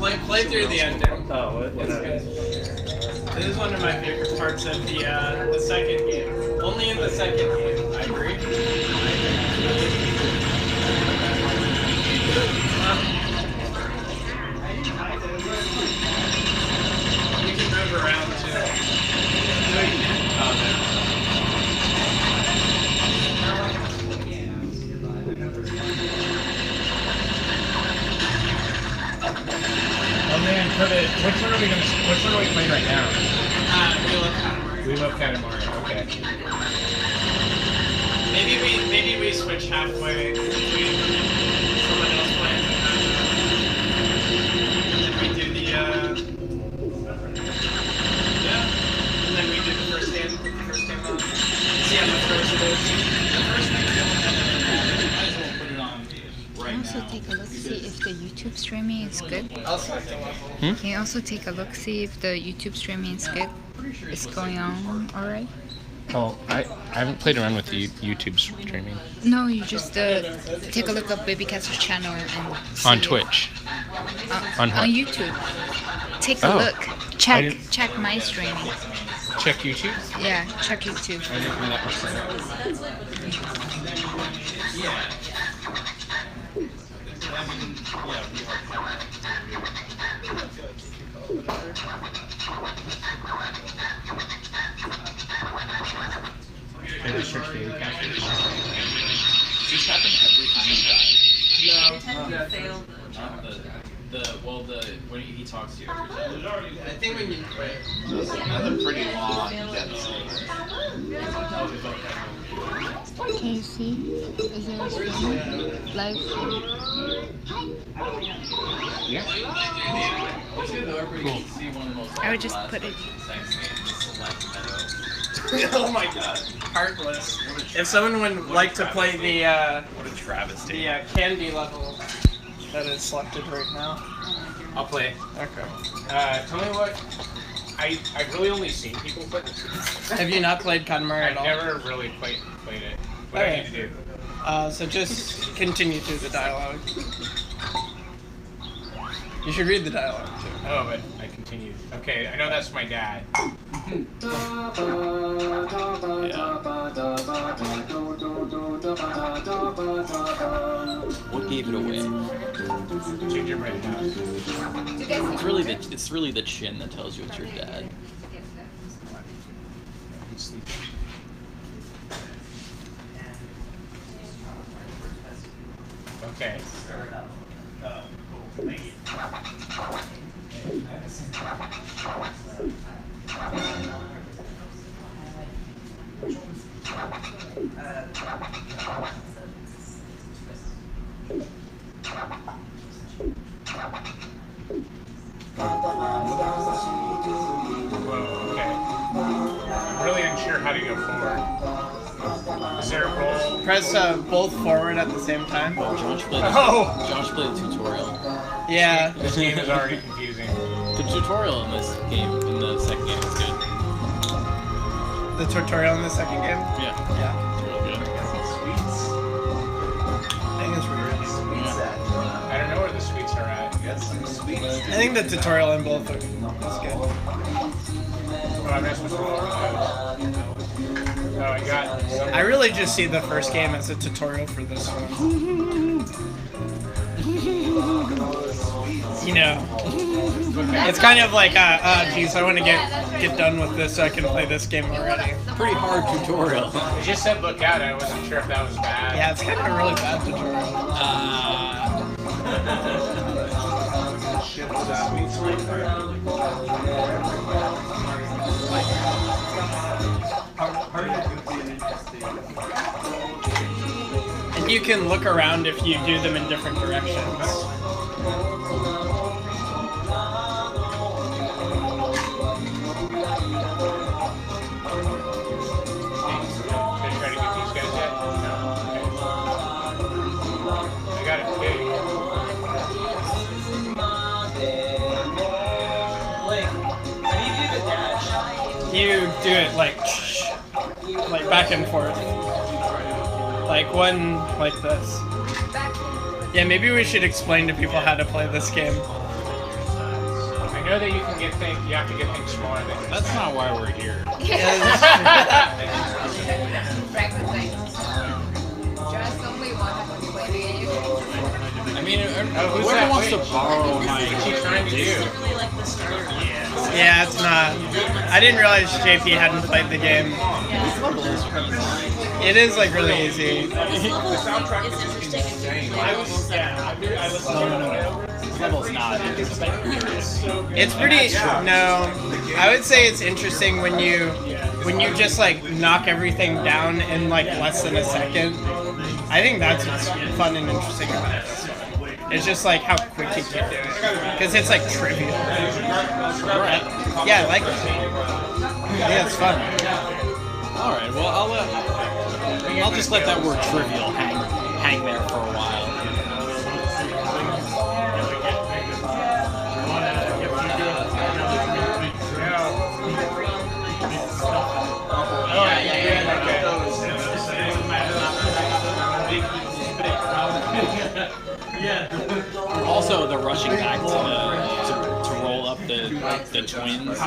Play through the ending. Oh, what? This is one of my favorite parts of the second game. Only in the second game, I agree. You can move around too. Oh, no. Oh man, which one are we playing right now? We love Katamari. We love Katamari, okay. Maybe we switch halfway between someone else playing and we do the and then we do the first game on. See how much worse it is. The first game might as well put it on right Also now. take a look, see if the YouTube streaming is good. I'll select the level. Can you also take a look, see if the YouTube streaming is good? It's going on alright? Oh, I haven't played around with the YouTube streaming. No, you just take a look at Baby Cat's channel and see On it. Twitch. On what? YouTube. Take a Oh. look. Check my streaming. Check YouTube? Yeah, check YouTube. I didn't know that was set up. Maybe search Baby Cat. Does this happen every time you die? When he talks to you every time. I think when you quit. That's a pretty long death scene. Can you see? Is there a stream? Live stream? Yeah. I would just put it. Oh my god, heartless. If someone would like to play the What a travesty. candy level that is selected right now. I'll play. Okay. Tell me what. I've really only seen people play this. Have you not played Katamari I've at all? never really played it. What do I need to do? So just continue through the dialogue. You should read the dialogue too. Oh, but I continued. Okay, I know that's my dad. What gave it away? Gingerbread house. It's really the chin that tells you it's your dad. He's sleeping. Okay. Whoa, okay. I'm really unsure how to go forward. Is there a roll? Press both forward at the same time. Well, Josh played the tutorial. Yeah. This game is already confusing. The tutorial in this game, in the second game, is good. The tutorial in the second game? Yeah. Yeah. It's really good. I think it's really good. I don't know where the sweets are at. I think the tutorial in both are good. Oh, I'm not supposed to roll over those. Oh, I got some. I really just see the first game as a tutorial for this one. You know, it's kind of like, geez, I want to get done with this so I can play this game already. Pretty hard tutorial. It just said look out. I wasn't sure if that was bad. Yeah, it's kind of a really bad tutorial. And you can look around if you do them in different directions. You do it like back and forth. Like one like this. Yeah, maybe we should explain to people how to play this game. know that you can get things. You have to get things smaller than. That's not why we're here. Just only one of us play the game. I mean, who's whoever that? wants to Wait. borrow my. What's she trying to do? Really like the starter. Yeah, it's not. I didn't realize JP hadn't played the game. This level is easy. It is like really easy. This level is interesting if you play levels that are No. This level's not interesting. It's pretty. No, I would say it's interesting when you just like knock everything down in like less than a second. I think that's what's fun and interesting about this one. It's just like how quick you can do it, because it's like trivial. Yeah, I like it. Yeah, it's fun. All right. Well, I'll just let that word trivial hang there for a while. Also, the rushing back to roll up the twins.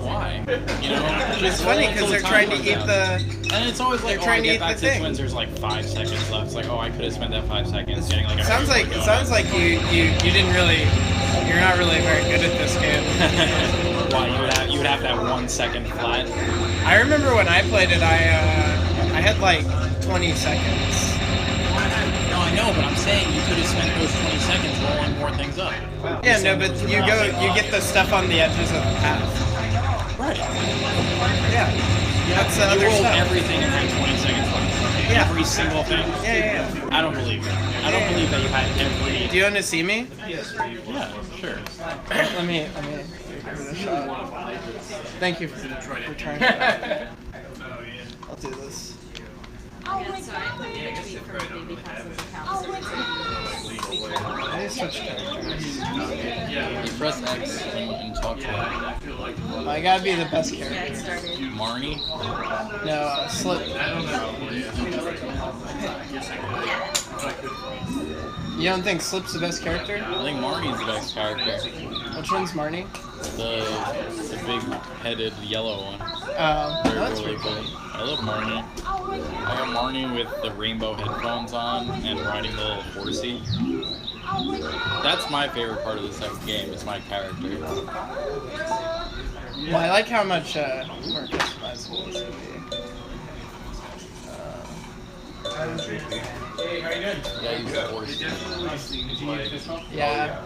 Why? You know, It's funny because they're trying to eat the. And it's always like, They're trying to get eat back the to the thing. twins. There's like 5 seconds left. It's like, oh, I could have spent that 5 seconds getting like. It sounds like you didn't really. You're not really very good at this game. Why you would have that 1 second flat. I remember when I played it, I had like 20 seconds. No, I know, but I'm saying you could have spent those 20 seconds rolling more things up. Yeah, no, but you get the stuff on the edges of the path. Right. Yeah, that's the You other rolled stuff. everything in that 20 seconds left. Yeah. Every single thing. Yeah. I don't believe it. I don't believe that you had every. Do you want to see me? Yeah, sure. Let me give it a shot. Thank you for trying. I'll do this. for baby passes accounts. I need to switch characters. You press X and talk to I gotta be the best Yeah, character. it started. Marnie. No, Slip. You don't think Slip's the best character? I think Marnie's the best character. Which one's Marnie? The big-headed yellow one. That's Really pretty cool. cool. I love Marnie. I got Marnie with the rainbow headphones on and riding the little horsey. That's my favorite part of this game, is my character. Well, I like how much more customizable this can be. Hey, how you doing? Yeah, he's a horse. Yeah.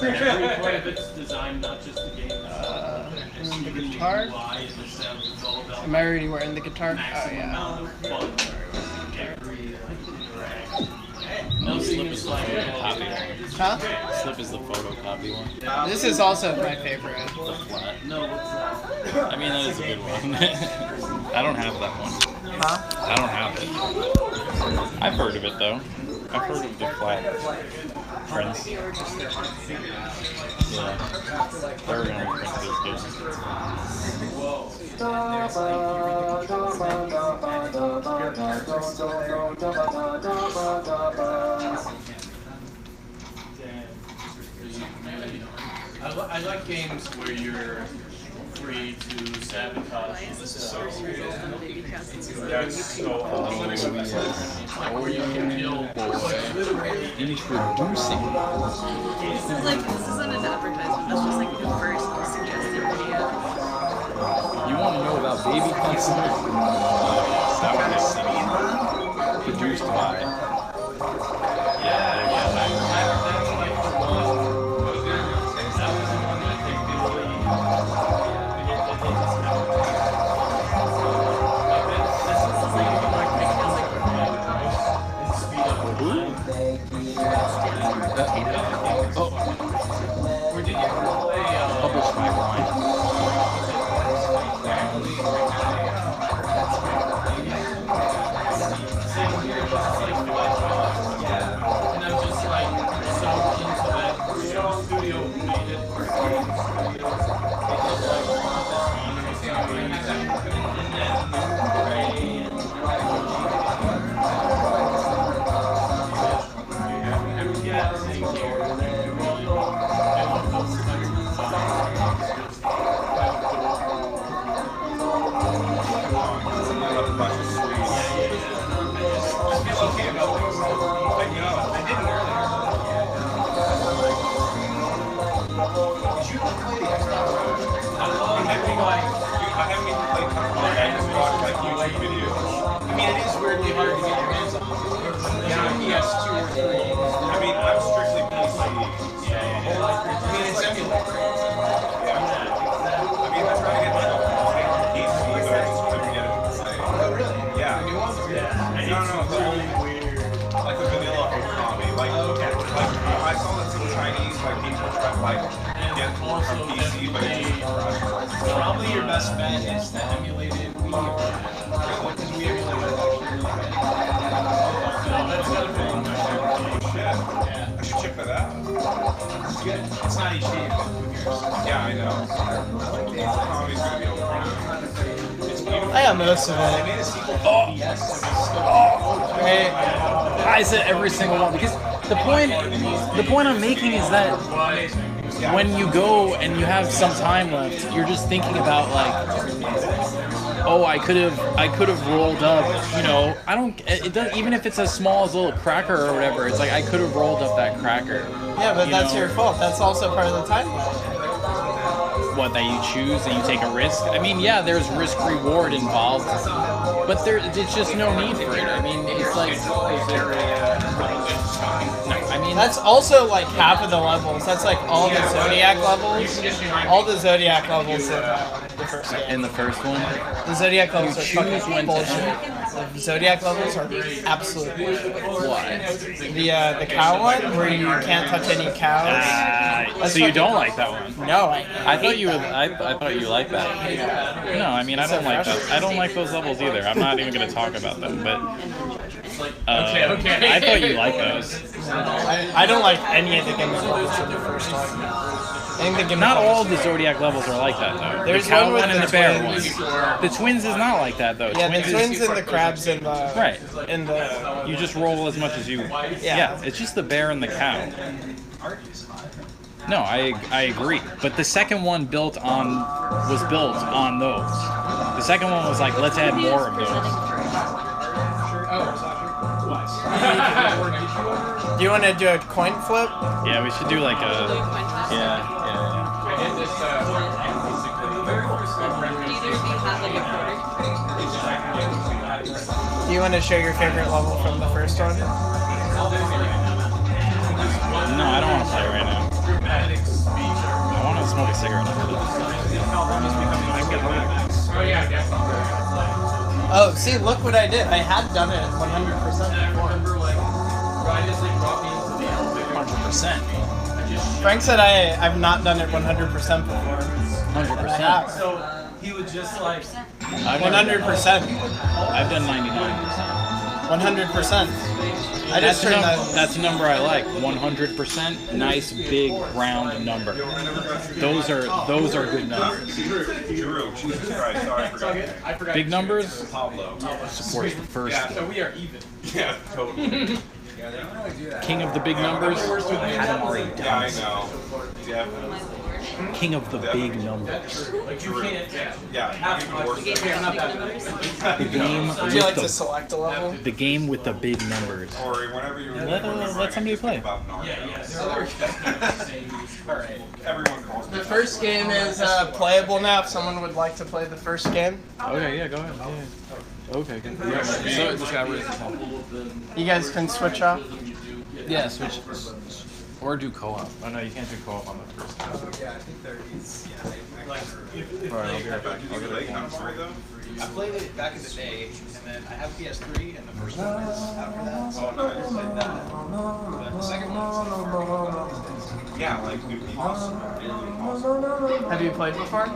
Every part of it's designed, not just the game. And then the guitar. Why and the sound is all about Am I already wearing the guitar? Oh, yeah. amount of fun. No, Slip is the photocopy one. Huh? Slip is the photocopy one. This is also my favorite. The flat. No, it's not. I mean, that is a good one. I don't have that one. Huh? I don't have it. I've heard of it though. I've heard of the flat prints. Yeah. They're gonna reprint this good. I like games where you're free to sabotage the system. That's so awesome. Where you can kill literally Introducing. This isn't an advertisement. That's just like the first suggested video. You want to know about baby Katamari? That one is produced by. Published by Ryan. and I'm just like so into that. Studio made it. Chinese like people try to like get a PC, but it just crashes. Probably your best bet is the emulated Wii. Because we emulated really bad. I should check that out. It's good. It's not HD. Yeah, I know. Tommy's gonna be able to run it. I got most of it. I said every single one because the point I'm making is that when you go and you have some time left, you're just thinking about like, oh, I could have rolled up, you know. I don't. It doesn't, even if it's as small as a little cracker or whatever. It's like I could have rolled up that cracker. Yeah, but that's know? your fault. That's also part of the time. What, that you choose and you take a risk? I mean, yeah, there's risk reward involved, but it's just no need for it. I mean, it's like. I mean, That's also like half of the levels. That's like all the Zodiac levels. All the Zodiac levels in the first game. in the first one. The Zodiac levels are choose fucking when to bullshit. The Zodiac levels are absolute bullshit. Why? The cow one, where you can't touch any cows. So you don't like that one? No, I thought you would. I thought you liked that. No, I mean I don't like that. I don't like those levels either. I'm not even going to talk about them. But I thought you liked those. I don't like any of the Game levels in the first one. I think the Game Not all of the Zodiac levels are like that though. There's the cow one with and the the bear twins. one. The twins is not like that though. Yeah, the is- twins and the crabs and the Right. and the You just roll as much as you. Yeah, it's just the bear and the cow. No, I agree. But the second one was built on those. The second one was like, let's add more of those. Do you want to do a coin flip? Yeah, we should do like a. Yeah. Do you want to show your favorite level from the first one? No, I don't want to play right now. I want to smoke a cigarette after this. Oh, see, look what I did. I had done it 100% before. 100%. Frank said I've not done it 100% before. 100%. So he would just like. 100%. I've done 99%. 100%. I just turned that. That's a number I like. 100%. Nice big round number. Those are good numbers. Drew, Jesus Christ, sorry, I forgot. Big numbers Pablo. supports the first. So we are even. Yeah, totally. King of the big numbers. Katamari Yeah, I does. know. Definitely. King of the big numbers. Drew. Yeah, even worse than The game Would you like to with select a level? the game with the big numbers. Or whenever you Let somebody play. about Naruto. Everyone calls me. The first game is playable now. If someone would like to play the first game, Okay, yeah, go ahead. Yeah. Okay, good. So this guy was. you guys can switch off. Yeah, switch. Or do co-op. Oh no, you can't do co-op on the first time. Yeah, I think there is. Yeah, Alright, I'll be right back. Did you play Katamari though? I played it back in the day, and then I have PS3, and the first one is after that. So Oh, nice. played that. But the second one was Yeah, like it would be awesome. Really awesome. Have you played before?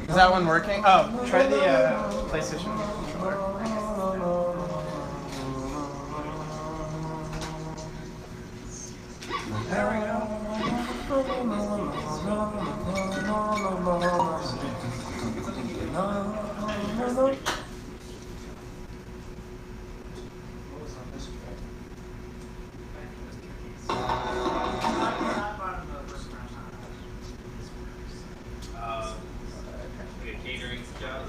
Is that one working? Oh, try the PlayStation controller. Like a catering job.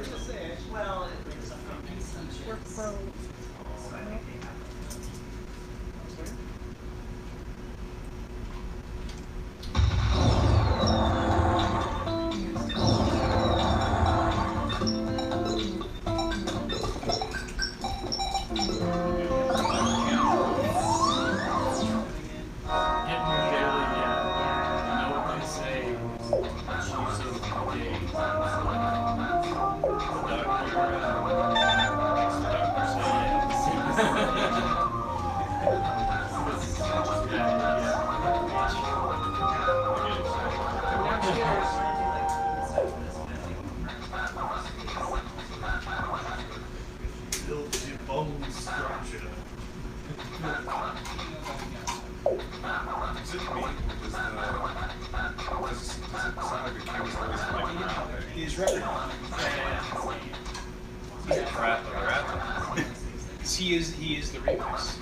his record. Rap. He is the remix.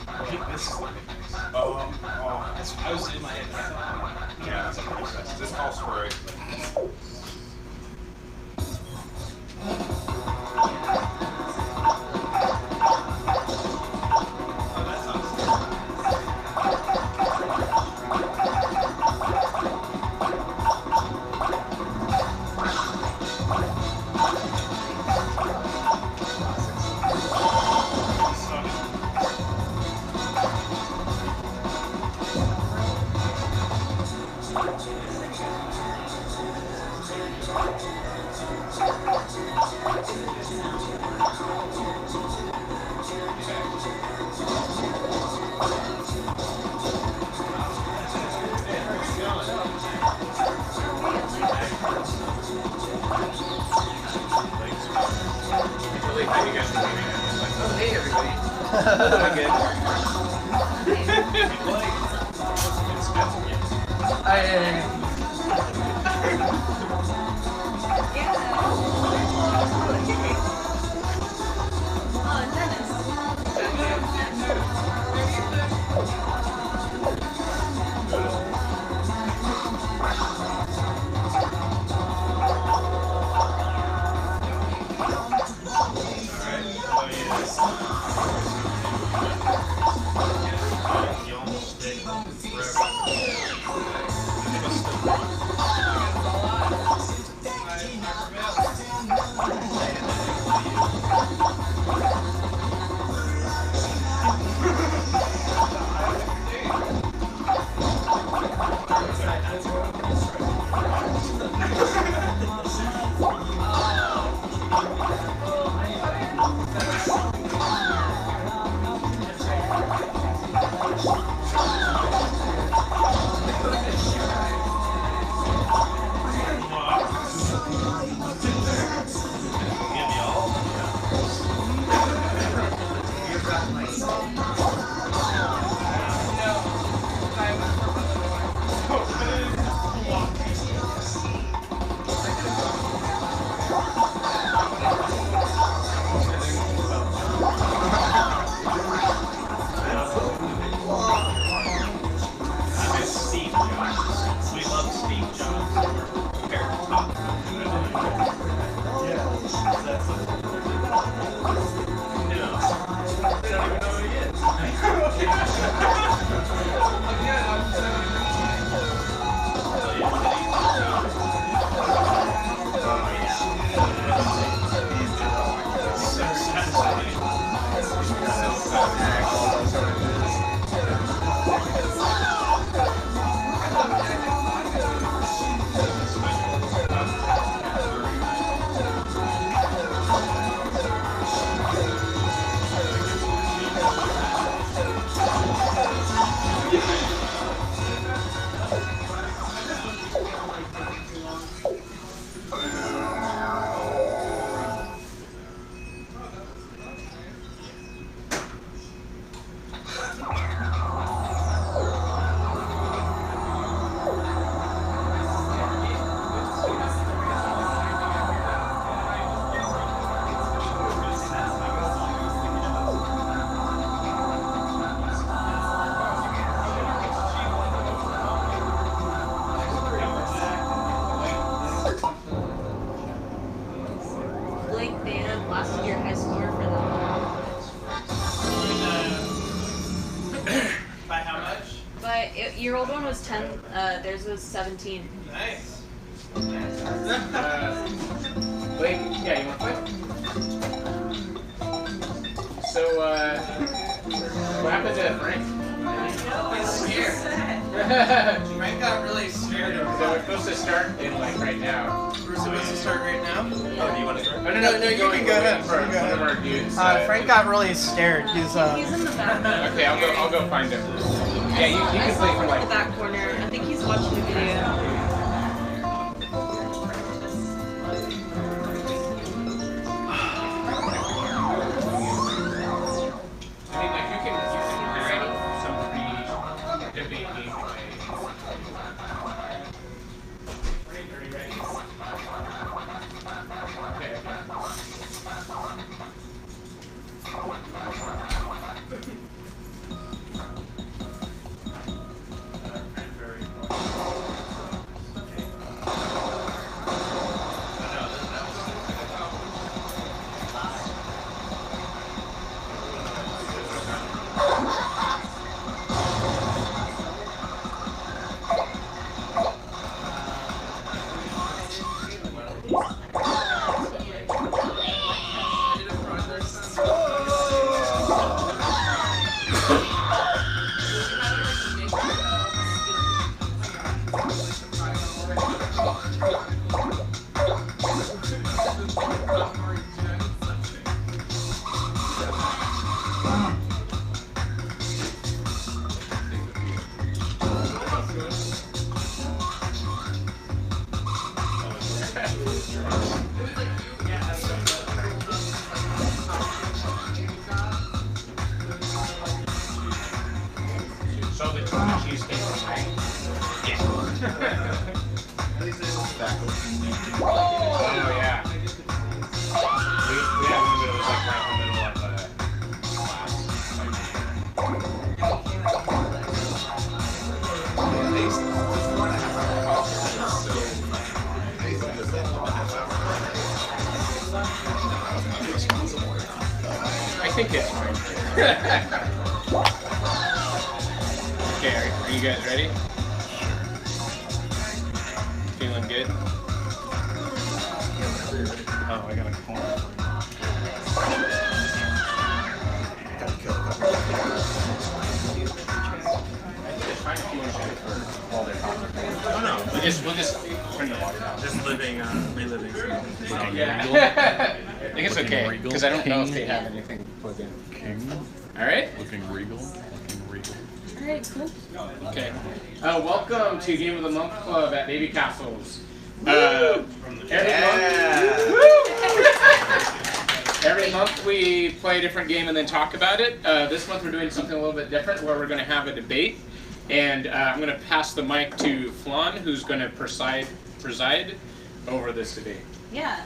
This is the remix. I was in my head. Yeah, that's a process. This calls for it. Your old one was 10, theirs was 17. Nice. Wait, yeah, you want to play? So, what happened to Frank? He's scared. Frank got really scared. So we're supposed to start in like right now. We're supposed to start right now? Oh, do you want to start? No, No, you can go ahead. For You go one of ahead. our dudes. Frank got really scared. He's in the back. Okay, I'll go find him. Yeah, you I can saw play him for in like. the back corner. I think he's watching a video. I mean, like you can ready some pretty debate gameplay. I think it's fine. Okay, are you guys ready? Feeling good? Oh, I got a corner. Oh no, we'll just turn the water down. Just reliving. Yeah. I think it's okay, because I don't know if they have anything plugged in. King. Alright? Looking regal. Looking regal. Alright, cool. Okay. Welcome to Game of the Month Club at Baby Castles. Every month we play a different game and then talk about it. This month we're doing something a little bit different where we're going to have a debate. And I'm going to pass the mic to Flan, who's going to preside over this debate. Yeah.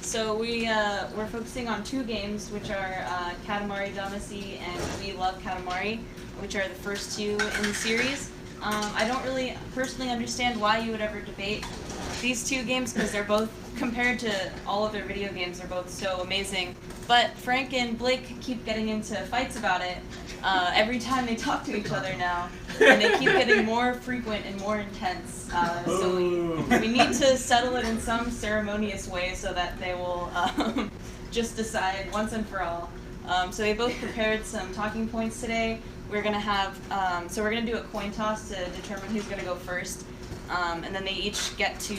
So we're focusing on two games, which are Katamari Damacy and We Love Katamari, which are the first two in the series. I don't really personally understand why you would ever debate these two games, because they're both, compared to all of their video games, they're both so amazing. But Frank and Blake keep getting into fights about it every time they talk to each other now, and they keep getting more frequent and more intense. So we need to settle it in some ceremonious way so that they will just decide once and for all. So they both prepared some talking points today. We're gonna have we're gonna do a coin toss to determine who's gonna go first, and then they each get to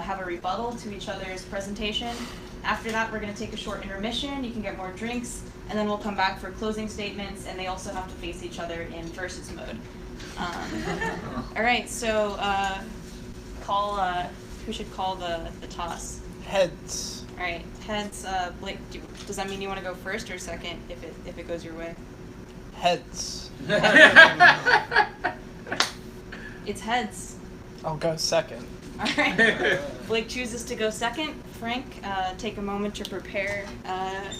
have a rebuttal to each other's presentation. After that, we're gonna take a short intermission. You can get more drinks, and then we'll come back for closing statements. And they also have to face each other in versus mode. All right, so who should call the toss? Heads. All right, heads. Blake, does that mean you want to go first or second if it goes your way? Heads. It's heads. I'll go second. All right. Blake chooses to go second. Frank, take a moment to prepare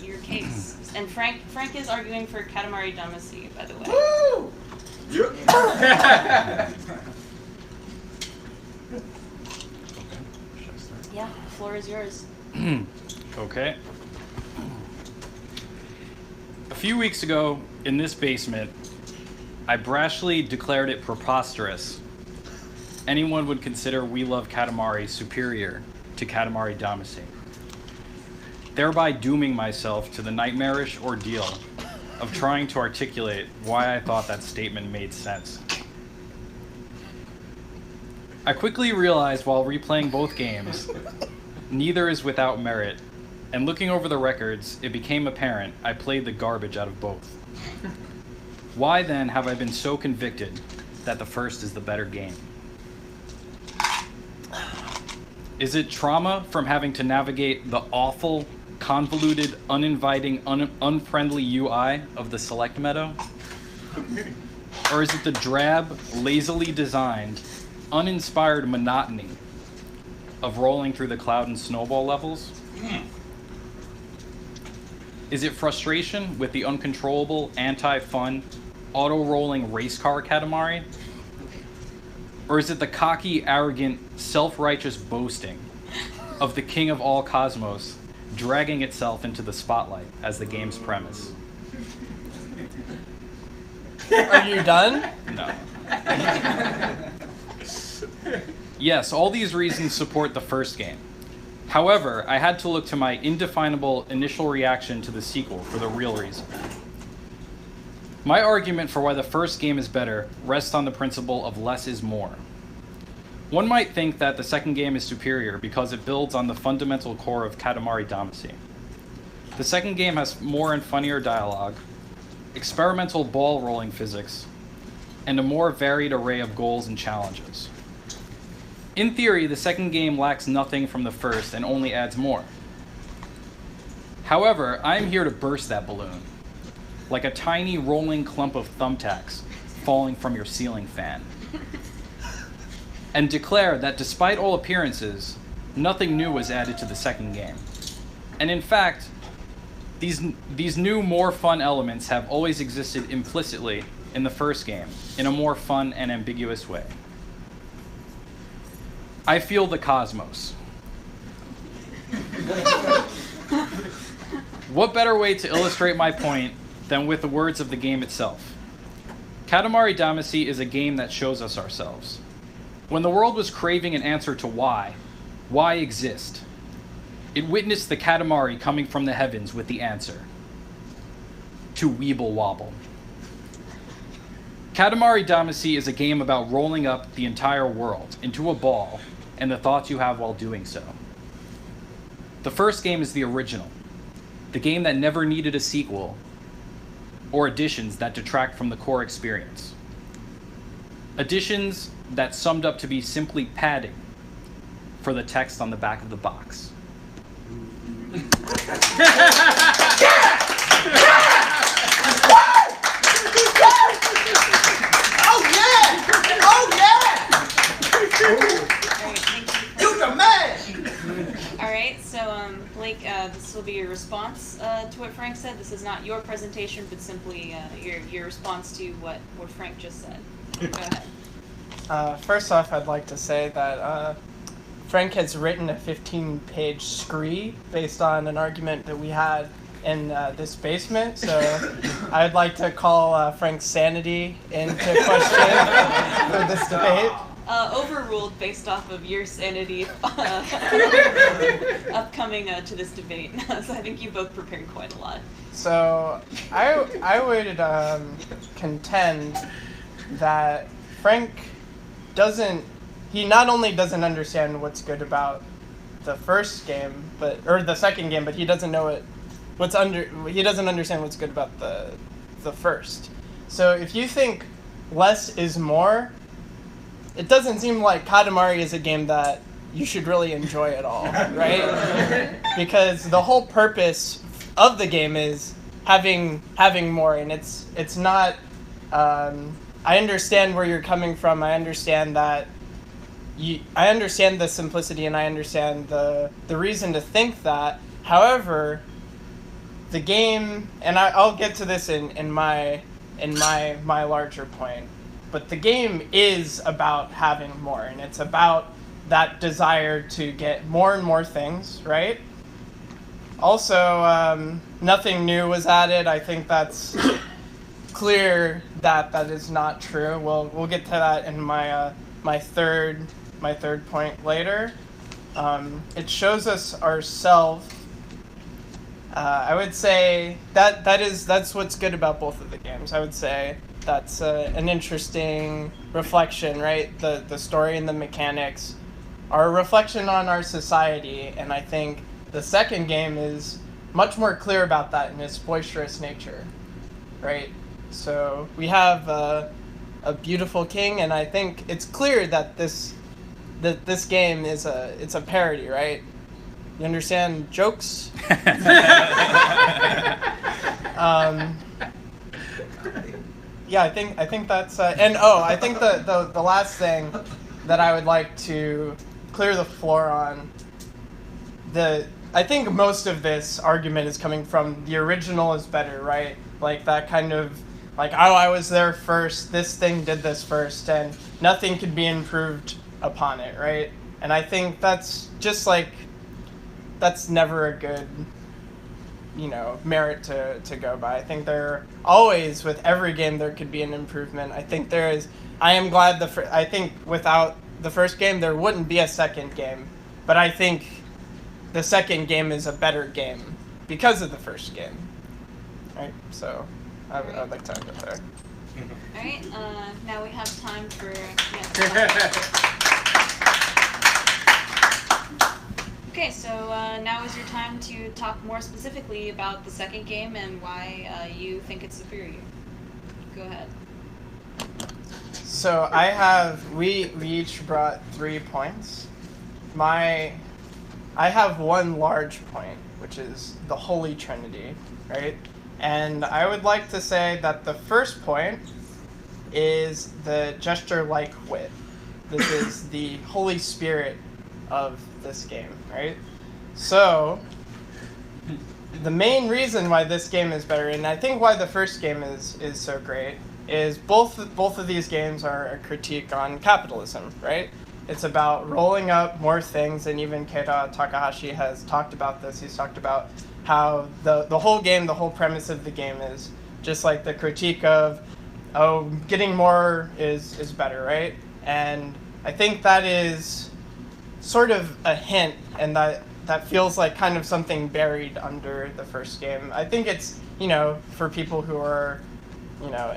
your case. And Frank is arguing for Katamari Damacy, by the way. Woo! Yeah, the floor is yours. Okay. A few weeks ago, in this basement, I brashly declared it preposterous anyone would consider We Love Katamari superior to Katamari Damacy, thereby dooming myself to the nightmarish ordeal of trying to articulate why I thought that statement made sense. I quickly realized while replaying both games, neither is without merit, and looking over the records, it became apparent I played the garbage out of both. Why then have I been so convicted that the first is the better game? Is it trauma from having to navigate the awful, convoluted, uninviting, unfriendly UI of the Select Meadow? Or is it the drab, lazily designed, uninspired monotony of rolling through the cloud and snowball levels? Is it frustration with the uncontrollable, anti-fun, auto-rolling race car Katamari? Or is it the cocky, arrogant, self-righteous boasting of the king of all cosmos dragging itself into the spotlight as the game's premise? Are you done? No. Yes, all these reasons support the first game. However, I had to look to my indefinable initial reaction to the sequel for the real reason. My argument for why the first game is better rests on the principle of less is more. One might think that the second game is superior because it builds on the fundamental core of Katamari Damacy. The second game has more and funnier dialogue, experimental ball rolling physics, and a more varied array of goals and challenges. In theory, the second game lacks nothing from the first and only adds more. However, I am here to burst that balloon, like a tiny rolling clump of thumbtacks falling from your ceiling fan, and declare that despite all appearances, nothing new was added to the second game. And in fact, these new, more fun elements have always existed implicitly in the first game, in a more fun and ambiguous way. I feel the cosmos. What better way to illustrate my point than with the words of the game itself? Katamari Damacy is a game that shows us ourselves. When the world was craving an answer to why exist? It witnessed the Katamari coming from the heavens with the answer. To Weeble Wobble. Katamari Damacy is a game about rolling up the entire world into a ball and the thoughts you have while doing so. The first game is the original, the game that never needed a sequel or additions that detract from the core experience. Additions that summed up to be simply padding for the text on the back of the box. Alright, so Blake, this will be your response to what Frank said. This is not your presentation, but simply your response to what Frank just said. Go ahead. First off, I'd like to say that Frank has written a 15-page scree based on an argument that we had in this basement, so I'd like to call Frank's sanity into question for this debate. Overruled based off of your sanity upcoming to this debate. So I think you both prepared quite a lot. So I would contend that Frank not only doesn't understand what's good about the first game, or the second game, but he doesn't know he doesn't understand what's good about the first. So if you think less is more, it doesn't seem like Katamari is a game that you should really enjoy at all, right? Because the whole purpose of the game is having more, and it's not. I understand where you're coming from. I understand that. I understand the simplicity, and I understand the reason to think that. However, the game, and I'll get to this in my larger point. But the game is about having more, and it's about that desire to get more and more things, right? Also, nothing new was added. I think that's clear that is not true. We'll get to that in my third point later. It shows us ourselves. I would say that's what's good about both of the games. I would say that's an interesting reflection, right? The story and the mechanics are a reflection on our society, and I think the second game is much more clear about that in its boisterous nature, right? So we have a beautiful king, and I think it's clear that this game is a parody, right? You understand jokes? Yeah, I think that's and I think the last thing that I would like to clear the floor on, I think most of this argument is coming from the original is better, right? Like that kind of like, oh, I was there first, this thing did this first, and nothing could be improved upon it, right? And I think that's just like, that's never a good, merit to go by. I think there always, with every game, there could be an improvement. I think there is. I am glad I think without the first game, there wouldn't be a second game. But I think the second game is a better game because of the first game. Right? So I'd like to end it there. All right. Now we have time for. Okay, so now is your time to talk more specifically about the second game and why you think it's superior. Go ahead. So we each brought 3 points. I have one large point, which is the Holy Trinity, right? And I would like to say that the first point is the gesture-like wit. This is the Holy Spirit of this game, right? So the main reason why this game is better, and I think why the first game is so great, is both of these games are a critique on capitalism, right? It's about rolling up more things, and even Keita Takahashi has talked about this. He's talked about how the whole game, the whole premise of the game is just like the critique of, oh, getting more is better, right? And I think that is sort of a hint, and that feels like kind of something buried under the first game. I think it's, for people who are,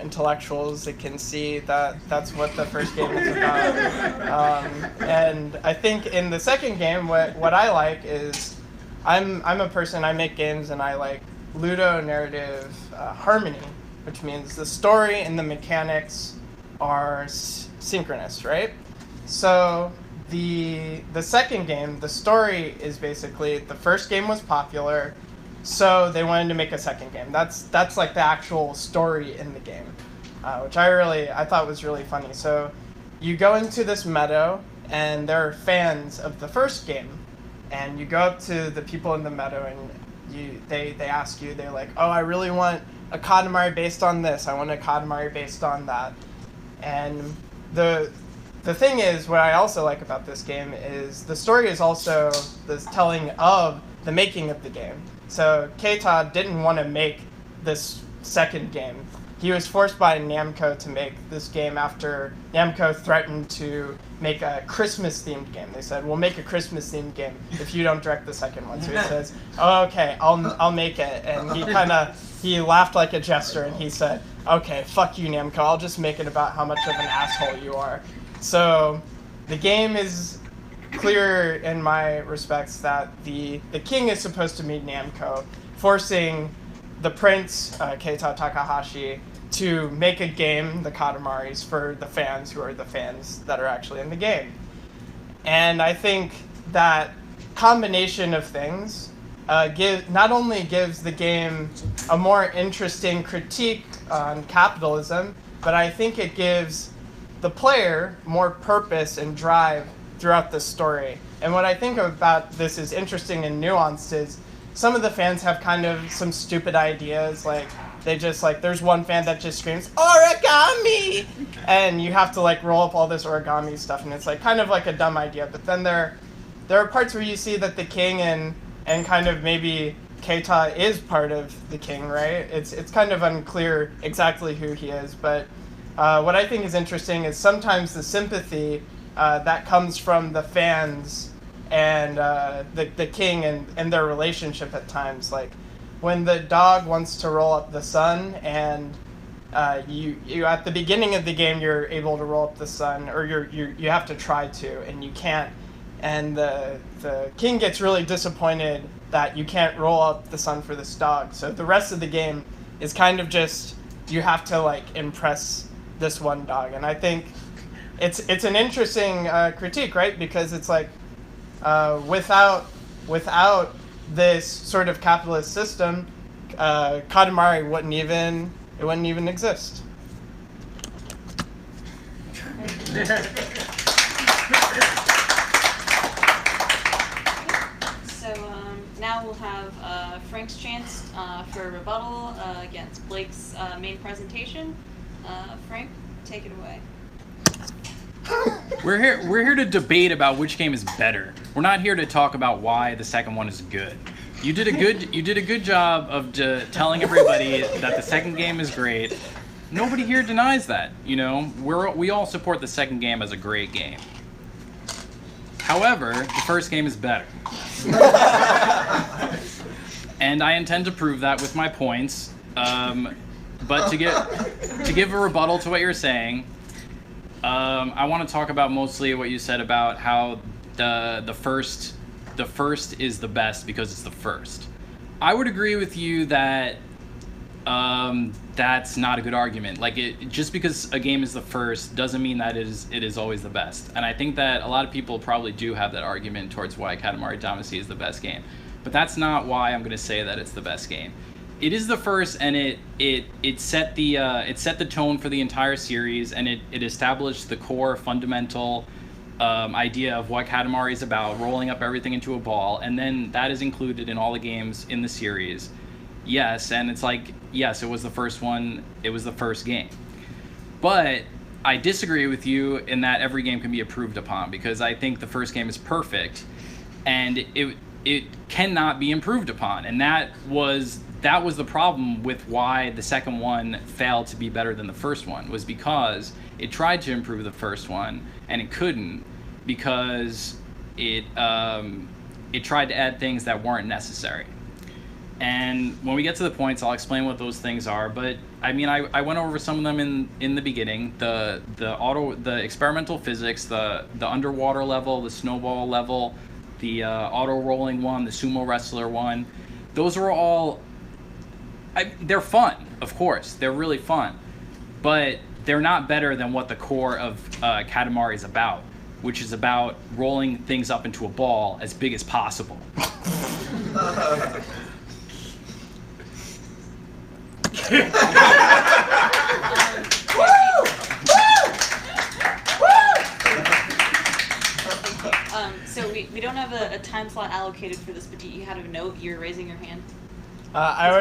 intellectuals that can see that that's what the first game is about. And I think in the second game, what I like is, I'm a person, I make games and I like ludonarrative harmony, which means the story and the mechanics are synchronous, right? So the second game, the story is basically, the first game was popular, so they wanted to make a second game. That's like the actual story in the game, which I thought was really funny. So you go into this meadow, and there are fans of the first game, and you go up to the people in the meadow, and they ask you, they're like, oh, I really want a Katamari based on this. I want a Katamari based on that. And the thing is, what I also like about this game is the story is also this telling of the making of the game. So Keita didn't want to make this second game. He was forced by Namco to make this game after Namco threatened to make a Christmas-themed game. They said, we'll make a Christmas-themed game if you don't direct the second one. So he says, oh, okay, I'll make it. And he laughed like a jester, and he said, okay, fuck you, Namco. I'll just make it about how much of an asshole you are. So the game is clear in my respects that the king is supposed to meet Namco, forcing the prince, Keita Takahashi, to make a game, the Katamaris, for the fans who are the fans that are actually in the game. And I think that combination of things not only gives the game a more interesting critique on capitalism, but I think it gives the player more purpose and drive throughout the story. And what I think about this is interesting and nuanced is some of the fans have kind of some stupid ideas, like they just there's one fan that just screams origami, and you have to roll up all this origami stuff, and it's kind of like a dumb idea. But then there are parts where you see that the king and kind of maybe Keita is part of the king, right? It's kind of unclear exactly who he is, but what I think is interesting is sometimes the sympathy that comes from the fans and the king and their relationship at times. Like when the dog wants to roll up the sun, and you at the beginning of the game you're able to roll up the sun, or you have to try to, and you can't. And the king gets really disappointed that you can't roll up the sun for this dog. So the rest of the game is kind of just you have to impress this one dog. And I think it's an interesting critique, right? Because it's without this sort of capitalist system, Katamari wouldn't even exist. So now we'll have Frank's chance for a rebuttal against Blake's main presentation. Frank, take it away. We're here to debate about which game is better. We're not here to talk about why the second one is good. You did a good job of telling everybody that the second game is great. Nobody here denies that. We all support the second game as a great game. However, the first game is better. And I intend to prove that with my points. But to give a rebuttal to what you're saying, I want to talk about mostly what you said about how the first is the best because it's the first. I would agree with you that that's not a good argument. Just because a game is the first doesn't mean that it is always the best. And I think that a lot of people probably do have that argument towards why Katamari Damacy is the best game. But that's not why I'm going to say that it's the best game. It is the first, and it set the tone for the entire series, and it established the core fundamental idea of what Katamari is about, rolling up everything into a ball, and then that is included in all the games in the series. Yes, and it's yes, it was the first one, it was the first game. But I disagree with you in that every game can be improved upon, because I think the first game is perfect, and it cannot be improved upon, and that was the problem with why the second one failed to be better than the first one, was because it tried to improve the first one and it couldn't, because it tried to add things that weren't necessary. And when we get to the points, I'll explain what those things are. But I mean, I went over some of them in the beginning. The experimental physics, the underwater level, the snowball level, the auto rolling one, the sumo wrestler one. Those are all. They're fun, of course. They're really fun, but they're not better than what the core of Katamari is about, which is about rolling things up into a ball as big as possible. So we don't have a time slot allocated for this, but you had a note. You're raising your hand. I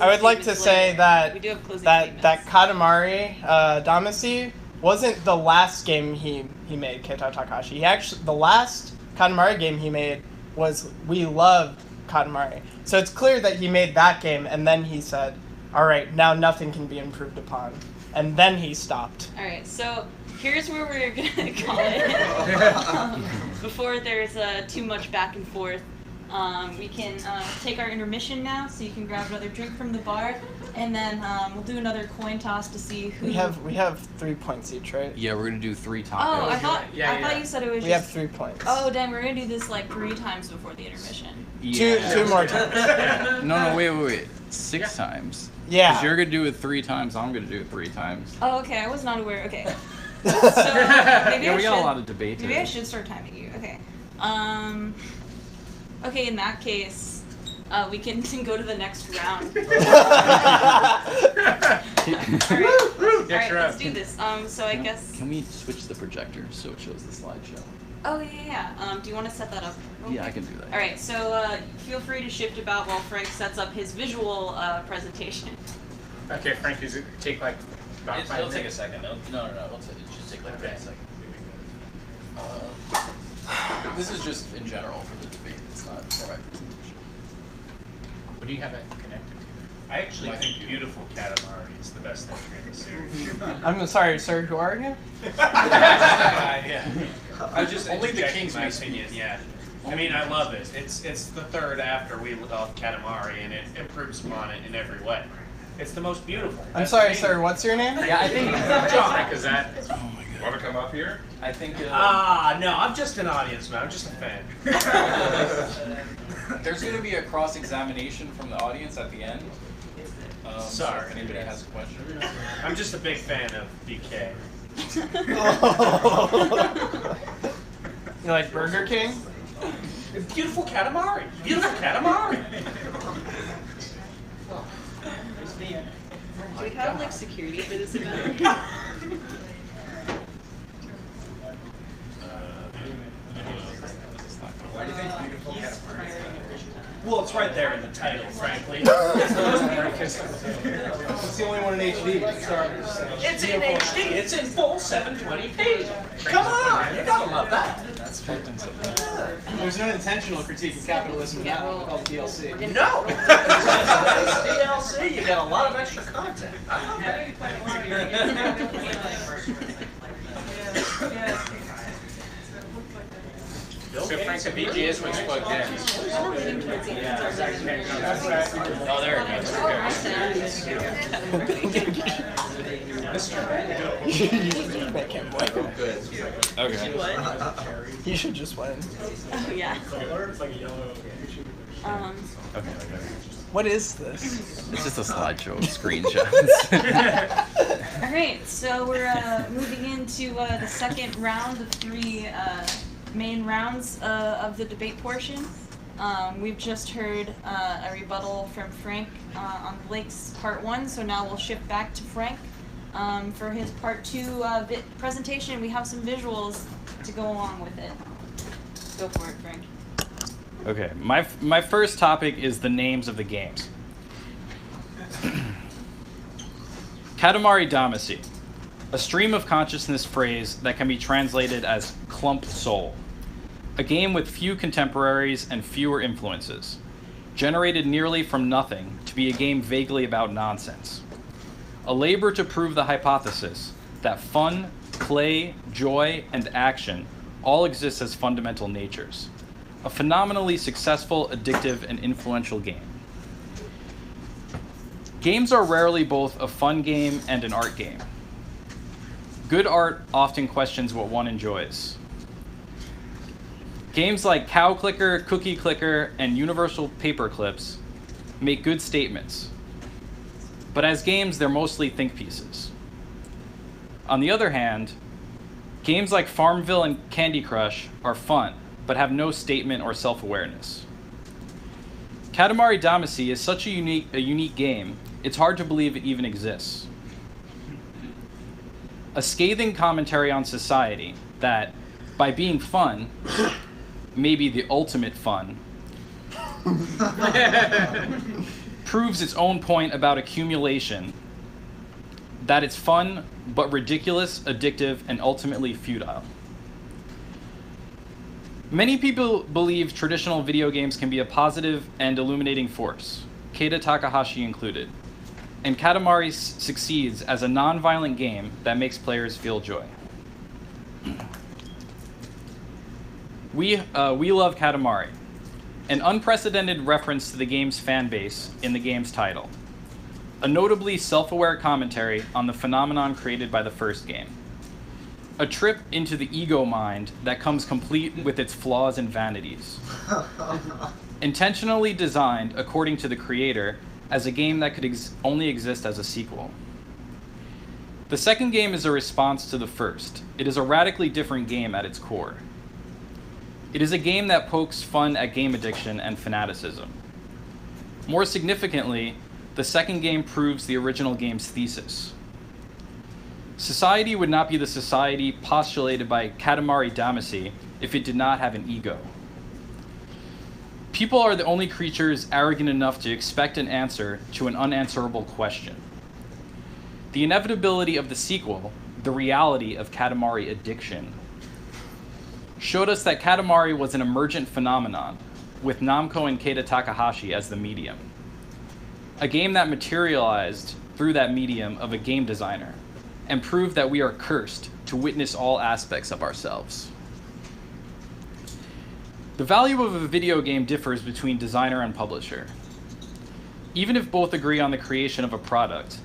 would like to say that we do have closing that Katamari Damacy wasn't the last game he made, Keita Takahashi. The last Katamari game he made was We Love Katamari. So it's clear that he made that game, and then he said, all right, now nothing can be improved upon. And then he stopped. All right, so here's where we're going to call it. Before there's too much back and forth. We can take our intermission now, so you can grab another drink from the bar, and then we'll do another coin toss to see who. We have 3 points each, right? Yeah, we're gonna do 3 topics. Oh, I thought you said it was. We have 3 points. Oh, damn, we're gonna do this like 3 times before the intermission. Yeah. Two more times. No, wait. 6 times. Yeah. Because you're gonna do it 3 times. I'm gonna do it 3 times. Oh, okay. I was not aware. Okay. So maybe we got a lot of debate Maybe today. I should start timing you. Okay. Okay, in that case, we can go to the next round. Alright, let's do this. So I guess. Can we switch the projector so it shows the slideshow? Oh yeah. Do you want to set that up? Yeah, I can do that. All right. So feel free to shift about while Frank sets up his visual presentation. Okay, Frank, does it take like about 5 minutes? It'll take a second. No. It'll just take like a second. This is just in general for the debate. It's not for my presentation. What do you have that connected to? I actually think Beautiful Katamari is the best entry in the series. I'm sorry, sir. Who are you? Yeah. I just Only the interject kings my may opinion. Yeah. I mean, I love it. It's the third after We Love Katamari, and it improves upon it in every way. It's the most beautiful. I'm sorry, sir. What's your name? Yeah, I think. Frank, is that? Oh my god. Want to come up here? I think. No, I'm just an audience man. I'm just a fan. There's going to be a cross-examination from the audience at the end. So Sorry. if anybody has a question. I'm just a big fan of BK. You like Burger King? Beautiful Katamari. Beautiful Katamari. Do we have like security for this event? Why do you think Beautiful Katamari? Well, it's right there in the title, frankly. It's the only one in HD. It's in HD. It's in full 720p. Come on, you gotta love that. There's no intentional critique of capitalism now called DLC. No. DLC, you got a lot of extra content. I love that. So Frank, the VGS one's plugged in. Oh, there it goes. Okay. You should just win. Oh yeah. Okay. What is this? It's just a slideshow of screenshots. All right. So we're moving into the second round of 3 main rounds of the debate portion. We've just heard a rebuttal from Frank on Blake's part 1, so now we'll shift back to Frank for his part 2 presentation. We have some visuals to go along with it. Go for it, Frank. Okay, my first topic is the names of the games. Katamari Damacy. a stream of consciousness phrase that can be translated as clump soul. A game with few contemporaries and fewer influences, generated nearly from nothing to be a game vaguely about nonsense. A labor to prove the hypothesis that fun, play, joy, and action all exist as fundamental natures. A phenomenally successful, addictive, and influential game. Games are rarely both a fun game and an art game. Good art often questions what one enjoys. Games like Cow Clicker, Cookie Clicker, and Universal Paper Clips make good statements. But as games, they're mostly think pieces. On the other hand, games like Farmville and Candy Crush are fun, but have no statement or self-awareness. Katamari Damacy is such a unique game, it's hard to believe it even exists. A scathing commentary on society that, by being fun, maybe the ultimate fun, proves its own point about accumulation, that it's fun, but ridiculous, addictive, and ultimately futile. Many people believe traditional video games can be a positive and illuminating force, Keita Takahashi included, and Katamari succeeds as a non-violent game that makes players feel joy. We love Katamari, an unprecedented reference to the game's fan base in the game's title, a notably self-aware commentary on the phenomenon created by the first game, a trip into the ego mind that comes complete with its flaws and vanities, intentionally designed, according to the creator, as a game that could only exist as a sequel. The second game is a response to the first. It is a radically different game at its core. It is a game that pokes fun at game addiction and fanaticism. More significantly, the second game proves the original game's thesis. Society would not be the society postulated by Katamari Damacy if it did not have an ego. People are the only creatures arrogant enough to expect an answer to an unanswerable question. The inevitability of the sequel, the reality of Katamari addiction, showed us that Katamari was an emergent phenomenon, with Namco and Keita Takahashi as the medium. A game that materialized through that medium of a game designer, and proved that we are cursed to witness all aspects of ourselves. The value of a video game differs between designer and publisher. Even if both agree on the creation of a product,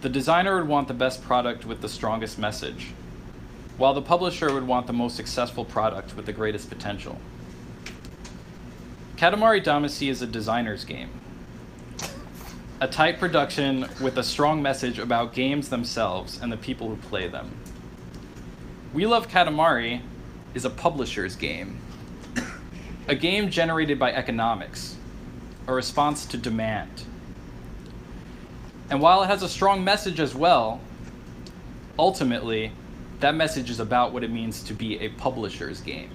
the designer would want the best product with the strongest message, while the publisher would want the most successful product with the greatest potential. Katamari Damacy is a designer's game, a tight production with a strong message about games themselves and the people who play them. We Love Katamari is a publisher's game, a game generated by economics, a response to demand. And while it has a strong message as well, ultimately, that message is about what it means to be a publisher's game.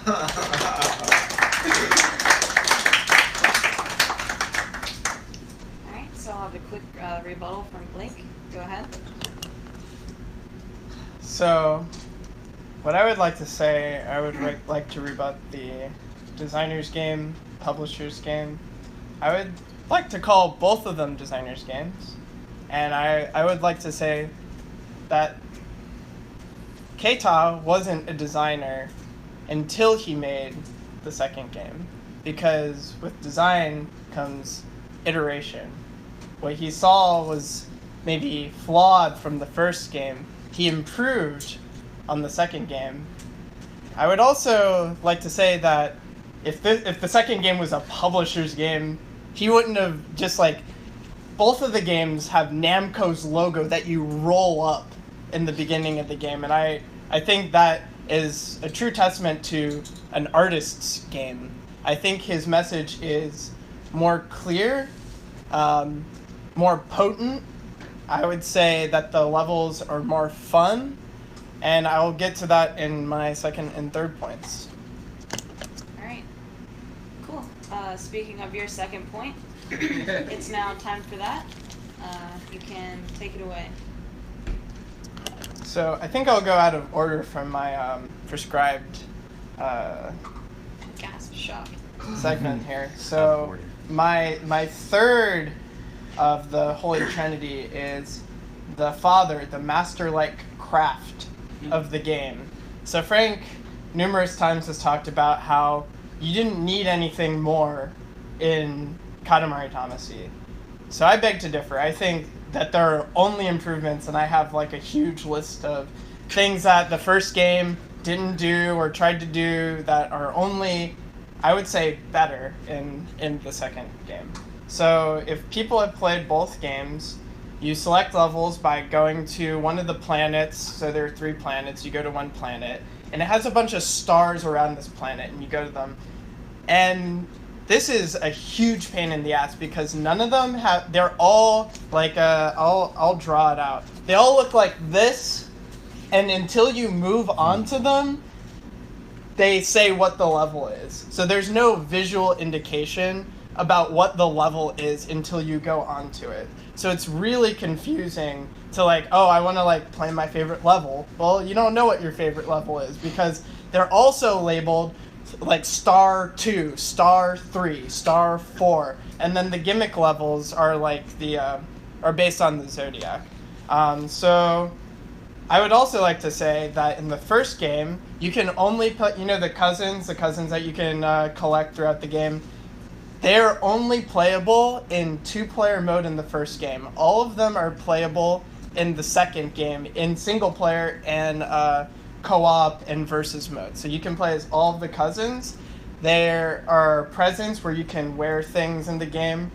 Alright, so I'll have a quick rebuttal from Blake. Go ahead. So, what I would like to say, I would like to rebut the designer's game, publisher's game. I would like to call both of them designer's games. And I would like to say that Keita wasn't a designer until he made the second game. Because with design comes iteration. What he saw was maybe flawed from the first game. He improved on the second game. I would also like to say that if the second game was a publisher's game, he wouldn't have just both of the games have Namco's logo that you roll up in the beginning of the game, and I think that is a true testament to an artist's game. I think his message is more clear, more potent. I would say that the levels are more fun, and I'll get to that in my second and third points. All right, cool. Speaking of your second point, it's now time for that. you can take it away. So I think I'll go out of order from my prescribed Gasp, shock. segment here. So my third of the Holy Trinity is the father, the master-like craft of the game. So Frank numerous times has talked about how you didn't need anything more in Katamari Damacy. So I beg to differ. I think that there are only improvements, and I have like a huge list of things that the first game didn't do or tried to do that are only, I would say, better in the second game. So if people have played both games, you select levels by going to one of the planets. So there are 3 planets. You go to one planet, and it has a bunch of stars around this planet, and you go to them. And this is a huge pain in the ass because none of them have, they're all like, I'll draw it out. They all look like this, and until you move on to them, they say what the level is. So there's no visual indication about what the level is until you go onto it. So it's really confusing to like, oh, I want to like play my favorite level. Well, you don't know what your favorite level is because they're also labeled like star 2, star 3, star 4, and then the gimmick levels are like the are based on the zodiac. So I would also like to say that in the first game, you can only put, you know, the cousins that you can collect throughout the game. They're only playable in 2-player mode in the first game. All of them are playable in the second game in single player and co-op and versus mode. So you can play as all of the cousins. There are presents where you can wear things in the game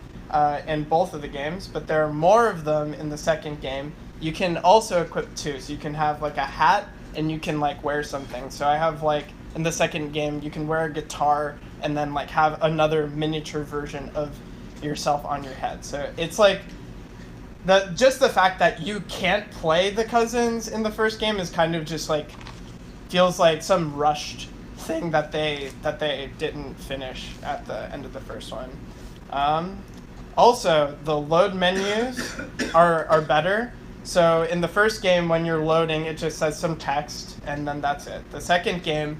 in both of the games, but there are more of them in the second game. You can also equip 2, so you can have like a hat and you can like wear something. So I have like in the second game you can wear a guitar and then like have another miniature version of yourself on your head. So it's like just the fact that you can't play the cousins in the first game is kind of just like feels like some rushed thing that they didn't finish at the end of the first one. Also, the load menus are better. So in the first game, when you're loading, it just says some text, and then that's it. The second game,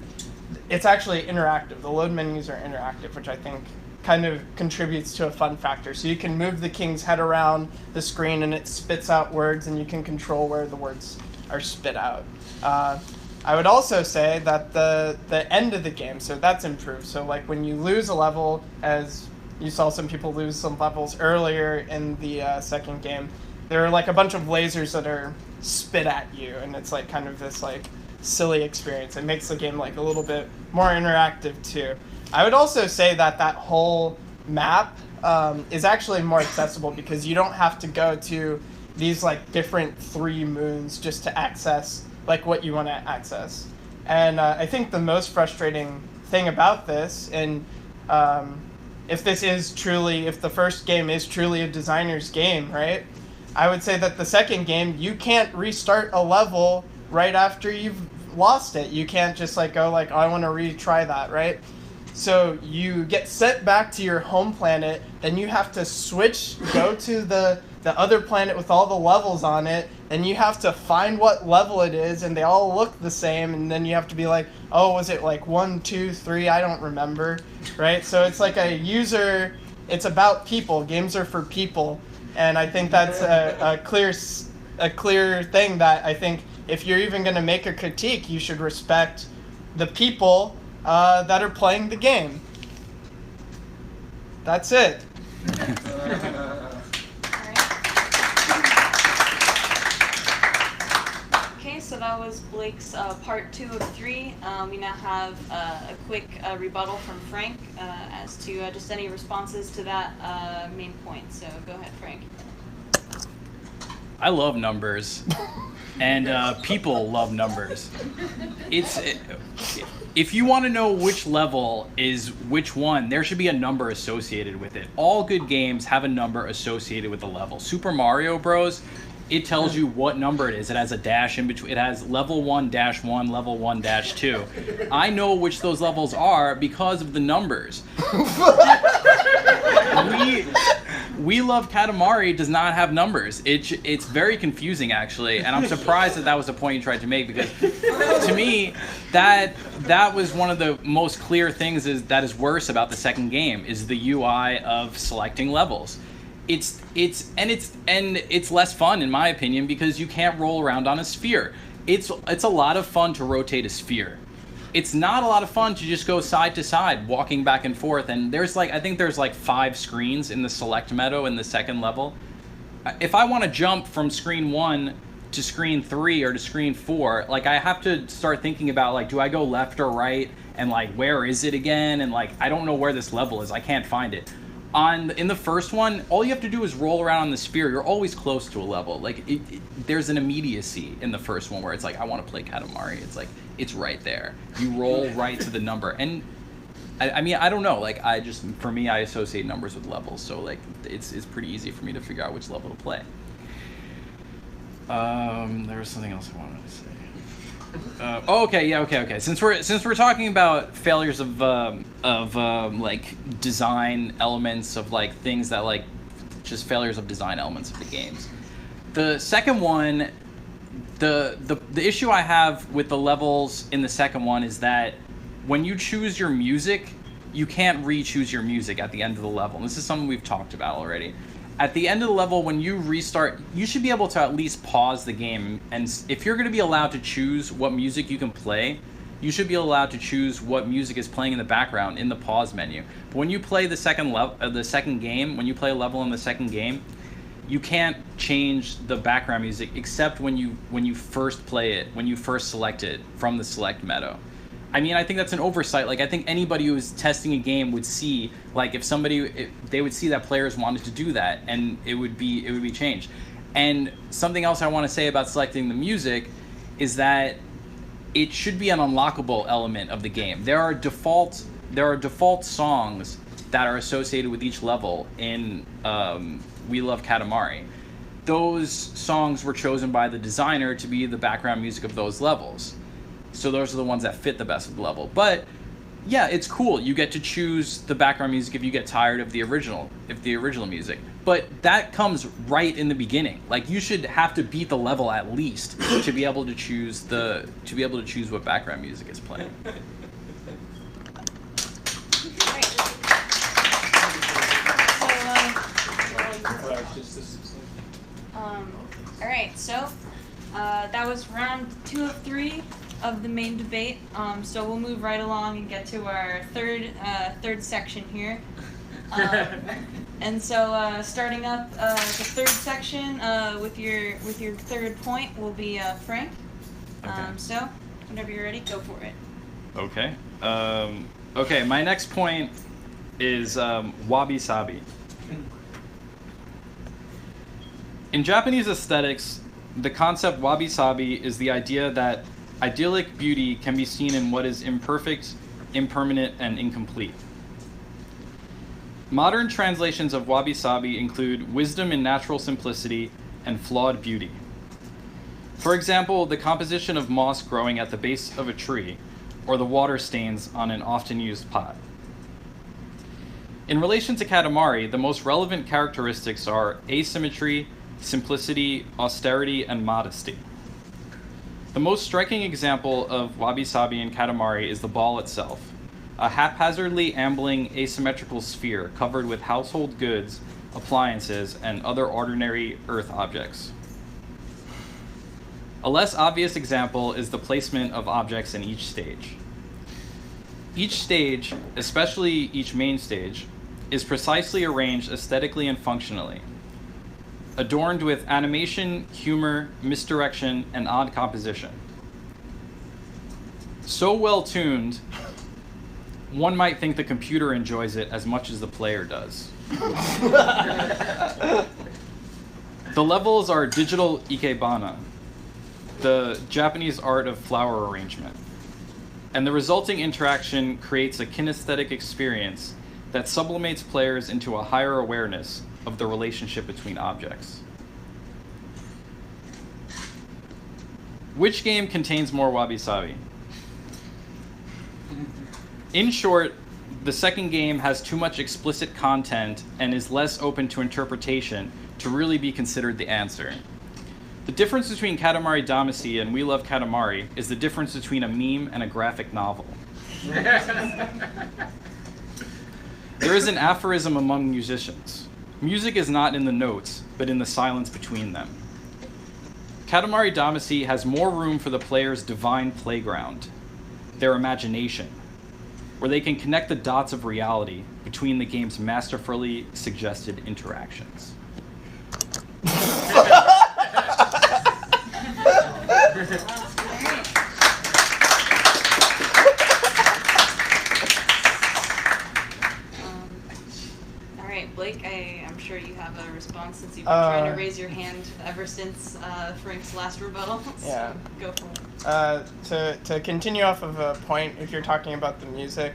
it's actually interactive. The load menus are interactive, which I think kind of contributes to a fun factor. So you can move the king's head around the screen, and it spits out words, and you can control where the words are spit out. I would also say that the end of the game, so that's improved. So like when you lose a level, as you saw some people lose some levels earlier in the second game, there are like a bunch of lasers that are spit at you, and it's like kind of this like silly experience. It makes the game like a little bit more interactive too. I would also say that that whole map is actually more accessible because you don't have to go to these like different 3 moons just to access like what you want to access. And I think the most frustrating thing about this, and if the first game is truly a designer's game, right? I would say that the second game, you can't restart a level right after you've lost it. You can't just like go like, oh, I want to retry that, right? So you get sent back to your home planet, then you have to go to the other planet with all the levels on it, and you have to find what level it is, and they all look the same, and then you have to be like, oh, was it like 1, 2, 3? I don't remember, right? So it's like it's about people. Games are for people, and I think that's a clear thing that I think if you're even going to make a critique, you should respect the people that are playing the game. That's it. Okay, so that was Blake's part 2 of 3. We now have a quick rebuttal from Frank as to just any responses to that main point. So go ahead, Frank. I love numbers, and people love numbers. If you want to know which level is which one, there should be a number associated with it. All good games have a number associated with the level. Super Mario Bros., it tells you what number it is. It has a dash in between. It has level 1-1, level 1-2. I know which those levels are because of the numbers. We Love Katamari does not have numbers. It's very confusing, actually, and I'm surprised that was the point you tried to make, because to me, that was one of the most clear things that is worse about the second game is the UI of selecting levels. It's less fun, in my opinion, because you can't roll around on a sphere. It's a lot of fun to rotate a sphere. It's not a lot of fun to just go side to side, walking back and forth. And I think there's like 5 screens in the select meadow in the second level. If I want to jump from screen 1 to screen 3 or to screen 4, like I have to start thinking about like, do I go left or right? And like, where is it again? And like, I don't know where this level is. I can't find it. In the first one, all you have to do is roll around on the sphere. You're always close to a level. Like there's an immediacy in the first one where it's like, I want to play Katamari. It's like, it's right there. You roll right to the number. And I mean, I don't know. Like for me, I associate numbers with levels. So like, it's pretty easy for me to figure out which level to play. There was something else I wanted to say. Okay. Since we're talking about failures of like design elements of like things that like just failures of design elements of the games. The second one, the issue I have with the levels in the second one is that when you choose your music, you can't re-choose your music at the end of the level. And this is something we've talked about already. At the end of the level, when you restart, you should be able to at least pause the game. And if you're going to be allowed to choose what music you can play, you should be allowed to choose what music is playing in the background in the pause menu. But when you play the second game, when you play a level in the second game, you can't change the background music except when you first play it, when you first select it from the select meadow. I mean, I think that's an oversight. Like, I think anybody who's testing a game would see, like, if they would see that players wanted to do that, and it would be changed. And something else I want to say about selecting the music is that it should be an unlockable element of the game. There are default songs that are associated with each level in We Love Katamari. Those songs were chosen by the designer to be the background music of those levels. So those are the ones that fit the best with the level. But yeah, it's cool. You get to choose the background music if you get tired of the original music. But that comes right in the beginning. Like, you should have to beat the level at least to be able to choose what background music is playing. All right, so that was round 2 of 3 of the main debate. So we'll move right along and get to our third section here. And so starting up the third section with your third point will be Frank. Okay. So whenever you're ready, go for it. Okay. Okay, my next point is Wabi-Sabi. In Japanese aesthetics, the concept Wabi-Sabi is the idea that idyllic beauty can be seen in what is imperfect, impermanent, and incomplete. Modern translations of Wabi-Sabi include wisdom in natural simplicity and flawed beauty. For example, the composition of moss growing at the base of a tree, or the water stains on an often used pot. In relation to Katamari, the most relevant characteristics are asymmetry, simplicity, austerity, and modesty. The most striking example of Wabi-Sabi in Katamari is the ball itself, a haphazardly ambling asymmetrical sphere covered with household goods, appliances, and other ordinary earth objects. A less obvious example is the placement of objects in each stage. Each stage, especially each main stage, is precisely arranged aesthetically and functionally, adorned with animation, humor, misdirection, and odd composition. So well tuned, one might think the computer enjoys it as much as the player does. The levels are digital ikebana, the Japanese art of flower arrangement, and the resulting interaction creates a kinesthetic experience that sublimates players into a higher awareness of the relationship between objects. Which game contains more Wabi-Sabi? In short, the second game has too much explicit content and is less open to interpretation to really be considered the answer. The difference between Katamari Damacy and We Love Katamari is the difference between a meme and a graphic novel. There is an aphorism among musicians. Music is not in the notes, but in the silence between them. Katamari Damacy has more room for the player's divine playground, their imagination, where they can connect the dots of reality between the game's masterfully suggested interactions. Alright, Blake, I'm sure you have a response since you've been trying to raise your hand ever since Frank's last rebuttal. So Yeah. go for it. To continue off of a point, if you're talking about the music,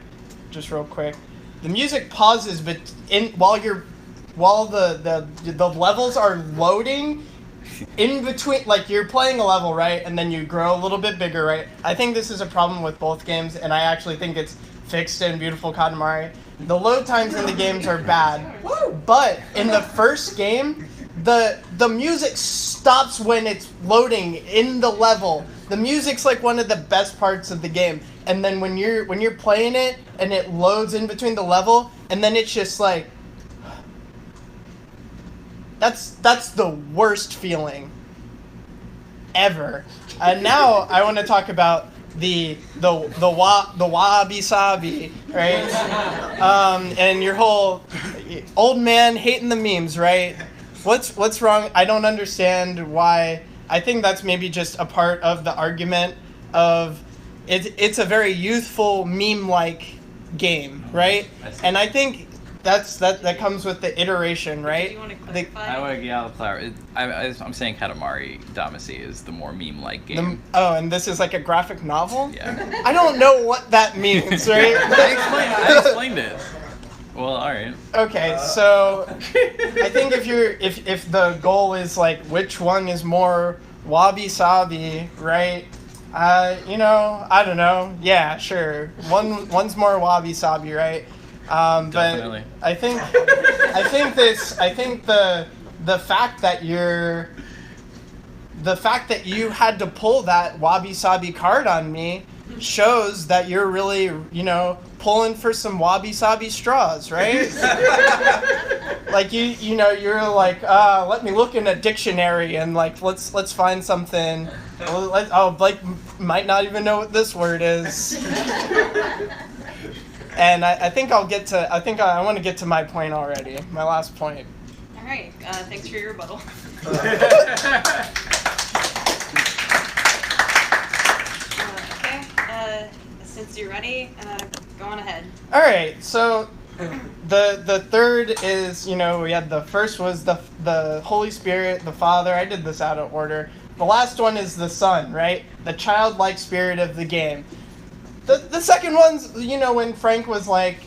just real quick, the music pauses, but while the levels are loading, in between, like you're playing a level, right, and then you grow a little bit bigger, right? I think this is a problem with both games, and I actually think it's fixed in Beautiful Katamari. The load times in the games are bad, but in the first game, the music stops when it's loading in the level. The music's like one of the best parts of the game, and then when you're playing it and it loads in between the level, and then it's just like, that's the worst feeling ever. And now I want to talk about the Wabi-Sabi, right? And your whole old man hating the memes, right? What's wrong? I don't understand why. I think that's maybe just a part of the argument of it's a very youthful meme-like game, right? And I think that comes with the iteration, right? Do you want to clarify? I'm saying Katamari Damacy is the more meme-like game. And this is like a graphic novel? Yeah. I don't know what that means, right? I explained it. Well, all right. Okay, so I think if the goal is like which one is more Wabi-Sabi, right? I don't know. Yeah, sure. One's more Wabi-Sabi, right? Definitely. But I think the fact that you had to pull that Wabi-Sabi card on me shows that you're really, pulling for some Wabi-Sabi straws, right? Like you're like, let me look in a dictionary and like let's find something. Blake might not even know what this word is. And I think I want to get to my point already, my last point. All right, thanks for your rebuttal. Okay, since you're ready, go on ahead. All right, so the third is, we had the first was the Holy Spirit, the Father. I did this out of order. The last one is the Son, right? The childlike spirit of the game. The second one's, when Frank was like,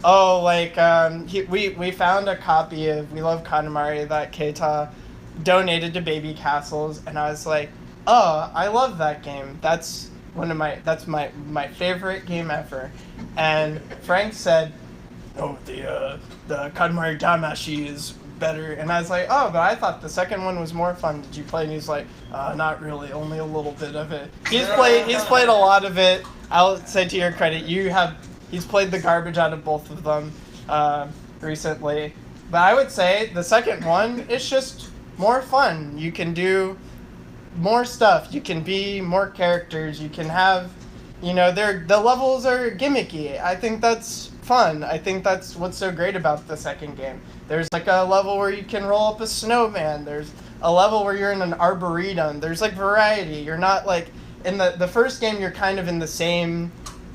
we found a copy of We Love Katamari that Keita donated to Baby Castles, and I was like, oh, I love that game. That's my favorite game ever. And Frank said, oh, the Katamari Damacy is better. And I was like, oh, but I thought the second one was more fun. Did you play? And he's like, not really, only a little bit of it. He's played a lot of it. I'll say to your credit, he's played the garbage out of both of them recently. But I would say the second one is just more fun. You can do more stuff. You can be more characters. You can have, the levels are gimmicky. I think that's fun. I think that's what's so great about the second game. There's like a level where you can roll up a snowman. There's a level where you're in an arboretum. There's like variety. You're not like, in the first game, you're kind of in the same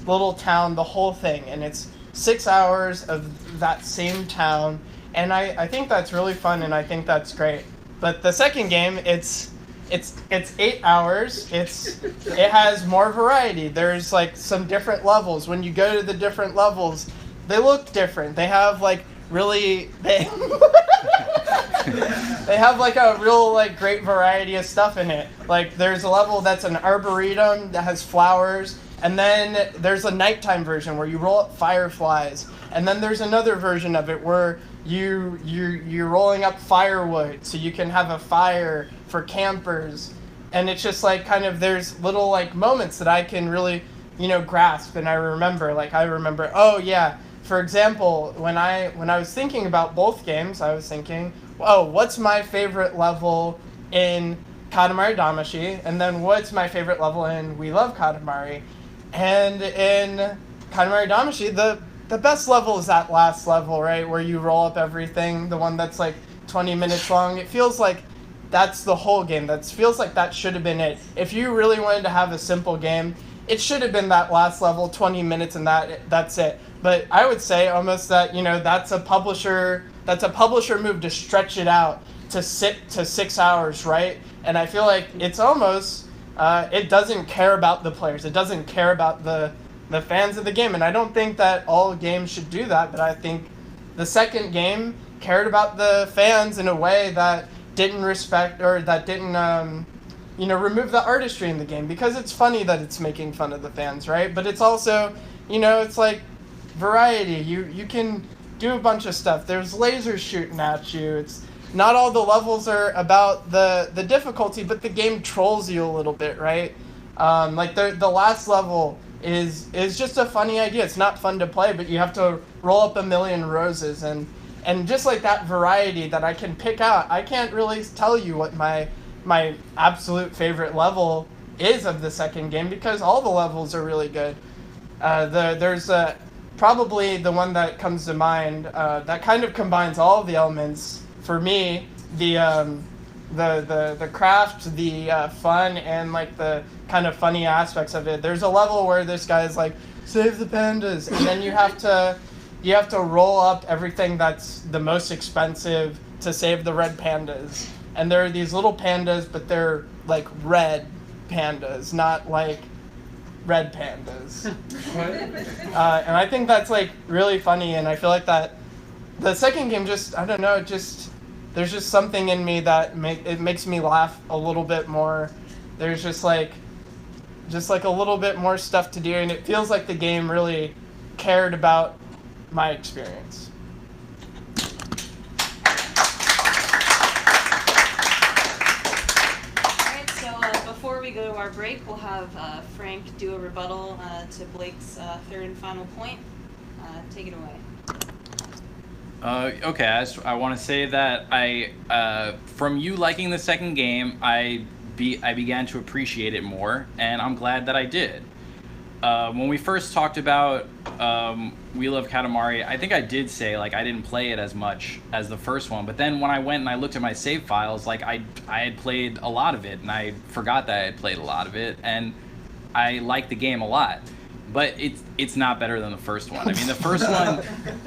little town, the whole thing, and it's 6 hours of that same town, and I think that's really fun, and I think that's great. But the second game, it's 8 hours. It has more variety. There's like some different levels. When you go to the different levels, they look different. They have like they have like a real like great variety of stuff in it. Like there's a level that's an arboretum that has flowers, And then there's a nighttime version where you roll up fireflies. And then there's another version of it where you're rolling up firewood so you can have a fire for campers. And it's just like kind of there's little like moments that I can really, grasp and I remember. Like I remember, oh yeah, for example, when I was thinking about both games, I was thinking, oh, what's my favorite level in Katamari Damacy? And then what's my favorite level in We Love Katamari? And in Katamari Damacy, the best level is that last level, right? Where you roll up everything, the one that's like 20 minutes long. It feels like that's the whole game. That feels like that should have been it. If you really wanted to have a simple game, it should have been that last level, 20 minutes, and that's it. But I would say almost that, that's a publisher move to stretch it out to 6 hours, right? And I feel like it's almost, it doesn't care about the players. It doesn't care about the fans of the game. And I don't think that all games should do that, but I think the second game cared about the fans in a way that didn't respect or that didn't, remove the artistry in the game, because it's funny that it's making fun of the fans, right? But it's also, it's like variety. You can do a bunch of stuff. There's lasers shooting at you. It's not all the levels are about the difficulty, but the game trolls you a little bit, right? Like the last level is just a funny idea. It's not fun to play, but you have to roll up a million roses, and just like that variety that I can pick out. I can't really tell you what my absolute favorite level is of the second game, because all the levels are really good. There's probably the one that comes to mind that kind of combines all of the elements for me, the craft, the fun, and like the kind of funny aspects of it. There's a level where this guy's like, save the pandas, and then you have to roll up everything that's the most expensive to save the red pandas. And there are these little pandas, but they're like red pandas, not like red pandas. And I think that's like really funny, and I feel like that the second game just, I don't know, there's just something in me that makes me laugh a little bit more. There's just like a little bit more stuff to do, and it feels like the game really cared about my experience. Alright, so before we go to our break, we'll have Frank do a rebuttal to Blake's third and final point. Take it away. Okay, I want to say that from you liking the second game, I began to appreciate it more, and I'm glad that I did. When we first talked about We Love Katamari, I think I did say like I didn't play it as much as the first one, but then when I went and I looked at my save files, like I had played a lot of it, and I forgot that I had played a lot of it, and I liked the game a lot. But it's not better than the first one. I mean, the first one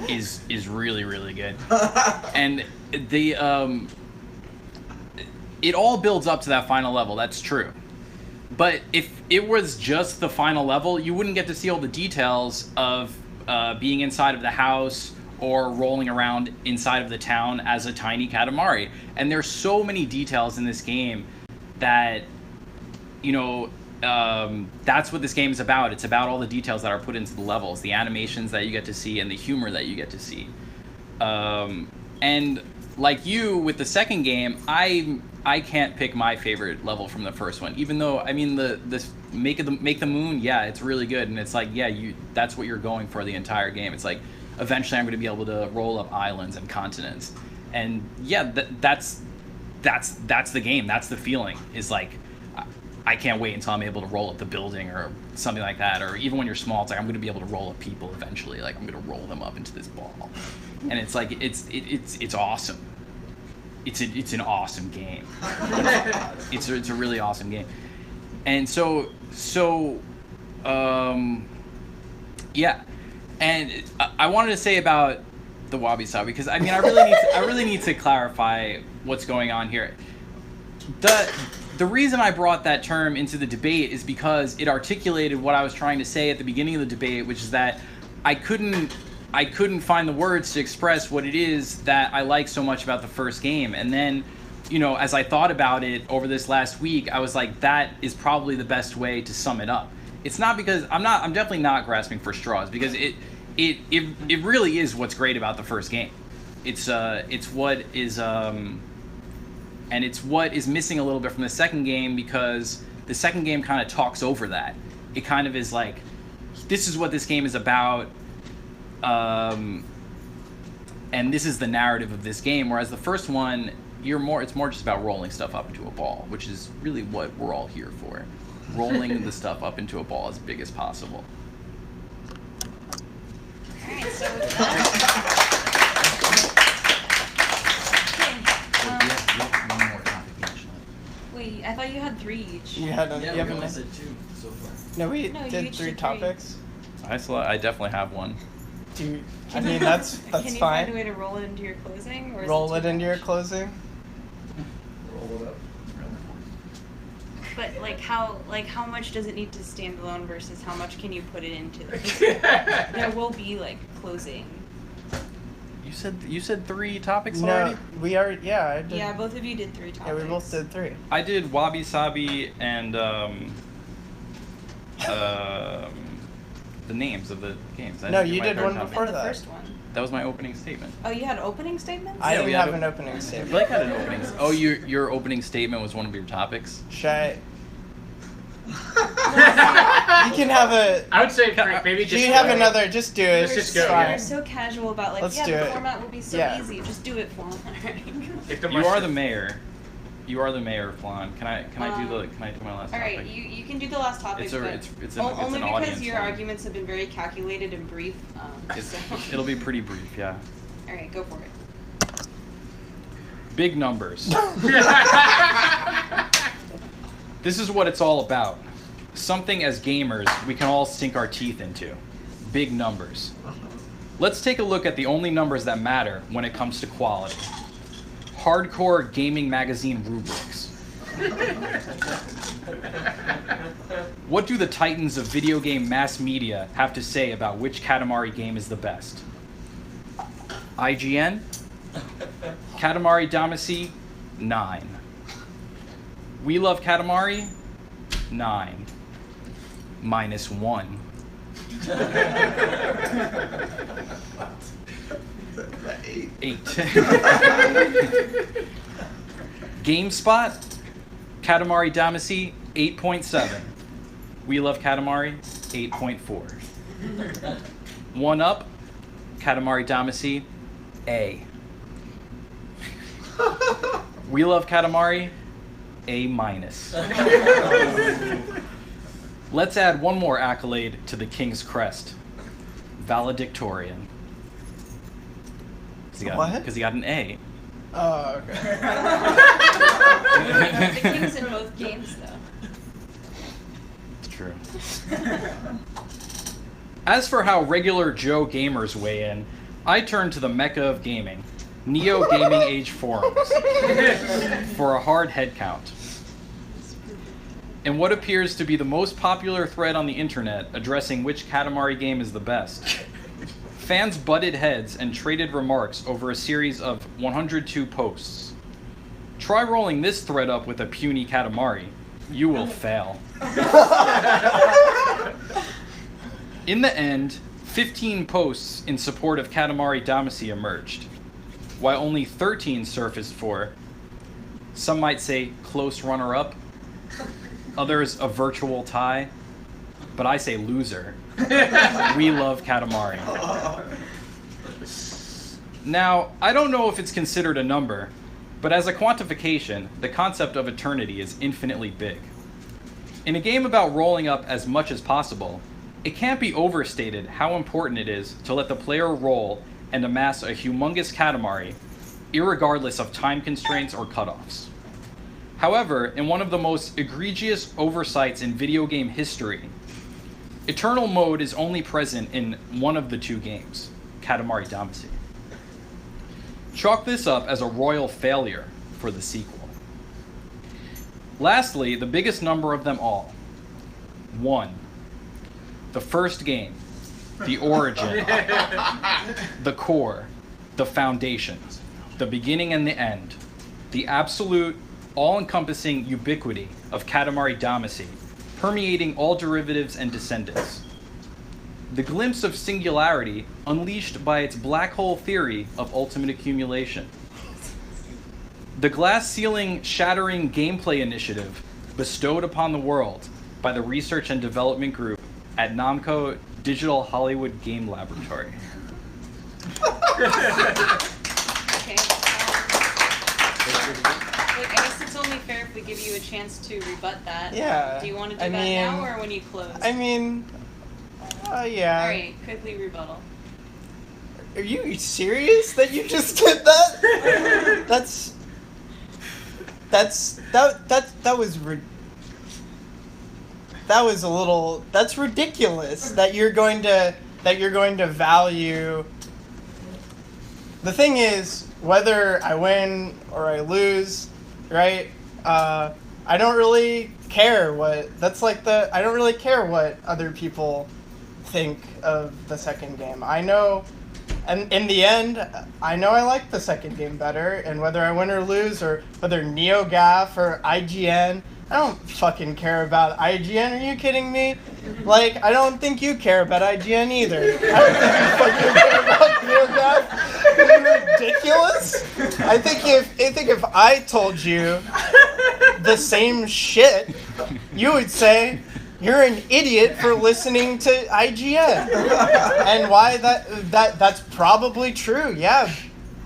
is really, really good, and it all builds up to that final level. That's true. But if it was just the final level, you wouldn't get to see all the details of being inside of the house or rolling around inside of the town as a tiny Katamari. And there's so many details in this game that, that's what this game is about. It's about all the details that are put into the levels, the animations that you get to see, and the humor that you get to see. And like you with the second game, I can't pick my favorite level from the first one, even though, I mean, the make the moon, yeah, it's really good, and it's like, yeah, that's what you're going for the entire game. It's like, eventually I'm going to be able to roll up islands and continents, and yeah, that's the game. That's the feeling. Is like, I can't wait until I'm able to roll up the building or something like that. Or even when you're small, it's like I'm going to be able to roll up people eventually. Like I'm going to roll them up into this ball, and it's like it's awesome. It's an awesome game. It's a really awesome game, and so yeah. And I wanted to say about the Wabi-Sabi, because I mean I really need to clarify what's going on here. The reason I brought that term into the debate is because it articulated what I was trying to say at the beginning of the debate, which is that I couldn't find the words to express what it is that I like so much about the first game. And then, as I thought about it over this last week, I was like, that is probably the best way to sum it up. It's not because I'm definitely not grasping for straws, because it really is what's great about the first game. It's what is missing a little bit from the second game, because the second game kind of talks over that. It kind of is like, this is what this game is about, and this is the narrative of this game. Whereas the first one, it's more just about rolling stuff up into a ball, which is really what we're all here for. Rolling the stuff up into a ball as big as possible. Alright, so One more topic each. wait, I thought you had 3 each. You had you haven't. I said 2 so far. No, we No, you did each 3 did 3. topics. I definitely have one. Do you, I mean, that's Can you fine. find a way to roll it into your closing? Or is Roll it it too into your much? closing. Roll it up. But how much does it need to stand alone versus how much can you put it into this? There will be closing. You said 3 topics No, already? we are. Yeah, I did. Yeah, both of you did 3 topics. Yeah, we both did 3. I did Wabi-Sabi and the names of the games. No, you my did third one topic. before And the that. first one. That was my opening statement. Oh, you had opening statements? I Yeah, didn't we had have a- an opening statement. Blake had an opening. Oh, your opening statement was one of your topics. Shy. You can have a. I would say maybe just. You have another. Just do it. Let's just It's go, You're fine. so casual about Let's yeah, do the it. format will be so Yeah. easy. Just do it for You are the mayor. You are the mayor, Flan. Can I do my last All topic? right, you can do the last topic. It's but only an because audience your one. arguments have been very calculated and brief. So. It'll be pretty brief, yeah. All right, go for it. Big numbers. This is what it's all about. Something as gamers we can all sink our teeth into. Big numbers. Let's take a look at the only numbers that matter when it comes to quality. Hardcore gaming magazine rubrics. What do the titans of video game mass media have to say about which Katamari game is the best? IGN? Katamari Damacy, 9. We Love Katamari, 9. -1. Eight. GameSpot, Katamari Damacy, 8.7. We Love Katamari, 8.4. 1UP, Katamari Damacy, A. We Love Katamari, A-. Let's add one more accolade to the King's Crest. Valedictorian. What? Because he got an A. Oh, okay. The Kings in both games, though. It's true. As for how regular Joe gamers weigh in, I turn to the mecca of gaming, Neo Gaming Age forums, for a hard head count. In what appears to be the most popular thread on the internet addressing which Katamari game is the best, fans butted heads and traded remarks over a series of 102 posts. Try rolling this thread up with a puny Katamari. You will fail. In the end, 15 posts in support of Katamari Damacy emerged, while only 13 surfaced for, some might say, close runner-up, others a virtual tie, but I say loser. We Love Katamari. Now, I don't know if it's considered a number, but as a quantification, the concept of eternity is infinitely big. In a game about rolling up as much as possible, it can't be overstated how important it is to let the player roll and amass a humongous Katamari, irregardless of time constraints or cutoffs. However, in one of the most egregious oversights in video game history, Eternal Mode is only present in one of the 2 games, Katamari Damacy. Chalk this up as a royal failure for the sequel. Lastly, the biggest number of them all, 1. The first game, the origin, the core, the foundation, the beginning and the end, the absolute, all-encompassing ubiquity of Katamari Damacy permeating all derivatives and descendants. The glimpse of singularity unleashed by its black hole theory of ultimate accumulation. The glass ceiling shattering gameplay initiative bestowed upon the world by the research and development group at Namco Digital Hollywood Game Laboratory. Okay. Look, I guess it's only fair if we give you a chance to rebut that. Yeah. Do you want to do I that mean, now or when you close? I mean, yeah. Alright, quickly rebuttal. Are you serious that you just did that? That was a little. That's ridiculous. That you're going to value. The thing is, whether I win or I lose, right? I don't really care what. That's like the. I don't really care what other people think of the second game. I know, and in the end, I know I like the second game better. And whether I win or lose, or whether NeoGAF or IGN, I don't fucking care about IGN. Are you kidding me? Like, I don't think you care about IGN either. I don't think you fucking care about NeoGAF. You're ridiculous. I think if I told you the same shit, you would say you're an idiot for listening to IGN. And why that's probably true. Yeah,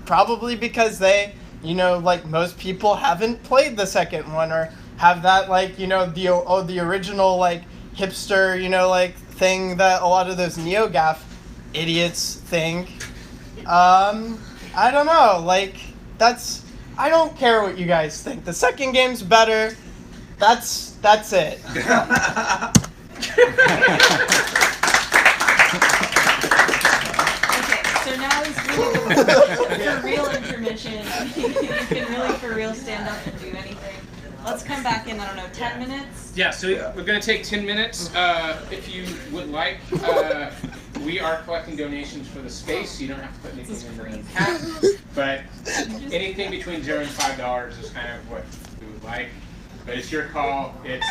probably because they, like most people haven't played the second one or have that the original like hipster, like thing that a lot of those NeoGAF idiots think. I don't know, like I don't care what you guys think. The second game's better. That's it. Okay, so now is really the real intermission. You can really for real stand up and do anything. Let's come back in, 10 minutes? Yeah, so we're going to take 10 minutes. If you would like, we are collecting donations for the space. You don't have to put anything in the hat. But anything between $0 and $5 is kind of what we would like. But it's your call. It's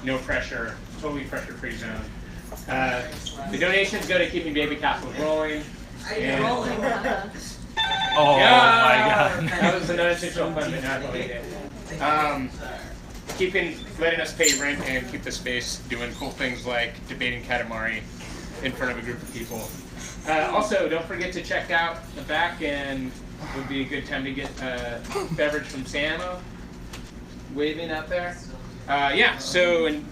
no pressure, totally pressure-free zone. The donations go to keeping Baby Castles rolling. And Rolling. Oh yeah, my god. That was an unintentional pun, but not related. Letting us pay rent and keep the space doing cool things like debating Katamari in front of a group of people. Also, don't forget to check out the back, and it would be a good time to get a beverage from Samo. Waving out there. So and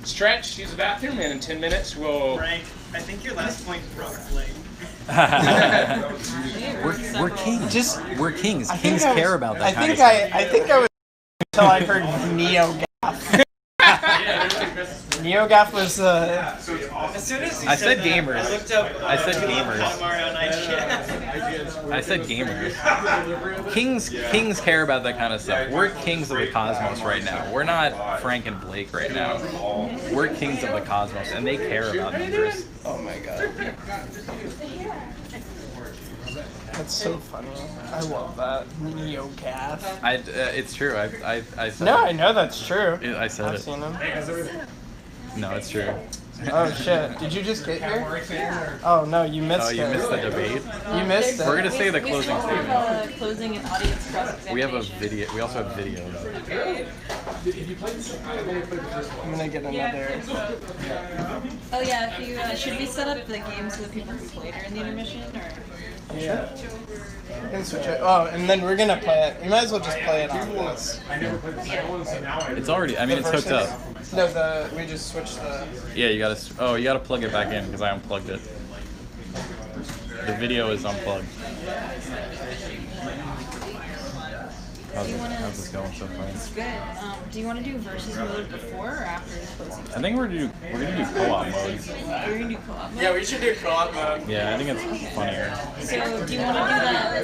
stretch, use the bathroom, and in 10 minutes we'll... Frank, I think your last point broke Blake. We're kings. We're kings. Kings care about that kind of stuff. I think I was until I heard NeoGAF. NeoGAF was As soon as I said gamers. I looked up. I said gamers. Katamari on IGN. I said gamers. Kings care about that kind of stuff. We're kings of the cosmos right now. We're not Frank and Blake right now. We're kings of the cosmos, and they care about numbers. Oh my god. That's so funny. I love that. NeoGAF. It's true. I said No, it. I know that's true. I said I've it. seen them. No, it's true. Oh shit! Did you just get here? Oh no, you missed it. Oh, you missed the debate. You missed it. We're gonna say the We closing still statement. have a closing and audience cross-examination. We have a video. We also have video. I'm gonna get another. Oh yeah, if you should we set up the games so that people can play during the intermission, or? Yeah. We can switch it. Oh, and then we're gonna play it. You might as well just play it on this. It's already. I mean, it's hooked up. No, we just switched the. Yeah, you gotta plug it back in because I unplugged it. The video is unplugged. How's this going so far? It's good. Do you want to do versus mode before or after the closing? I think we're gonna do co-op mode. We're gonna do co-op mode. Yeah, we should do co-op mode. Yeah, I think it's funnier. So do you want to do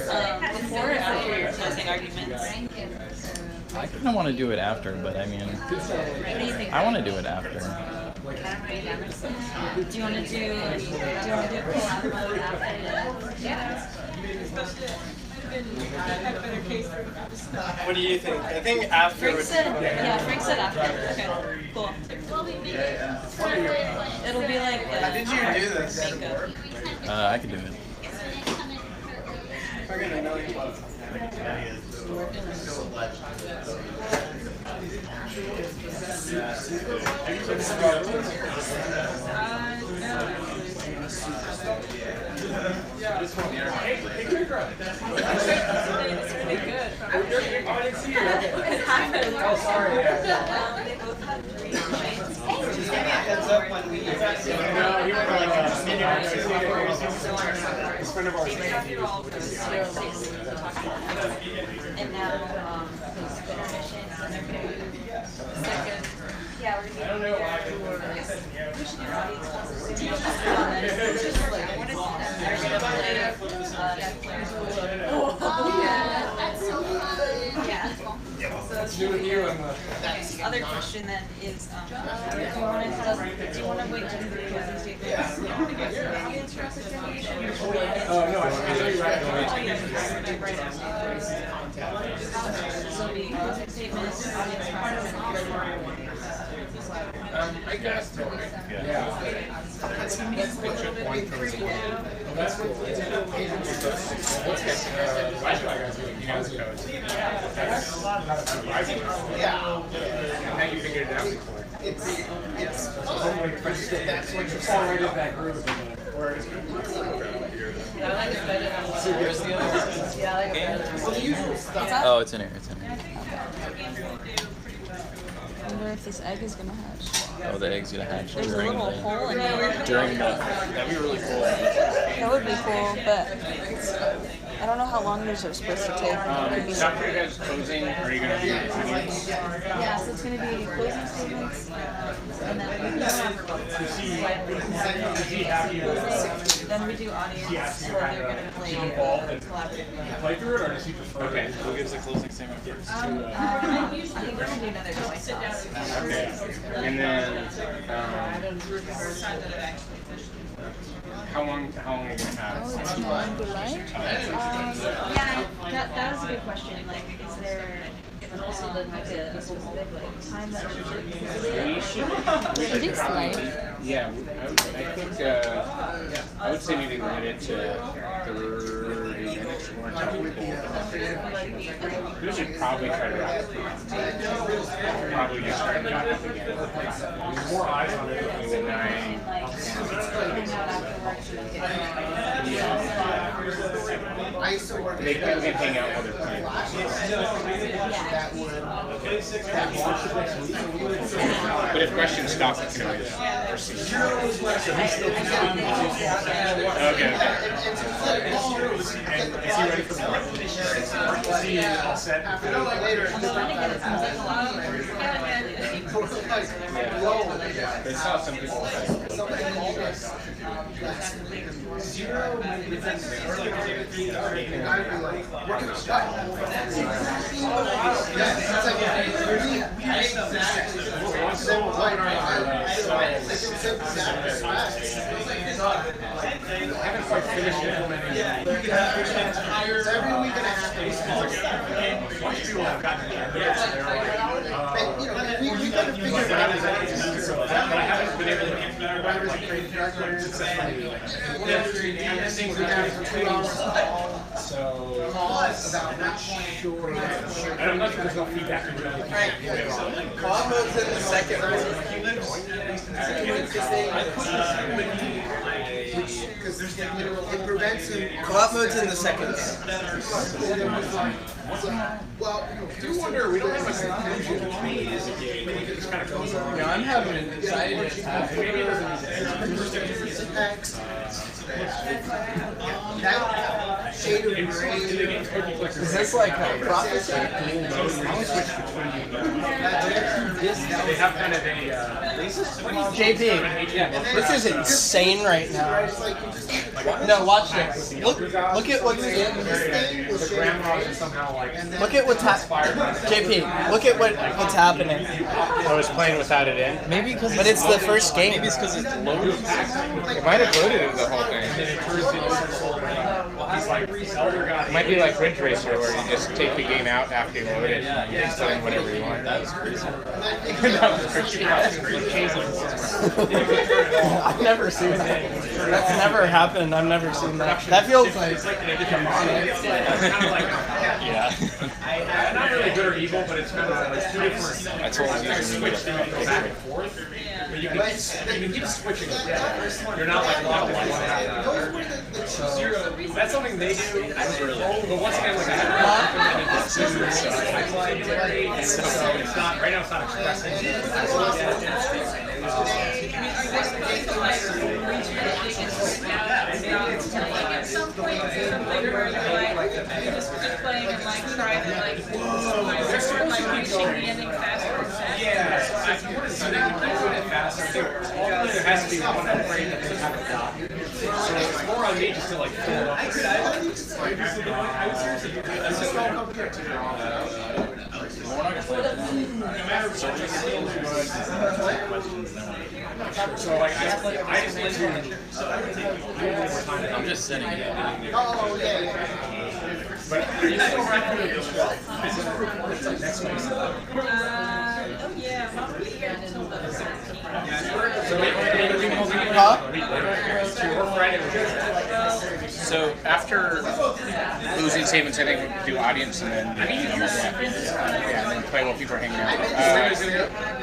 that before or after your closing arguments? I kind of want to do it after, but I mean, What do you think? I want to do it after. Do you want to do co-op mode after the? What do you think? I think after. Frank said, Frank said after. Okay, cool. It'll be like. How did you do this? I can do it. And now, his intermissions, and they're going to second. Yeah, we're going to do we should do audience consultation. It's just like, they're going to play, yeah. So other question then is, do you want to wait to do the closing statements? Audience representation? Oh, no, I So it'll be closing statements, audience representation. I guess. Yeah. It's going to be a little bit That's cool. You guys go. Yeah. How you figured it out before? It's that's what you're saying. That group. Oh, it's in here. It's in here. I wonder if this egg is gonna hatch. Oh, the egg's gonna hatch There's a during little hole in it. during the. That'd be really cool. That would be cool, but I don't know how long those are supposed to take. Could be After you guys closing, are you going to do audience? yeah, so it's gonna be closing statements, and then we do audience where they're gonna play collaborative. Play through it or just you prefer? Okay. Who gives the closing statement first? I think we're gonna do another coin toss. Okay. And then, how long are you going to have? Yeah, that was a good question. Like, is there also like a specific time that We should. I think slight. Yeah, I would say maybe limit it to 30 minutes more until we pull. We should probably try to wrap it up. Probably just try to wrap up again. More eyes on it. Maybe 9, 10. I used to work. They can hang out while they're playing. That would. But if questions stop, you can always proceed. Okay. Is he ready for more? Is he all set? They saw some people. I haven't quite finished implementing it. Every week and a half. Most people have gotten it. We gotta figure it out. But I haven't been able to implement writers and creative directors. Things we have for 2 hours. So, About not sure. and I'm not sure there's no feedback to really. Co-op mode's in the second round. Because it prevents him. Co-op mode's in the second. Well, I do wonder, we don't have a conclusion between this game. We can just kind of go on. Yeah, I'm having anxiety attacks. That shade of gray. Is this like a prophecy? They have kind of a, JP, this is insane right now. No, watch this. Look at what's The grandmas are somehow like. look at what's happening. JP, look at what's happening. I was playing without it in. Maybe because But it's the first game. Maybe it's because it's loaded. It might have loaded it the whole thing. And then it turns into he's like It might be like Ridge Racer, where you just take the game out after you load it and you just put in whatever you want. That was crazy. I've never seen that. That's never happened. I've never seen that. That feels like Yeah. Not really good or evil, but it's kind of like two different. I told you to switch Back and forth. But you can keep switching. You're not like locked in one half. Zero. That's something they do. But once again, like I it's not right now. It's not expressing. At some point, something where you're like, you just keep playing and like try to like, reaching the ending faster and faster. Yeah, so if you want to do that, you do it faster. There has to be one frame that they haven't got. So it's more on me just to like fill it up. So like I just need to I'm just sitting here. but are you still around next week? Oh yeah, probably here until the 17th. So after losing statements, I think we do audience and then and then play while people are hanging out.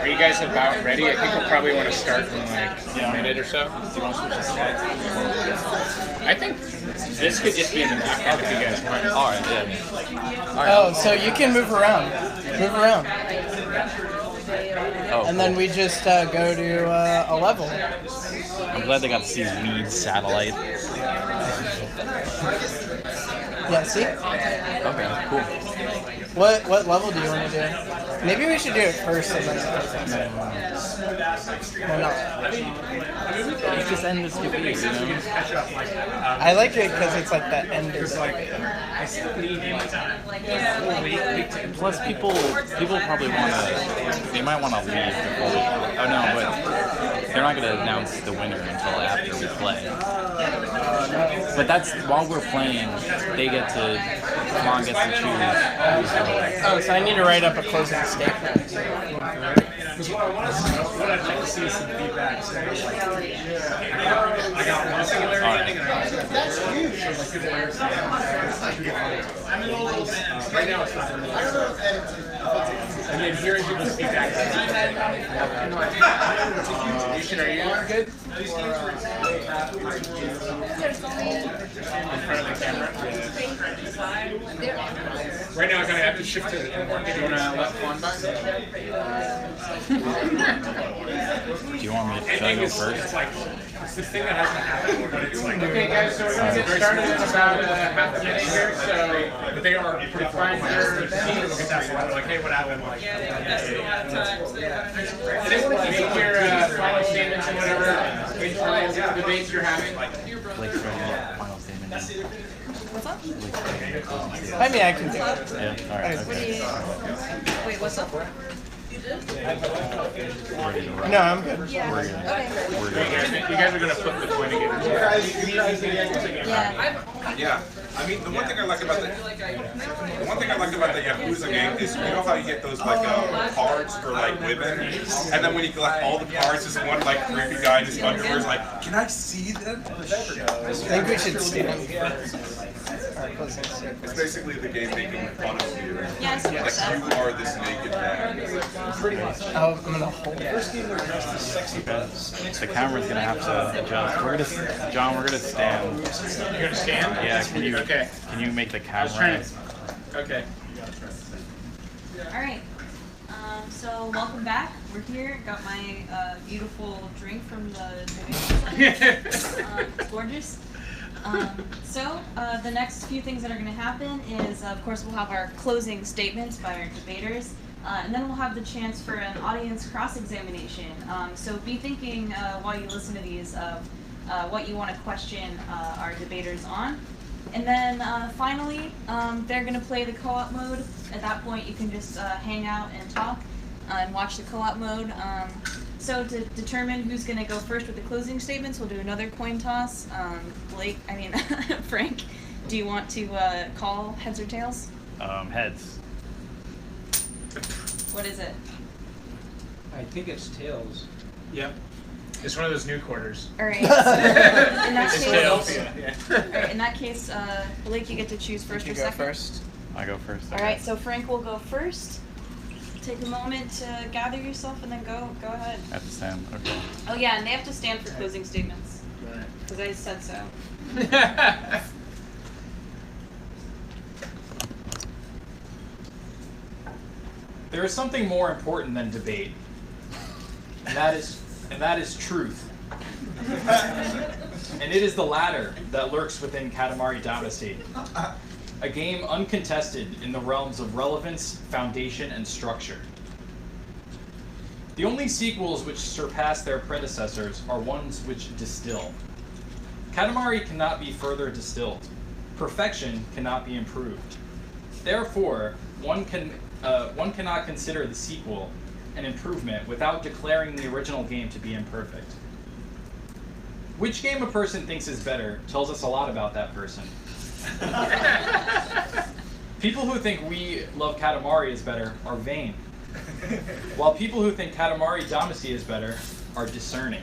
Are you guys about ready? I think we'll probably want to start in like a minute or so. I think this could just be in the background if you guys want. All right, yeah. oh, so you can move around. Move around. Oh, And then we just go to a level. I'm glad they got to see Weed satellite. Yeah, see? Okay, cool. What level do you want to do? Maybe we should do it first and then why not? You just end this debate, you know? I like it because it's like the end of the Plus, people probably they might want to leave before we, oh no, but they're not going to announce the winner until after we play. But that's, while we're playing, they get to, Flan gets to choose. Oh, so I need to write up a closing statement. Because what I'd like to see is some feedback. So like, I got one singularity. That's huge. Right now it's not. And then hearing people's feedback. Are you good? In front of the camera? Right now I'm gonna have to shift to. Do you want to let Flan back? Do you want me to, should I go first? It's like, it's the thing that hasn't happened, but it's like. Okay, guys, so we're going to get started in about half a minute here. So, But they are pretty find your look at that one. Like, hey, what happened? Like, Yeah, they invested a lot of time. So they got make your final statements and whatever debates you're having. Blake's final statement. What's up? I mean, I can do it. Yeah, alright, okay. Wait, what's up? Ready to rock. No, I'm good. Yeah. We're good. Okay. We're good. You guys are going to flip the coin again. Yeah. Yeah, I mean the one thing I like about the Yakuza game is you know how you get those like cards for like women, and then when you collect all the cards, this one like creepy guy in his underwear is like, can I see them? I think we should stand. It's basically the game making fun of you. Yeah, I support Like that. you are this naked man. Oh, I'm gonna hold it. The camera's gonna have to adjust. John, we're gonna stand. You're going to stand? Yeah, can you make the camera? Okay. All right. So welcome back. We're here. Got my beautiful drink from the it's gorgeous. The next few things that are going to happen is, of course, we'll have our closing statements by our debaters, and then we'll have the chance for an audience cross-examination. So be thinking while you listen to these of what you want to question our debaters on. And then finally, they're going to play the co-op mode. At that point, you can just hang out and talk and watch the co-op mode. So to determine who's going to go first with the closing statements, we'll do another coin toss. Frank, Do you want to call heads or tails? Heads. What is it? I think it's tails. Yep. It's one of those new quarters. All right. So in that It's case, Philadelphia. Yeah. all right, in that case, Blake, you get to choose first You or go second. first. I go first. All right. So Frank will go first. Take a moment to gather yourself and then go ahead. I have to stand. Okay. Oh yeah, and they have to stand for closing statements because I said so. There is something more important than debate, and that is truth. And it is the latter that lurks within Katamari Damacy, a game uncontested in the realms of relevance, foundation, and structure. The only sequels which surpass their predecessors are ones which distill. Katamari cannot be further distilled. Perfection cannot be improved. Therefore, one cannot consider the sequel an improvement without declaring the original game to be imperfect. Which game a person thinks is better tells us a lot about that person. People who think We Love Katamari is better are vain, while people who think Katamari Damacy is better are discerning.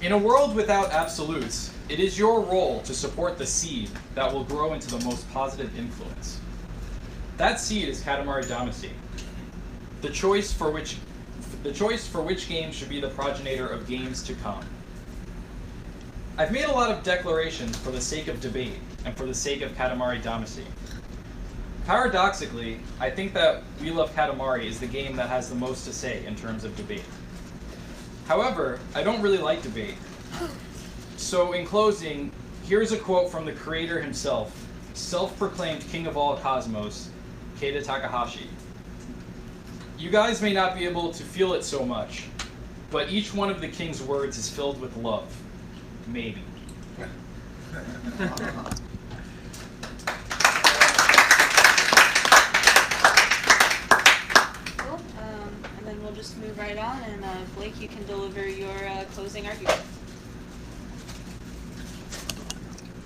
In a world without absolutes, it is your role to support the seed that will grow into the most positive influence. That seed is Katamari Damacy, the choice for which game should be the progenitor of games to come. I've made a lot of declarations for the sake of debate and for the sake of Katamari Damacy. Paradoxically, I think that We Love Katamari is the game that has the most to say in terms of debate. However, I don't really like debate. So in closing, here's a quote from the creator himself, self-proclaimed king of all cosmos, Keita Takahashi. You guys may not be able to feel it so much, but each one of the king's words is filled with love. Maybe. Cool. And then we'll just move right on, and Blake, you can deliver your closing argument.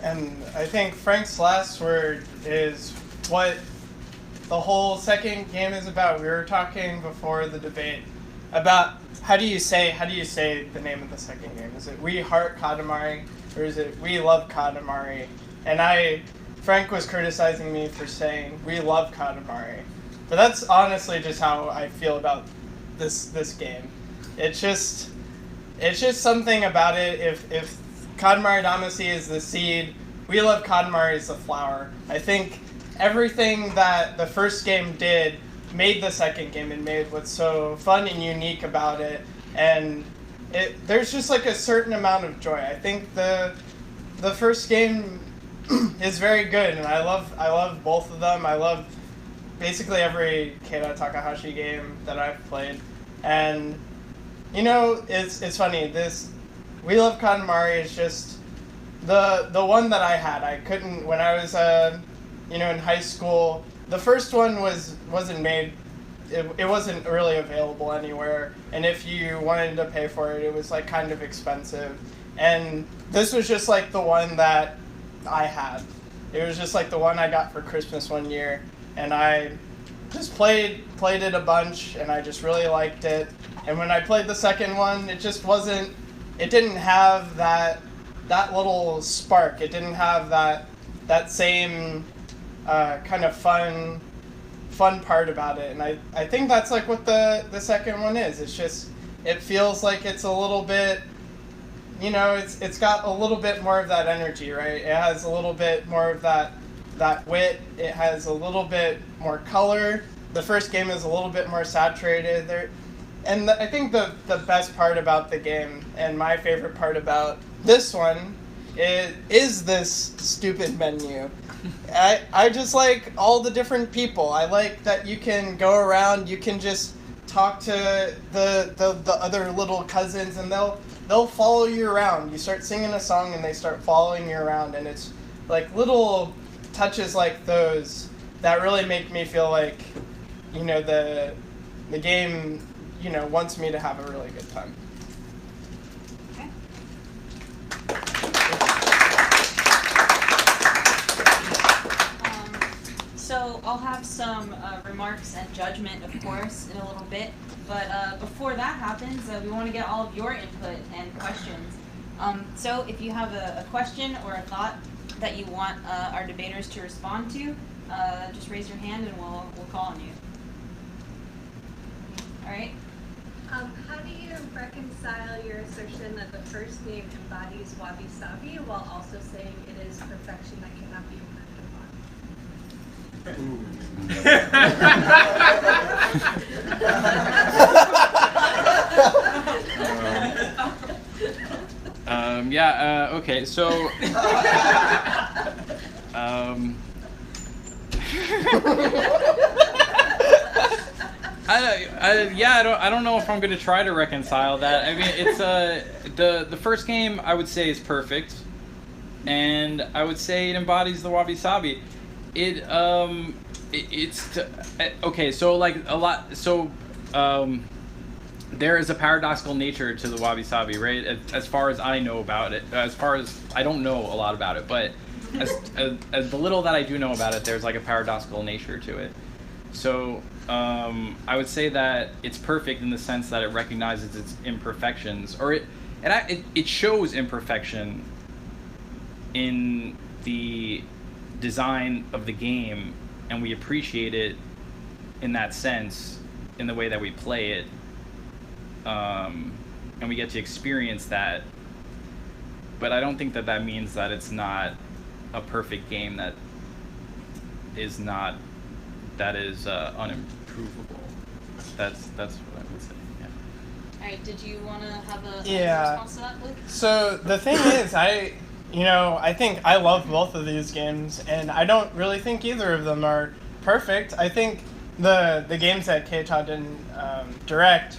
And I think Frank's last word is what the whole second game is about. We were talking before the debate about how do you say the name of the second game? Is it We Heart Katamari or is it We Love Katamari? And Frank was criticizing me for saying We Love Katamari. But that's honestly just how I feel about this game. It's just something about it. If Katamari Damacy is the seed, We Love Katamari is the flower. I think everything that the first game did made the second game and made what's so fun and unique about it. And there's just like a certain amount of joy. I think the first game is very good, and I love both of them. I love basically every Keita Takahashi game that I've played. And you know, it's funny, this We Love Katamari is just the one that I had. I couldn't, when I was in high school, the first one wasn't made, it wasn't really available anywhere, and if you wanted to pay for it, it was like kind of expensive. And this was just like the one that I had. It was just like the one I got for Christmas one year, and I just played it a bunch, and I just really liked it. And when I played the second one, it didn't have that little spark. It didn't have that same kind of fun part about it. And I think that's like what the second one is. It's just, it feels like it's a little bit, it's got a little bit more of that energy, right? It has a little bit more of that wit. It has a little bit more color. The first game is a little bit more saturated there. And I think the best part about the game, and my favorite part about this one, is this stupid menu. I just like all the different people. I like that you can go around, you can just talk to the other little cousins, and they'll follow you around. You start singing a song and they start following you around, and it's like little touches like those that really make me feel like, the game, wants me to have a really good time. Okay. have some remarks and judgment, of course, in a little bit. But before that happens, we want to get all of your input and questions. So if you have a question or a thought that you want our debaters to respond to, just raise your hand and we'll call on you. All right. How do you reconcile your assertion that the first game embodies Wabi-Sabi while also saying it is perfection that cannot be improved upon? Okay, so I don't know if I'm gonna try to reconcile that. I mean, it's the first game I would say is perfect, and I would say it embodies the Wabi-Sabi. Okay, so like a lot, so there is a paradoxical nature to the Wabi-Sabi, right? As far as I know about it, as far as I don't know a lot about it, but as the little that I do know about it, there's like a paradoxical nature to it. So I would say that it's perfect in the sense that it recognizes its imperfections, or it shows imperfection in the design of the game, and we appreciate it in that sense in the way that we play it, and we get to experience that. But I don't think that that means that it's not a perfect game that is unimprovable. That's what I would say. Yeah. All right. Did you want to have a response to that, Luke? So the thing is, I think I love both of these games, and I don't really think either of them are perfect. I think the games that Keita didn't direct,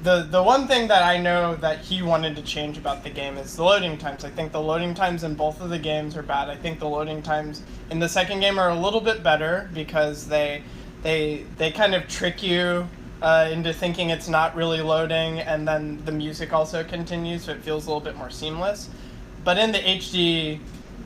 the one thing that I know that he wanted to change about the game is the loading times. I think the loading times in both of the games are bad. I think the loading times in the second game are a little bit better because they kind of trick you into thinking it's not really loading, and then the music also continues, so it feels a little bit more seamless. But in the HD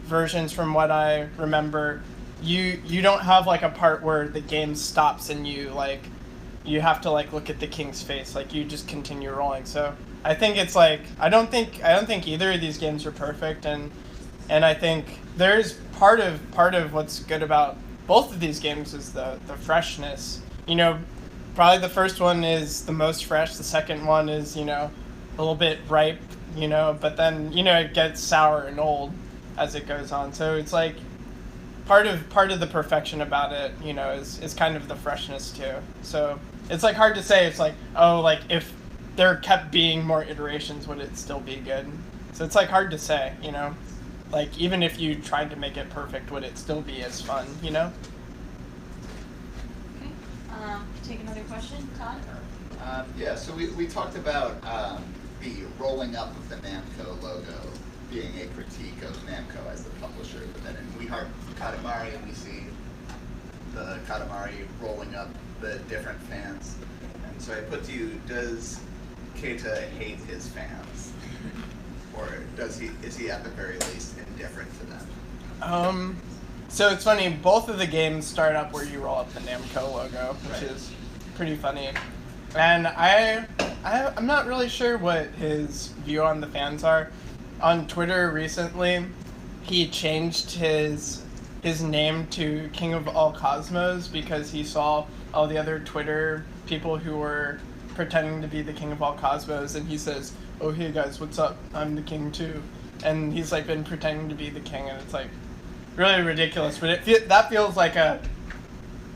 versions, from what I remember, you don't have like a part where the game stops and you have to like look at the king's face. Like you just continue rolling. So I think it's like I don't think either of these games are perfect, and I think there's part of what's good about both of these games is the freshness. Probably the first one is the most fresh. The second one is a little bit ripe. But then it gets sour and old as it goes on. So it's like part of the perfection about it, is kind of the freshness too. So it's like hard to say. It's like, oh, like if there kept being more iterations, would it still be good? So it's like hard to say, like even if you tried to make it perfect, would it still be as fun, Okay. Take another question, Todd. Yeah. So we talked about the rolling up of the Namco logo being a critique of Namco as the publisher, but then in We Heart Katamari, we see the Katamari rolling up the different fans. And so I put to you, does Keita hate his fans? Or is he at the very least indifferent to them? So it's funny, both of the games start up where you roll up the Namco logo, which is pretty funny. And I'm not really sure what his view on the fans are. On Twitter recently, he changed his name to King of All Cosmos because he saw all the other Twitter people who were pretending to be the King of All Cosmos, and he says, "Oh, hey guys, what's up? I'm the king too." And he's like been pretending to be the king, and it's like really ridiculous. But that feels like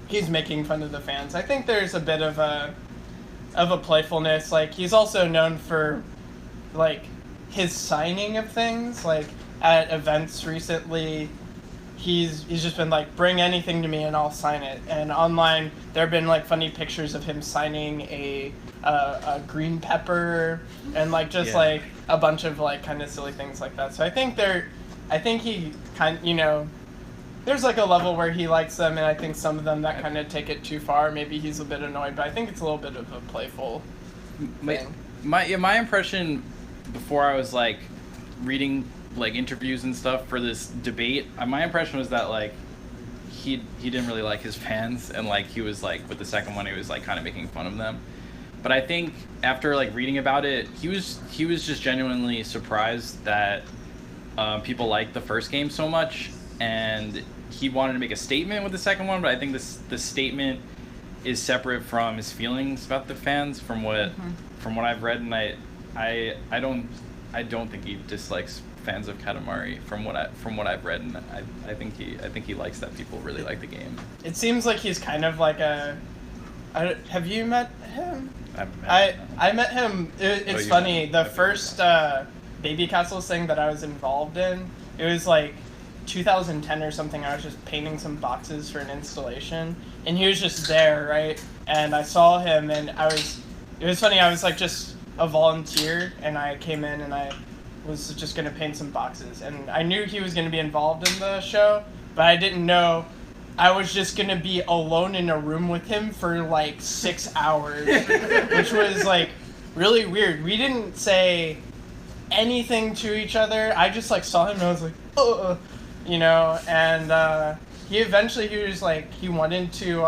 he's making fun of the fans. I think there's a bit of a playfulness. Like he's also known for like his signing of things, like at events recently he's just been like, bring anything to me and I'll sign it. And online there have been like funny pictures of him signing a green pepper and like just like a bunch of like kind of silly things like that. So I think he kind there's like a level where he likes them, and I think some of them that kind of take it too far. Maybe he's a bit annoyed, but I think it's a little bit of a playful thing. My impression before I was like reading like interviews and stuff for this debate, my impression was that like he didn't really like his fans, and like he was like with the second one he was like kind of making fun of them. But I think after like reading about it, he was just genuinely surprised that people liked the first game so much, and he wanted to make a statement with the second one. But I think the statement is separate from his feelings about the fans from what I've read, and I don't think he dislikes fans of Katamari from what I've read, and I think he likes that people really like the game. It seems like he's kind of like have you met him? I met him. It's funny. The first Baby Castles thing that I was involved in, it was like 2010 or something. I was just painting some boxes for an installation, and he was just there, right? And I saw him, and it was funny. I was like just a volunteer, and I came in and I was just gonna paint some boxes, and I knew he was gonna be involved in the show, but I didn't know I was just gonna be alone in a room with him for like 6 hours, which was like really weird. We didn't say anything to each other. I just like saw him and I was like, you know, and he was like, he wanted to,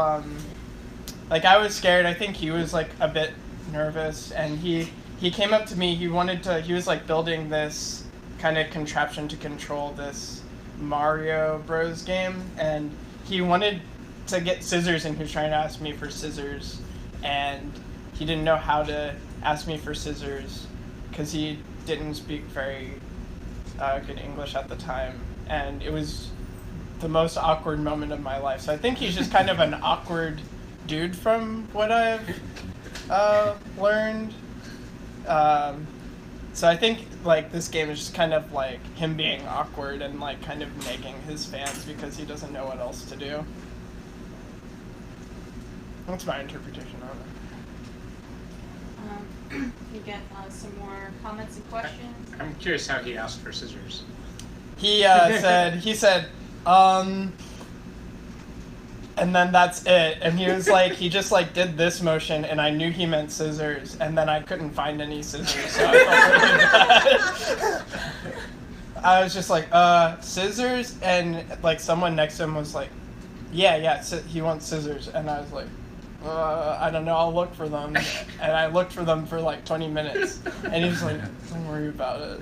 like I was scared. I think he was like a bit nervous, and he came up to me. He was like building this kind of contraption to control this Mario Bros game, and he wanted to get scissors, and he was trying to ask me for scissors, and he didn't know how to ask me for scissors because he didn't speak very good English at the time, and it was the most awkward moment of my life. So I think he's just kind of an awkward dude from what I've learned. So I think like this game is just kind of like him being awkward and like kind of nagging his fans because he doesn't know what else to do. That's my interpretation of it. You get some more comments and questions. I'm curious how he asked for scissors. He said, and then that's it. And he was like, he just like did this motion, and I knew he meant scissors, and then I couldn't find any scissors, so I felt really bad. I was just like, scissors? And like someone next to him was like, yeah, he wants scissors. And I was like, I don't know, I'll look for them. And I looked for them for like 20 minutes. And he was like, don't worry about it.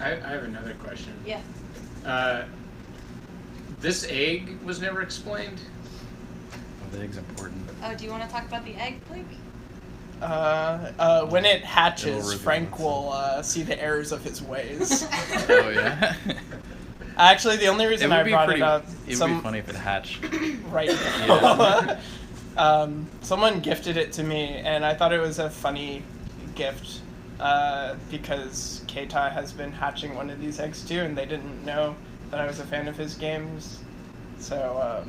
I have another question. Yeah. This egg was never explained. Oh, the egg's important. Oh, do you want to talk about the egg, Blake? When it hatches, Frank will see the errors of his ways. Oh yeah. Actually, the only reason I brought it up, it would be funny if it hatched. Right now. Yeah. Someone gifted it to me, and I thought it was a funny gift because Keita has been hatching one of these eggs too, and they didn't know that I was a fan of his games. So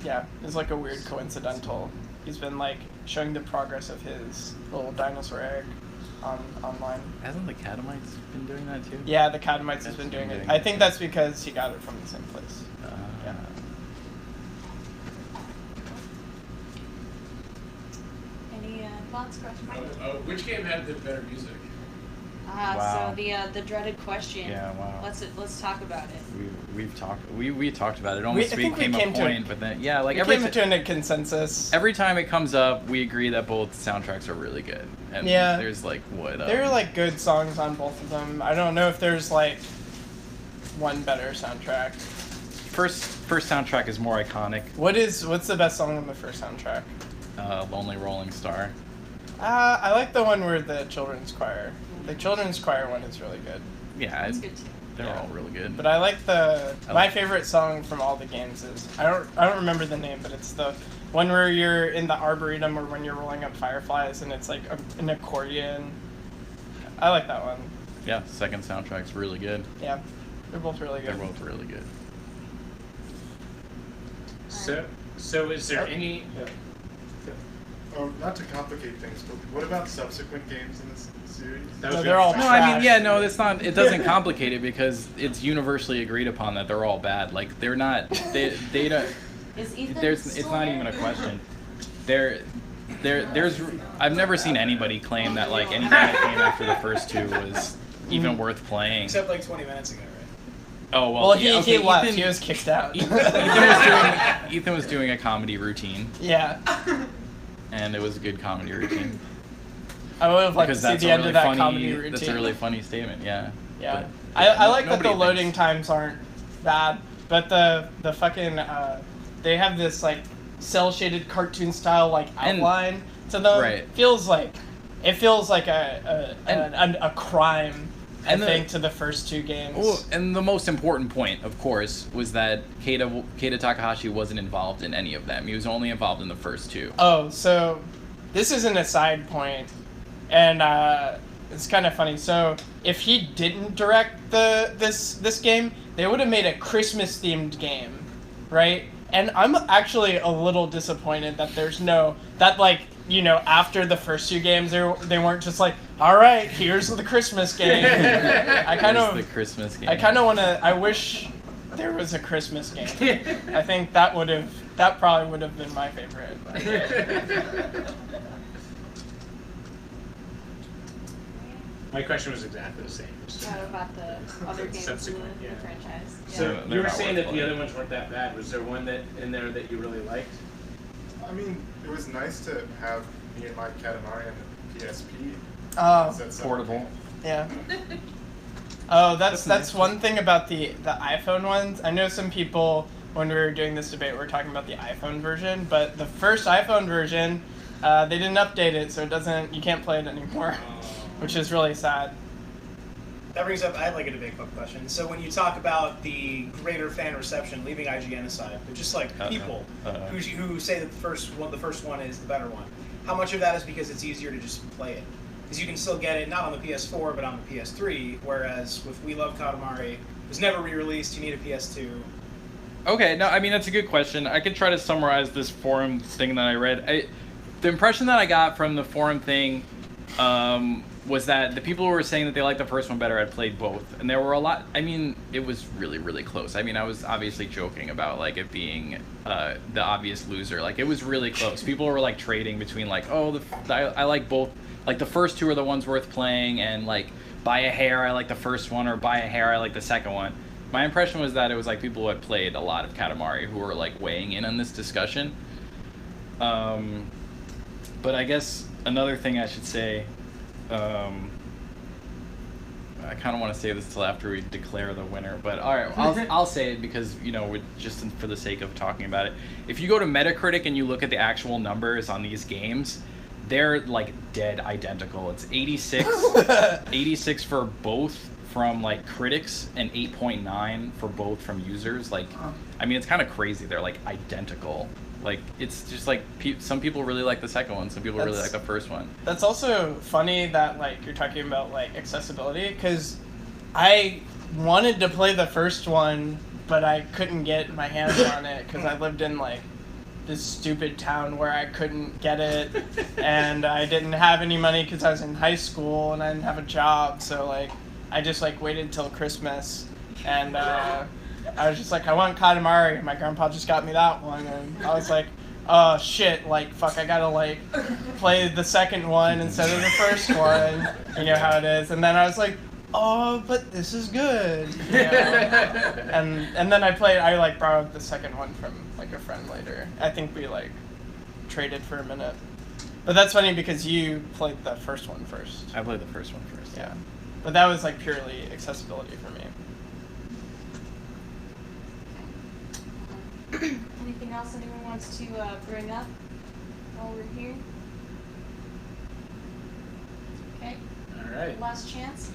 yeah, it's like a weird coincidental. He's been like showing the progress of his little dinosaur egg online. Hasn't the Catamites been doing that too? Yeah, the Catamites has been doing it. I think that's because he got it from the same place. Yeah. Any thoughts, questions? Which game had the better music? Wow. So the dreaded question. Yeah, wow. Let's talk about it. We talked about it. It almost became a point, but then yeah, like we came to a consensus. Every time it comes up, we agree that both soundtracks are really good. And yeah, there's like what? There are like good songs on both of them. I don't know if there's like one better soundtrack. First soundtrack is more iconic. What's the best song on the first soundtrack? Lonely Rolling Star. I like the one where the children's choir. The children's choir one is really good. Yeah, they're all really good. But I like my favorite song from all the games is I don't remember the name, but it's the one where you're in the arboretum or when you're rolling up fireflies and it's like an accordion. I like that one. Yeah, second soundtrack's really good. Yeah, they're both really good. They're both really good. So is there any? Not to complicate things, but what about subsequent games in this series? They're all trash. I mean, yeah, no, it's not. It doesn't complicate it because it's universally agreed upon that they're all bad. Like they're not. They don't. It's not even a question. There's. I've never seen anybody claim that like anything that came after the first two even worth playing. Except like 20 minutes ago, right? Oh well. Well, he left. Ethan, He was kicked out. Ethan was doing a comedy routine. Yeah. And it was a good comedy routine. I would have liked to Because see that's the a end really of that funny. comedy routine. That's a really funny statement. Yeah. Yeah. But I like that the nobody loading times aren't bad, but the fucking they have this like cell shaded cartoon style like outline to them. Right. It feels like a crime. I think to the first two games. Oh, and the most important point, of course, was that Keita Takahashi wasn't involved in any of them. He was only involved in the first two. Oh, so this is an aside point, and it's kind of funny. So if he didn't direct this game, they would have made a Christmas themed game, right? And I'm actually a little disappointed that there's after the first two games, they weren't just like, all right, here's the Christmas game. I kind of want to. I wish there was a Christmas game. I think that probably would have been my favorite. My question was exactly the same. About the other games in the franchise. So you were saying that the other ones weren't that bad. Was there one that in there that you really liked? I mean, it was nice to have me and my Katamari on the PSP. Portable. Yeah. Oh, that's one thing about the iPhone ones. I know some people, when we were doing this debate, were talking about the iPhone version, but the first iPhone version, they didn't update it, so you can't play it anymore, which is really sad. That brings up, I have like a debate club question. So when you talk about the greater fan reception, leaving IGN aside, but just like people who say that the first one is the better one, how much of that is because it's easier to just play it? Because you can still get it not on the PS4 but on the PS3, whereas with We Love Katamari, it was never re-released, you need a PS2. Okay, no, I mean, that's a good question. I could try to summarize this forum thing that I read. The impression that I got from the forum thing was that the people who were saying that they liked the first one better had played both. And there were a lot, I mean, it was really, really close. I mean, I was obviously joking about, like, it being the obvious loser. Like, it was really close. People were, like, trading between, like, I like both. Like, the first two are the ones worth playing, and, like, by a hair, I like the first one, or by a hair, I like the second one. My impression was that it was, like, people who had played a lot of Katamari who were, like, weighing in on this discussion. But I guess another thing I should say, I kind of want to save this till after we declare the winner, but all right, I'll say it because, just for the sake of talking about it. If you go to Metacritic and you look at the actual numbers on these games, they're like dead identical. It's 86 for both from like critics and 8.9 for both from users. Like, I mean, it's kind of crazy. They're like identical. Like, it's just like some people really like the second one, some people really like the first one. That's also funny that like you're talking about like accessibility, because I wanted to play the first one, but I couldn't get my hands on it because I lived in like this stupid town where I couldn't get it, and I didn't have any money because I was in high school and I didn't have a job, so like I just like waited till Christmas, and I was just like, I want Katamari. My grandpa just got me that one, and I was like, oh shit, like fuck, I gotta like play the second one instead of the first one. You know how it is. And then I was like, oh, but this is good. You know? And then I like borrowed the second one from like a friend later. I think we like traded for a minute. But that's funny because you played the first one first. I played the first one first. Yeah. But that was like purely accessibility for me. Anything else anyone wants to bring up while we're here? Okay. All right. Last chance.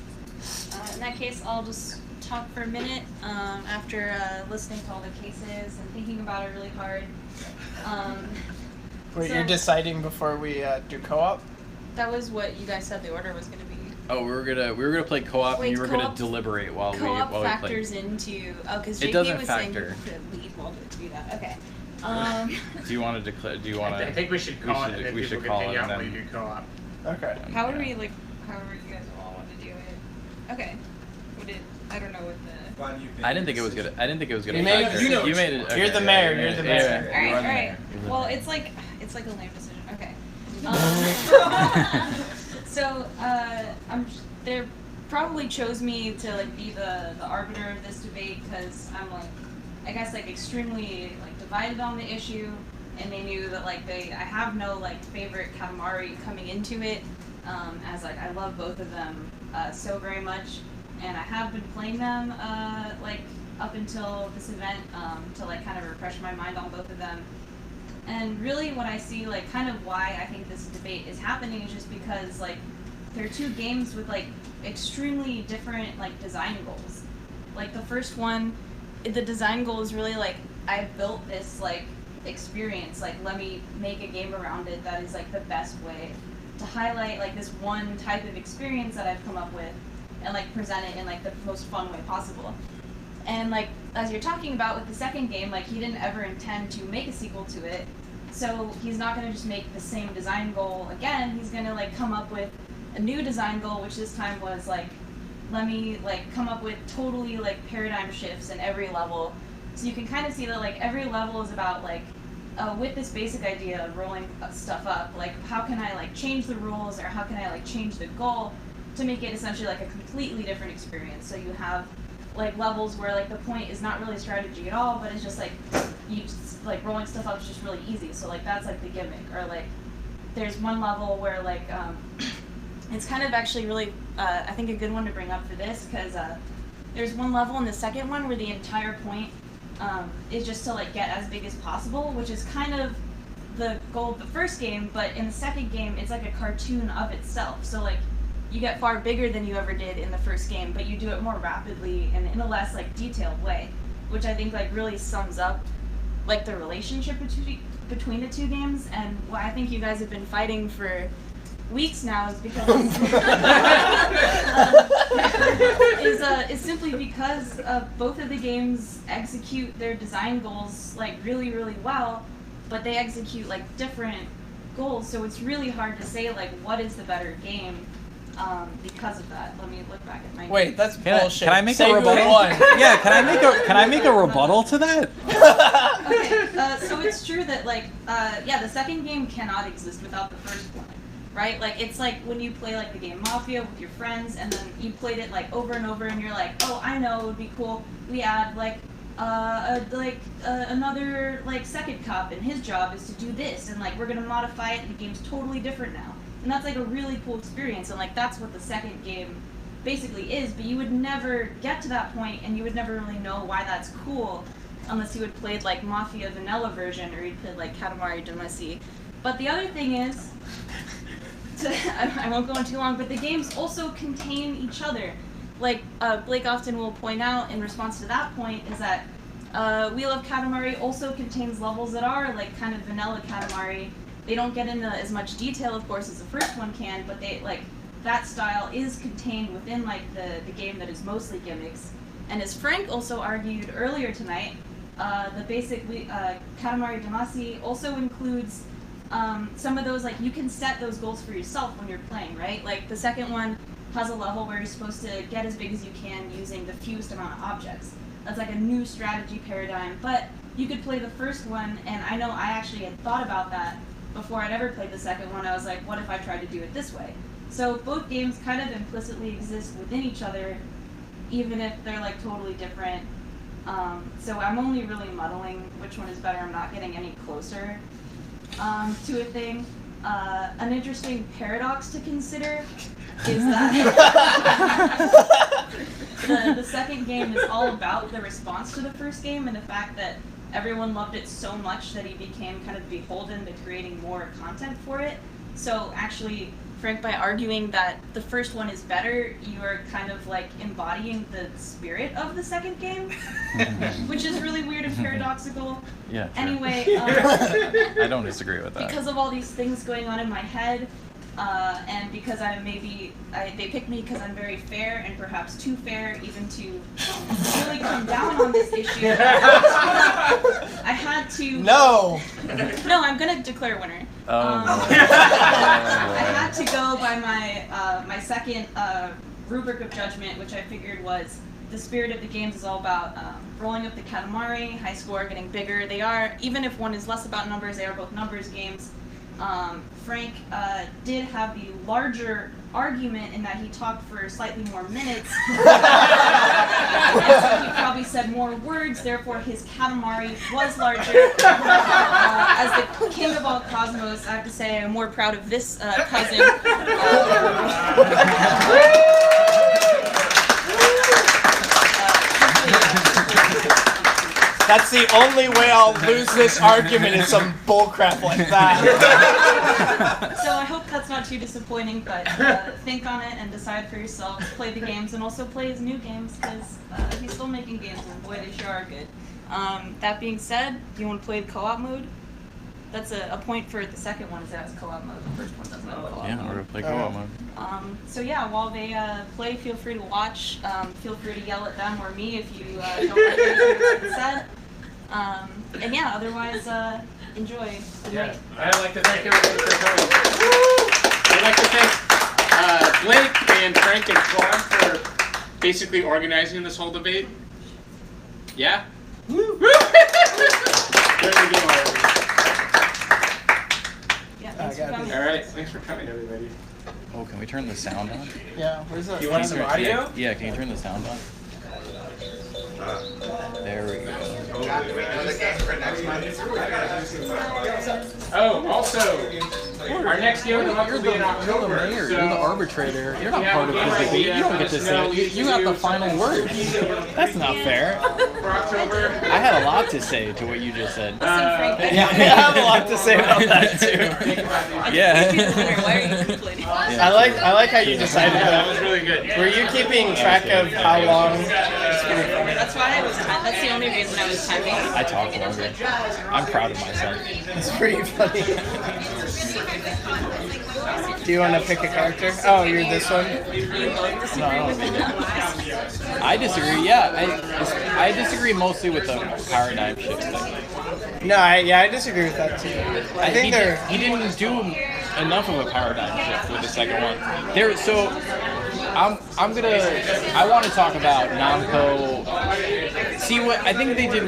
In that case, I'll just talk for a minute after listening to all the cases and thinking about it really hard. Wait, you're deciding before we do co-op? That was what you guys said the order was going to be. Oh, we were gonna play co-op, Wait, and you were co-op- gonna deliberate while we factors played. into because It JP doesn't was factor. saying to leave while to do that. Okay. Do you want to declare? Do you want to? I think we should call it, and then we people should can call hang it, out and while you then. do co-op. Okay. However you guys all want to do it. Okay. I don't know what the. I didn't think it was good. I didn't think it was good. You made factor. it. You made it. Okay, You're the mayor. You're the mayor. All right. Well, it's like a lame decision. Okay. So they're probably chose me to like be the arbiter of this debate because I'm like, I guess like extremely like divided on the issue, and they knew that like I have no like favorite Katamari coming into it, as like I love both of them so very much, and I have been playing them like up until this event to like kind of refresh my mind on both of them. And really what I see like kind of why I think this debate is happening is just because like they're two games with like extremely different like design goals. Like the first one, the design goal is really like I built this like experience, like let me make a game around it that is like the best way to highlight like this one type of experience that I've come up with and like present it in like the most fun way possible. And like as you're talking about with the second game, like he didn't ever intend to make a sequel to it, so he's not going to just make the same design goal again. He's going to like come up with a new design goal, which this time was like, let me like come up with totally like paradigm shifts in every level. So you can kind of see that like every level is about like with this basic idea of rolling stuff up, like how can I like change the rules, or how can I like change the goal to make it essentially like a completely different experience. So you have like levels where like the point is not really strategy at all, but it's just like you just, like rolling stuff up is just really easy. So like that's like the gimmick. Or like there's one level where like it's kind of actually really I think a good one to bring up for this, because there's one level in the second one where the entire point is just to like get as big as possible, which is kind of the goal of the first game, but in the second game it's like a cartoon of itself. So like you get far bigger than you ever did in the first game, but you do it more rapidly and in a less like detailed way, which I think like really sums up like the relationship between the two games. And why I think you guys have been fighting for weeks now is because is simply because both of the games execute their design goals like really, really well, but they execute like different goals. So it's really hard to say like what is the better game. Because of that. Let me look back at my Wait, that's bullshit. Can I make Say a rebuttal? who won. Yeah, can I make a rebuttal to that? Okay, so it's true that like yeah, the second game cannot exist without the first one, right? Like it's like when you play like the game Mafia with your friends, and then you played it like over and over, and you're like, oh, I know, it would be cool. We add like another like second cop, and his job is to do this, and like we're gonna modify it, and the game's totally different now. And that's like a really cool experience, and like that's what the second game basically is, but you would never get to that point, and you would never really know why that's cool unless you had played like Mafia vanilla version, or you'd played like Katamari Damacy. But the other thing is, I won't go on too long, but the games also contain each other. Like Blake often will point out in response to that point is that We Love Katamari also contains levels that are like kind of vanilla Katamari. They don't get into as much detail, of course, as the first one can, but they like that style is contained within like the game that is mostly gimmicks. And as Frank also argued earlier tonight, the basic Katamari Damacy also includes some of those, like you can set those goals for yourself when you're playing, right? Like the second one has a level where you're supposed to get as big as you can using the fewest amount of objects. That's like a new strategy paradigm, but you could play the first one, and I know I actually had thought about that before I'd ever played the second one. I was like, what if I tried to do it this way? So both games kind of implicitly exist within each other, even if they're like totally different. So I'm only really muddling which one is better. I'm not getting any closer to a thing. An interesting paradox to consider is that the second game is all about the response to the first game, and the fact that everyone loved it so much that he became kind of beholden to creating more content for it. So actually, Frank, by arguing that the first one is better, you are kind of like embodying the spirit of the second game, which is really weird and paradoxical. Yeah. True. Anyway, I don't disagree with that. because of all these things going on in my head, and because they picked me because I'm very fair, and perhaps too fair even to really come down on this issue. I had to. No, I'm gonna declare winner. I had to go by my second rubric of judgment, which I figured was the spirit of the games is all about rolling up the Katamari, high score, getting bigger. They are, even if one is less about numbers, they are both numbers games. Frank did have the larger argument in that he talked for slightly more minutes. And so he probably said more words, therefore his Katamari was larger. As the king of all cosmos, I have to say I'm more proud of this cousin. That's the only way I'll lose this argument is some bullcrap like that. So I hope that's not too disappointing, but think on it and decide for yourself. Play the games and also play his new games because he's still making games and boy, they sure are good. That being said, do you want to play the co-op mode? That's a point for the second one is it has co-op mode. The first one doesn't have co-op mode. Yeah, we're gonna play co-op mode. So yeah, while they play, feel free to watch. Feel free to yell at them or me if you don't like anything said. And yeah, otherwise, enjoy the night. I'd like to thank everybody for coming. I'd like to thank Blake and Frank and Claude for basically organizing this whole debate. Yeah? Woo! There we go. Yeah, thanks for coming. All right, thanks for coming, everybody. Oh, can we turn the sound on? Yeah, where's that? You want some audio? Yeah, can you turn the sound on? There we go. Oh, also, our next game will be in October. You're the mayor. So You're the arbitrator. You're not part of the debate. You don't get to say. You got the final word. That's not fair. For October. I had a lot to say to what you just said. Yeah, I have a lot to say about that too. Yeah. I like how you decided that. That was really good. Were you keeping track of how long? That's why I was. That's the only reason I was timing. I talk longer. I'm proud of myself. It's pretty funny. Do you want to pick a character? Oh, you're this one? No, I don't think I disagree. Yeah, I disagree mostly with the paradigm shift thing. No, I disagree with that too. I think he didn't do enough of a paradigm shift with the second one. I want to talk about Namco. See what I think they did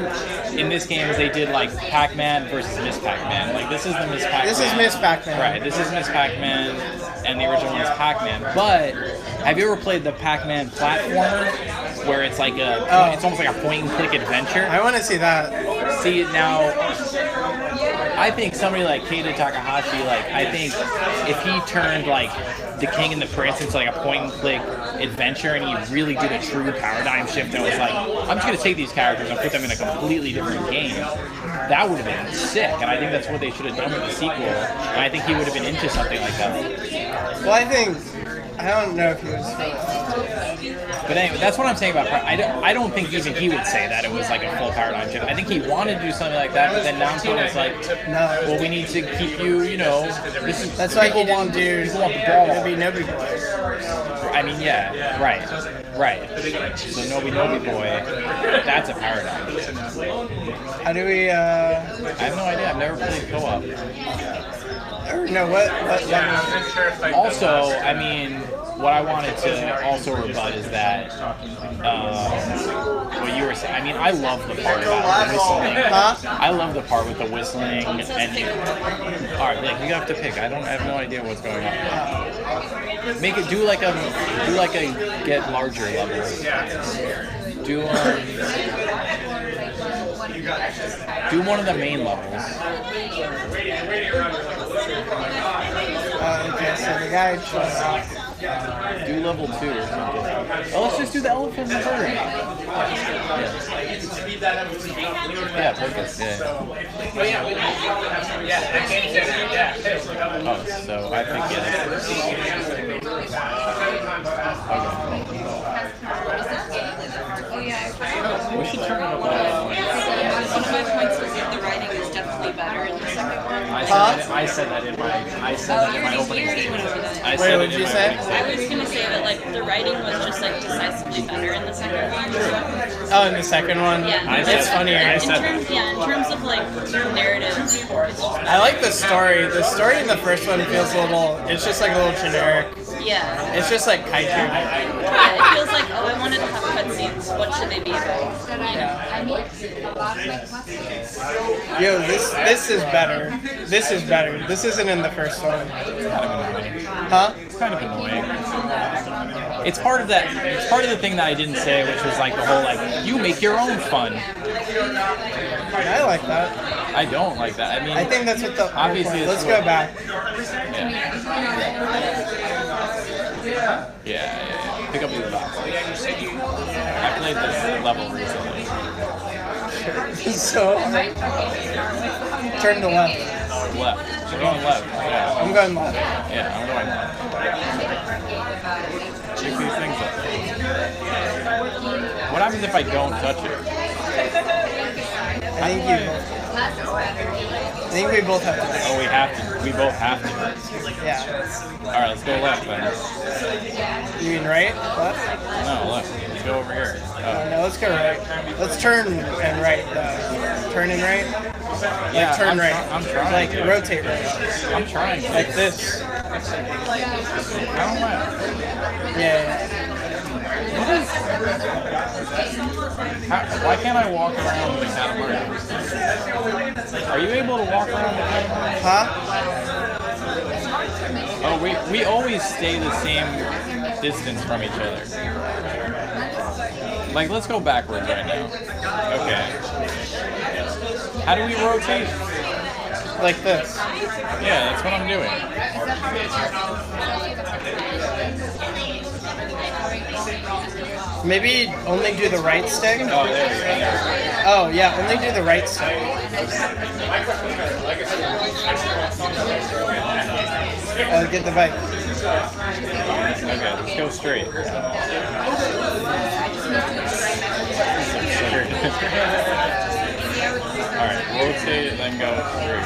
in this game is they did like Pac-Man versus Miss Pac-Man. Like this is the Miss Pac-Man. This is Miss Pac-Man. Right. This is Miss Pac-Man, and the original one is Pac-Man. But have you ever played the Pac-Man platformer, where it's like it's almost like a point-and-click adventure? I want to see that. See it now. I think somebody like Keita Takahashi, like I think if he turned like the King and the Prince into like a point-and-click adventure, and he really did a true paradigm shift, and was like, I'm just gonna take these characters and put them in a completely different game, that would have been sick. And I think that's what they should have done with the sequel. And I think he would have been into something like that. Well, I don't know if he was. But anyway, that's what I'm saying about. I don't think even he would say that it was like a full paradigm shift. I think he wanted to do something like that, but then Namco was like, no. Well, we need to keep you, That's why he didn't do. It'll be Nobi Boy. I mean, yeah, right. So Nobi Boy, that's a paradigm. How do we? I have no idea. I've never played co-op. No, what? Also, I mean, what I wanted to also rebut is that what you were saying. I mean, I love the part about the whistling. I love the part with the whistling. And all right, like you have to pick. I have no idea what's going on. Make it do like a get larger level. Do one of the main levels. Okay, so the guy chose. Do level 2 or something. Oh, let's just do the elephant and the bird. Yeah, perfect. Oh, so I think Okay. We should turn it up. One of my points was that the writing is definitely better in the second one. I said that in my opening statement. Wait, what did you say? I was going to say that like the writing was just like decisively better in the second one. Oh, in the second one? Yeah. It's funnier. In terms of like narrative. I like the story. The story in the first one feels it's just like a little generic. Yeah. It's just like kaiju. Yeah, it feels like, I wanted to have cutscenes. What should they be about? Yo, this is better. This is better. This isn't in the first one. Huh? it's kind of annoying. It's part of that. It's part of the thing that I didn't say, which was like the whole like you make your own fun. I like that. I don't like that. I mean, I think that's what the obviously. Let's go back. Yeah. Pick up the box. I played this level recently. So turn to left. Left. We're going left. Yeah. I'm going left. Yeah, I'm going left. Pick these things up. What happens if I don't touch it? I think we both have to. Oh, we have to. We both have to. Yeah. All right, let's go left then. You mean right? Left? No, left. Let's go over here. No, let's go right. Let's turn and right. Turn and right. Yeah, Like turn I'm right. I'm trying. Like rotate right. I'm trying. Like this. I don't mind. Yeah. Why can't I walk around the Katamari? Are you able to walk around the Katamari? Huh? Oh, we always stay the same distance from each other. Like, let's go backwards right now. Okay. How do we rotate? Like this. Yeah, that's what I'm doing. Maybe only do the right stick? Oh, there we go. Oh, yeah, only do the right stick. Get the bike. Okay, let's go straight. Alright, rotate, then go straight.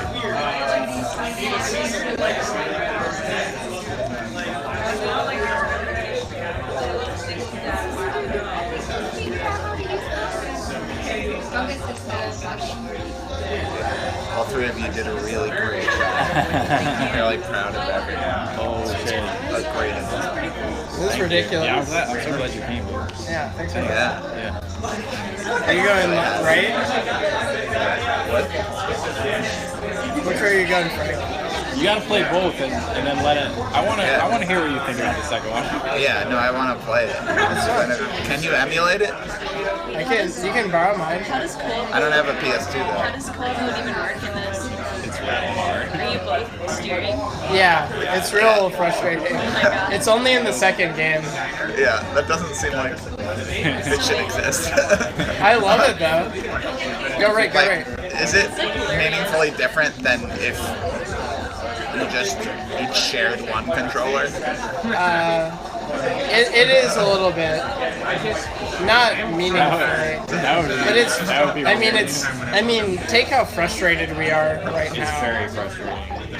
All three of you did a really great job. I'm really proud of everyone. Oh shit. A great event. This is ridiculous. Yeah, I'm so glad you came here. Yeah, thanks for Yeah. Are you going right? What? Which way are you going, Frank? You gotta play both and then let it. I wanna hear what you think about the second one. Yeah, no, I want to play it. Can you emulate it? I can. You can borrow mine. How does cold? I don't have a PS2 How though. does cold mode even work in this? It's real hard. Are you both steering? Yeah, it's real frustrating. It's only in the second game. Yeah, that doesn't seem like it should exist. I love it though. Go right, go right. Is it meaningfully different than if you just each shared one controller? It is a little bit. Not meaningfully. But it's, I mean, take how frustrated we are right now. It's very frustrating.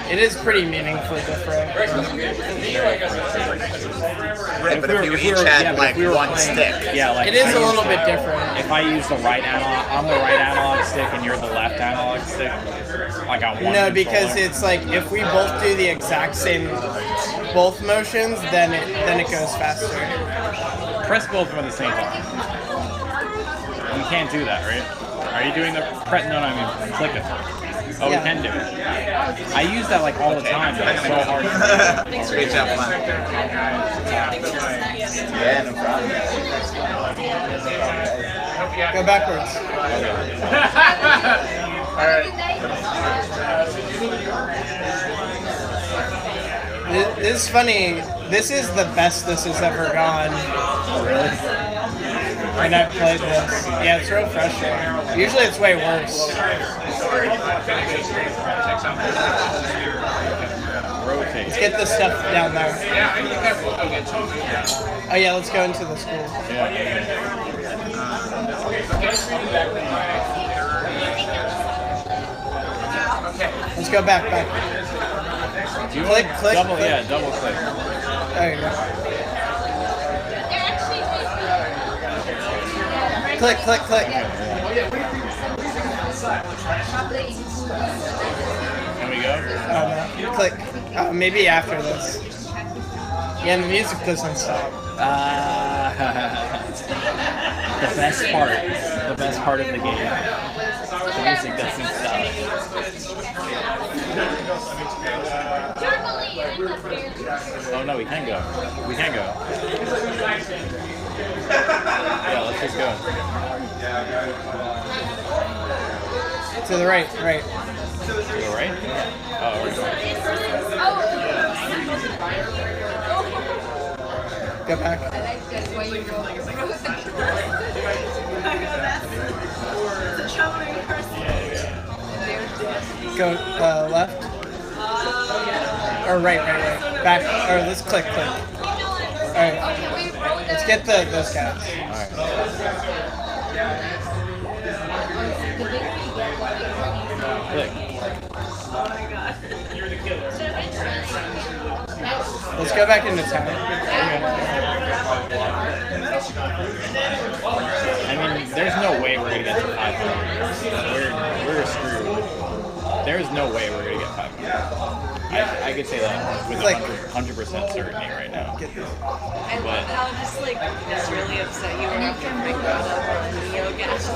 It is pretty meaningfully different. Right, but if you each had like one stick. Yeah, like it is a little bit different. If I use the right analog, I'm the right analog stick and you're the left analog stick, like on one. No, because it's like if we both do the exact same both motions, then it goes faster. Press both of them at the same time. You can't do that, right? Are you doing the press? No, I mean click it. Oh, yeah. We can do it. I use that like all the time. But it's so hard. Great job, man. Yeah, no problem. Go backwards. Alright. This is funny. This is the best this has ever gone. Really? When I've played this. Yeah, it's real frustrating. Usually it's way worse. Rotate. Let's get this stuff down there. Oh yeah, let's go into the school. Let's go back. Do you click. Double, click. Yeah, double click. There you go. Click. Can we go? No. Click. Maybe after this. Yeah, the music doesn't stop. The best part. the best part of the game. The music doesn't stop. Oh no, we can go. We can go. Yeah, let's just go. To the right, right. To the right? Oh, we're going. Go back. Go left. Or right. Back. Or let's click. Alright. Let's get those guys. Alright. Click. Let's go back into town. I mean, there's no way we're gonna get to 500. We're screwed. There's no way we're gonna get 500. I could say that with 100% certainty right now. I love how just like really upset you were after Mike brought up Neo Gas.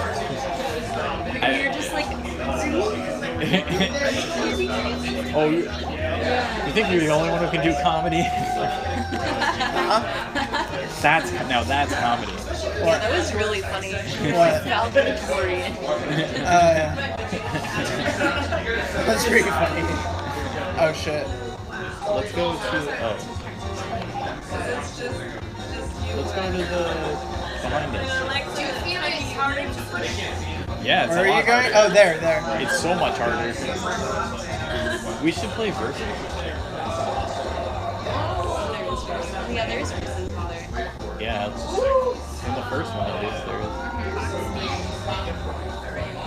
You're just like. Oh, you think you're the only one who can do comedy? That's comedy. Yeah, that was really funny. What? Valedictorian. That's pretty funny. Oh shit. Let's go to Let's go to the behind us. Yeah, it's Where a are lot you going? harder. Oh, there. It's so much harder. We should play versus. Yeah, there's versus there. Yeah, in the first one at least there is.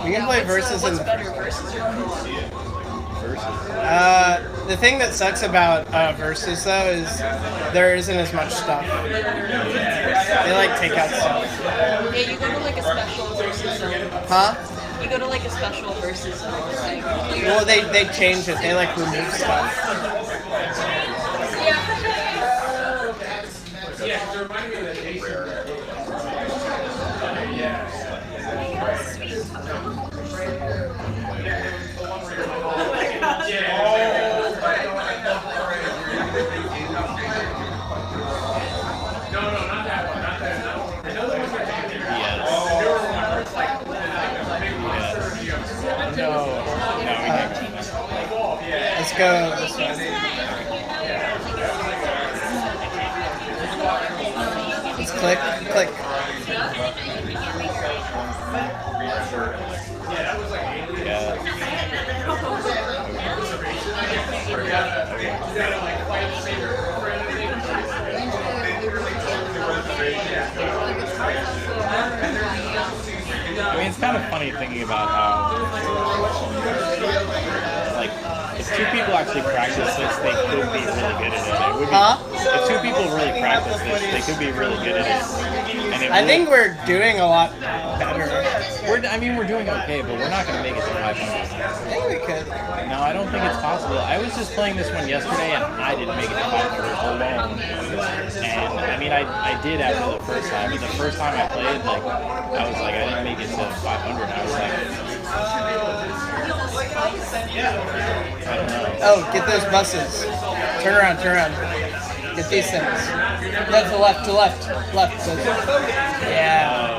We can play versus What's in better, versus or co-op? The thing that sucks about versus though is there isn't as much stuff. They like take out stuff. Yeah, you go to like a special versus zone. Huh? You go to like a special versus zone. Like, Well, they change it. They like remove stuff. Yeah, it reminded me of that Let's go this way. Let's click. I mean, it's kind of funny thinking about how, like, if two people actually practice this, they could be really good at it. If two people really practice this, they could be really good at it. And I think we're doing a lot better. We're doing okay, but we're not going to make it to 500. I think we could. No, I don't think it's possible. I was just playing this one yesterday, and I didn't make it to 500 alone. And I mean, I did after the first time, but the first time I played, like, I was like, I didn't make it to 500. I was like, I don't know. Oh, get those buses. Turn around. Get these things. No, to left. Left. Yeah.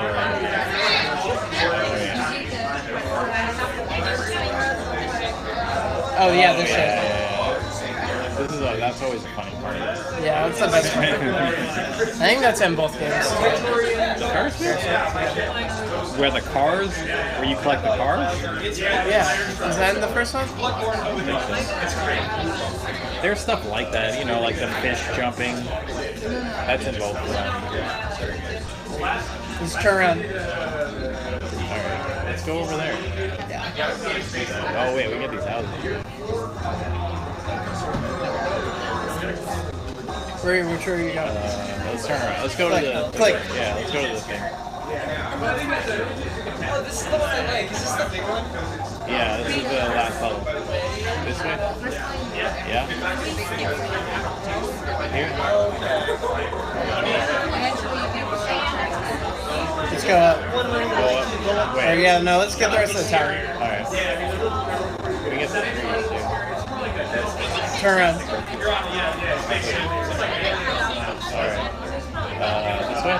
Oh yeah, this shit. That's always a funny part of this. Yeah, that's the best part. I think that's in both games. The first game? Where you collect the cars? Yeah. Is that in the first one? There's stuff like that, you know, like the fish jumping. That's in both of them. Let's turn around. Alright, let's go over there. Oh wait, we get these houses. Which way are you going? Let's turn around. Let's go to the... Click. Yeah, let's go to the thing. Oh, this is the one I like. Is this the big one? Yeah, this is the last level. This way? Yeah? Here? Let's go up. Go up. Or Wait. yeah, no, let's get the rest of the tower. Alright. We get the trees too. Turn around. Alright. This way?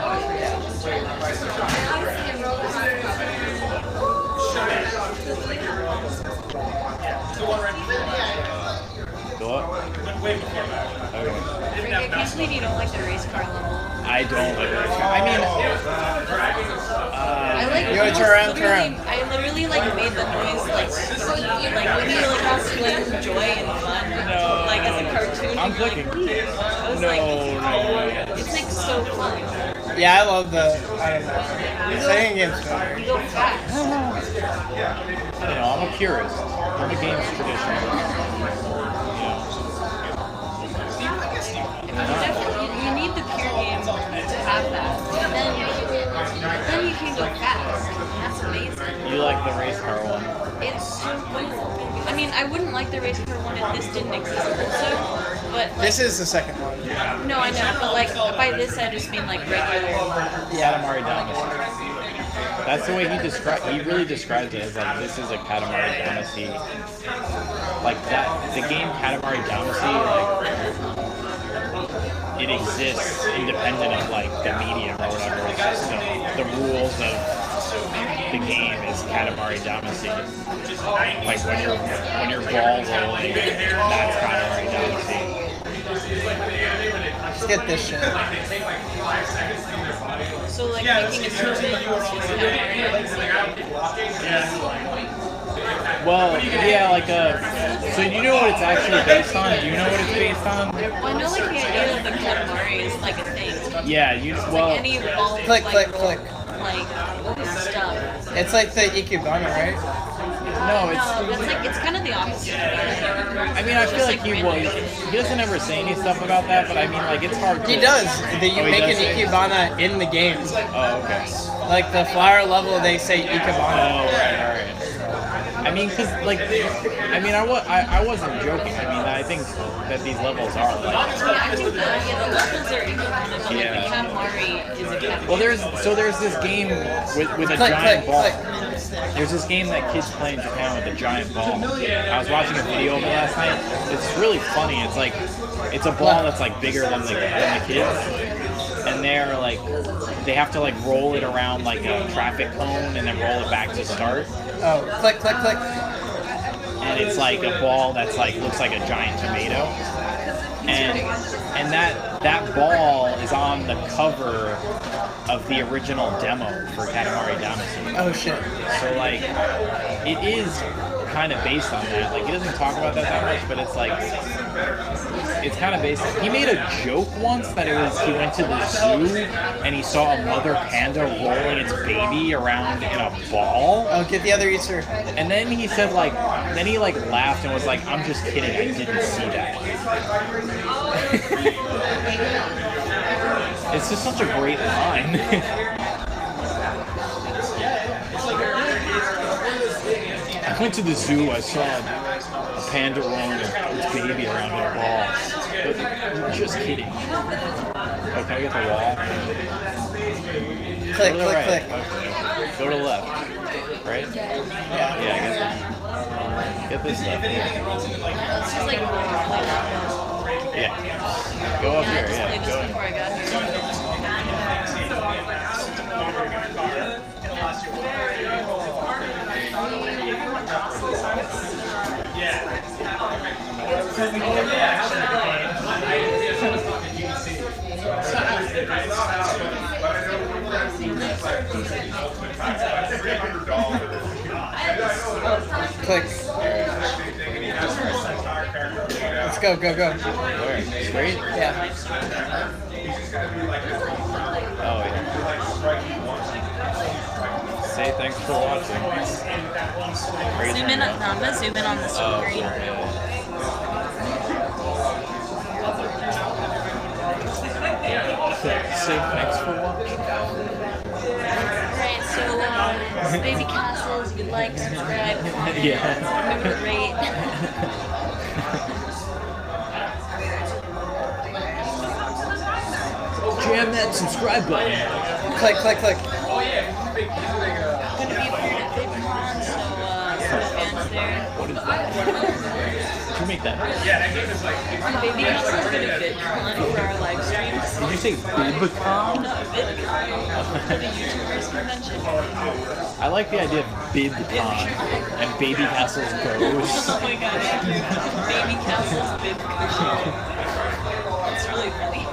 Go up. Okay. I can't believe you don't like the race car level. I don't like race car. I mean, I like. You wanna turn around, turn around. I literally like made the noise like when you like exclaim joy and fun, like as a cartoon. I'm clicking. I was No. It's like so fun. Yeah, I love the. Second game's fun. You go fast. You know, I'm a purist. I'm a game's tradition. You need the pure game to have that. And then you can go fast. That's amazing. You like the race car one? It's so cool. I mean, I wouldn't like the race car one if this didn't exist also, but like, This is the second one. no, I know, but like by this I just mean like regular. Katamari Damacy. That's the way he really describes it as like this is a Katamari Damacy. Like that, the game Katamari Damacy, like it exists independent of like the medium or whatever. It's just the rules of the game is Katamari Damacy. Like when you're ball rolling, that's Katamari Damacy. Let's get this shit. So like making a tournament is just Well, yeah, like so you know what it's actually based on? Do you know what it's based on? Well, I know like the idea that the Katamari is like a thing. Yeah, well. Like any ball, Click, like, click, click. Like stuff. It's like the Ikebana, right? No, it's that's like it's kind of the opposite. I mean, I feel like he doesn't ever say any stuff about that, but I mean, like it's hard. He does. You he make does an say? Ikebana in the game. Oh, okay. Like the flower level, they say Oh, Ikebana. right. I mean, cause like, I mean, I wasn't joking. I mean, I think that these levels are like. Yeah, I think the levels are Ikebana, but like the Katamari is a Katamari. Well, there's this game with a giant ball. There's this game that kids play in Japan with a giant ball. I was watching a video of it last night. It's really funny. It's like it's a ball that's like bigger than the kids, and they're like they have to like roll it around like a traffic cone and then roll it back to start. Oh, click, click, click. And it's like a ball that's like looks like a giant tomato, and that ball is on the cover of the original demo for Katamari Damacy. Oh shit. So like, it is kind of based on that. Like he doesn't talk about that much, but it's like, it's kind of based. He made a joke once that he went to the zoo and he saw a mother panda rolling its baby around in a ball. Oh, get the other Easter. And then he said like, then he like laughed and was like, "I'm just kidding. I didn't see that." It's just such a great line. I went to the zoo, I saw a panda rolling its baby around in a ball. But just kidding. Oh, can I get the wall? Click, Go to the click, right. click. Okay. Go to the left. Right? Yeah, get this stuff. It's just like Yeah. Go up here, yeah. Go in. before I got here. Click. Let's go, go, go. Where? Straight? Yeah. Oh, yeah. Say thanks for watching. Zoom in. No, I'm gonna zoom in on the screen. Oh, cool, yeah. Say thanks for watching. Alright, so baby castles, you like, subscribe, Yeah. remember to rate. Jam that subscribe button. Click, click, click. Gonna be appearing at VidCon, so fans there. Did you make that? Baby House is gonna VidCon for our live streams. Did you say BibCon? No, VidCon for the YouTubers convention. I like the idea of BibCon and Baby Castles Goes. Oh my god, Baby Castles VidCon. That's really funny.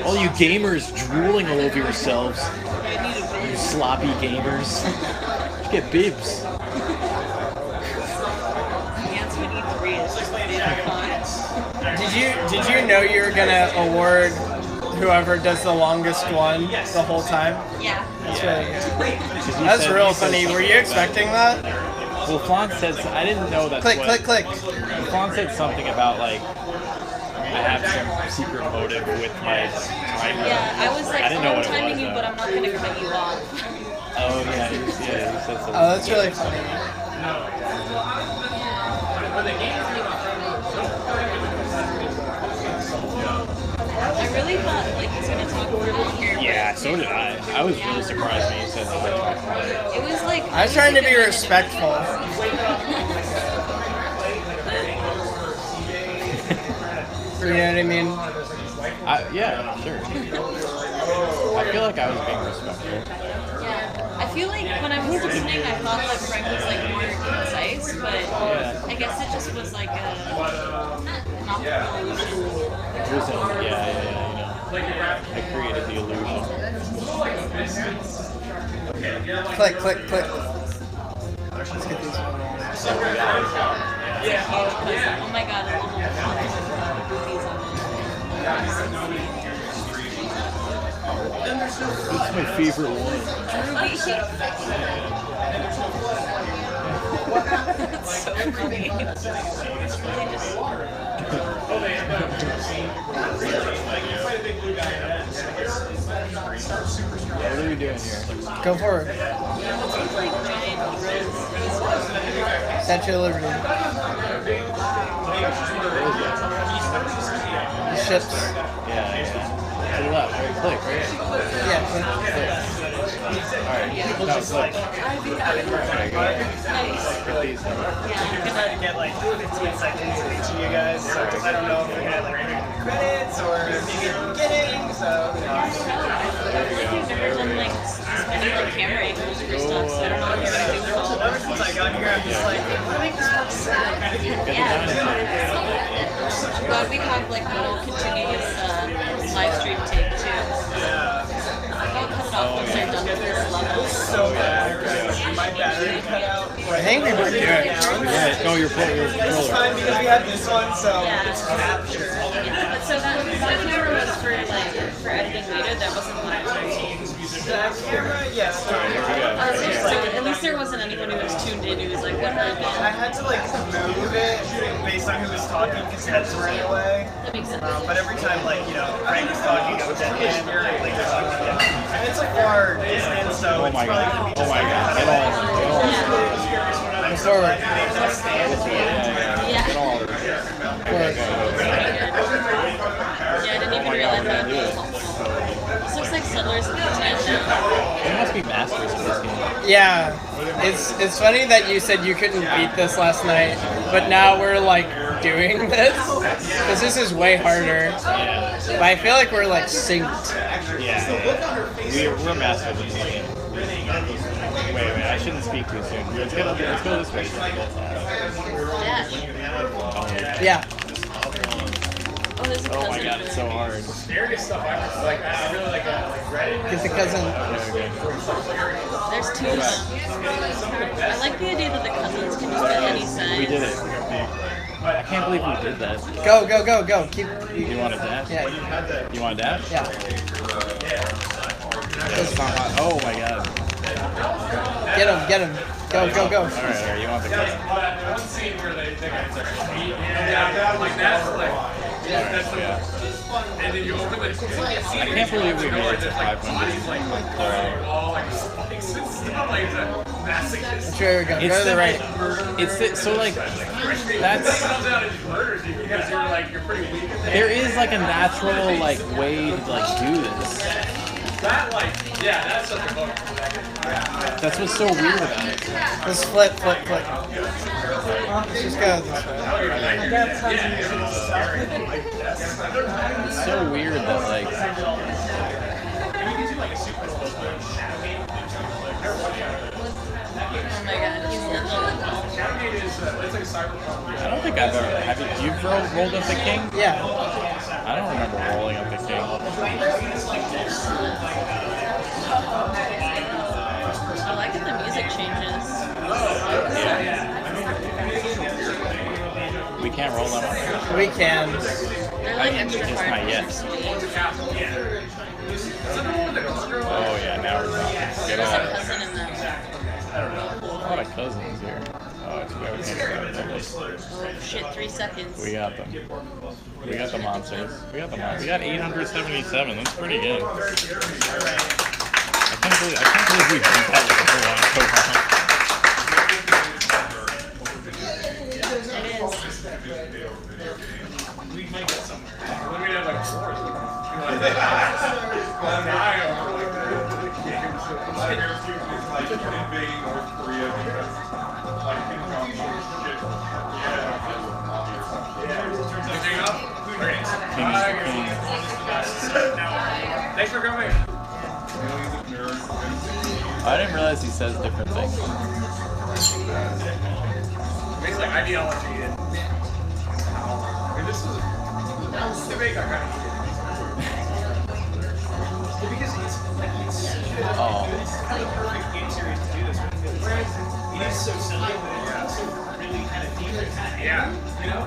All you gamers drooling all over yourselves. You sloppy gamers. Just get bibs. Did you know you were gonna award whoever does the longest one the whole time? Yeah. That's really good. That's real funny. Were you expecting that? Well, Flan said, I didn't know that's click, what... click, click. Flan said something about, like, I have some secret motive with my timer. Yeah, I was like, I didn't know what it timing was, you, but I'm not gonna cut you off. Oh, yeah, you said something. Oh, that's really funny. I really thought like he's gonna talk for long here. Yeah, so did I. I was really surprised when you said that. It was like I was trying to be respectful. You know what I mean? Yeah, sure. I feel like I was being respectful. Yeah, I feel like when I was listening, I thought that Frank was like more concise, but I guess it just was like an optical illusion. Yeah, you know. I created the illusion. Click, click, click. Let's get these. Oh my god, I love boobies on it. It's my favorite one. That's so funny. What are we doing here? Go for it. Statue of Liberty. The ships. Yeah. To the left, right? Click, right? Yeah, click. Alright, no, click. Okay, go ahead. Get these done. I'm gonna try to get like 15 seconds of each of you guys, so I don't know if we're gonna like credits or if you get the beginning, so you know. I've never done like spending like camera angles for stuff, so I don't know what you're gonna do with all of Ever since I got here, I'm just like, I wanna make this more sad. Glad we have like a little continuous live stream take too. I'll cut it off once they're done with this level. So bad, because my battery cut out. I think we were good. Yeah, no, you're This time because we had this one, so it's captured. Yeah, but so that camera was for like for editing later. That wasn't live stream. That camera, yes. So at least there wasn't anyone who was tuned in who was like, what happened? I had to like move it based on who was talking because heads were in the way. That makes sense. But every time like, you know, Frank was talking, I would dead hand here and like talking again. And it's a far distance, so it's probably gonna be just Get all. I'm sorry. Yeah. Get all. Yeah, I didn't even realize that. This looks like Settlers of Catan. There must be masters in this game. Yeah, it's funny that you said you couldn't beat this last night, but now we're like doing this because this is way harder. Yeah. But I feel like we're like synced. Yeah. We're masters in this game. Wait, I shouldn't speak too soon. Let's go this way. Yeah. Oh, there's a cousin. Oh my god, it's so hard. Scariest stuff I like. I really like Reddit. Get the cousin. There's two of them. I like the idea that the cousins can just get any size. We did it. I can't believe we did that. Go, go, go, go. Keep. You want to dash? Yeah. You want to dash? Yeah. That's not hot. Oh my god. Get him, get him. Go, go, go. Alright, you want the cousin. One scene where they got meat and like that's like. And then you open the I can't believe we made it to 500. all like spikes and stuff like that. Masochist. Sure, we go. Go to the right. So like that's because you're like you're pretty weak. there is like a natural like way to like do this. That like Yeah, that's such a hook. That's what's so weird about it. Just flip. Well, let's just go this way. It's so weird that like. Oh my god, he's not I don't think I've ever. Have you rolled up the king? Yeah. I don't remember rolling up the king. I like that the music changes. We can't roll them up. We can. They're like extra Just hard. not yet. Oh yeah, now we're talking. Get There's a on. cousin in them. A lot of cousins here. Oh, it's very Oh shit, 3 seconds. We got them. We got the monsters. We got 877. That's pretty good. I can't believe we beat that with so long. We might get somewhere. We might have like 4. Invading North Korea because like Kim Jong Un shit. Thanks for coming. I didn't realize he says different things. Basically, ideology and this is debate got kind of because it's Oh. perfect game series to do this with. Whereas it is so simple, but it's also really kind of deep. yeah. You know?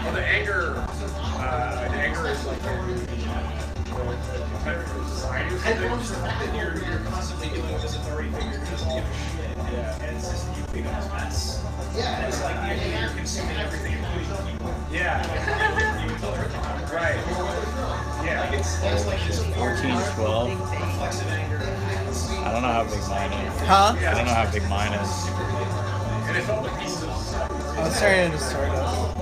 Well, the anger is like society. I love just the fact that you're constantly dealing with this authority figure who doesn't give a shit. Yeah. And it's just you pick up his mess. Yeah. And it's like you're consuming everything, including people. Yeah. You kill everything. Right. Yeah. Like it's like this 14, 12. reflexive anger. I don't know how big mine is. Huh? I don't know how big mine is. And it's all the pieces of Oh, sorry to sort of.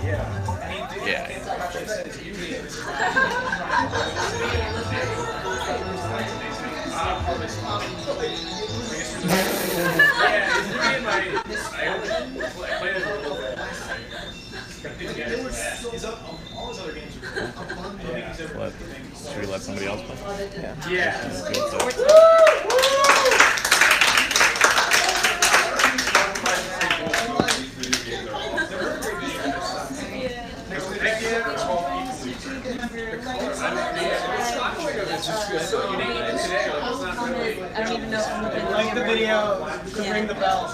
yeah. Yeah. All his other games are Should we let somebody else play? Yeah. That's good stuff. I don't even know if I'm like the video, could ring the bell.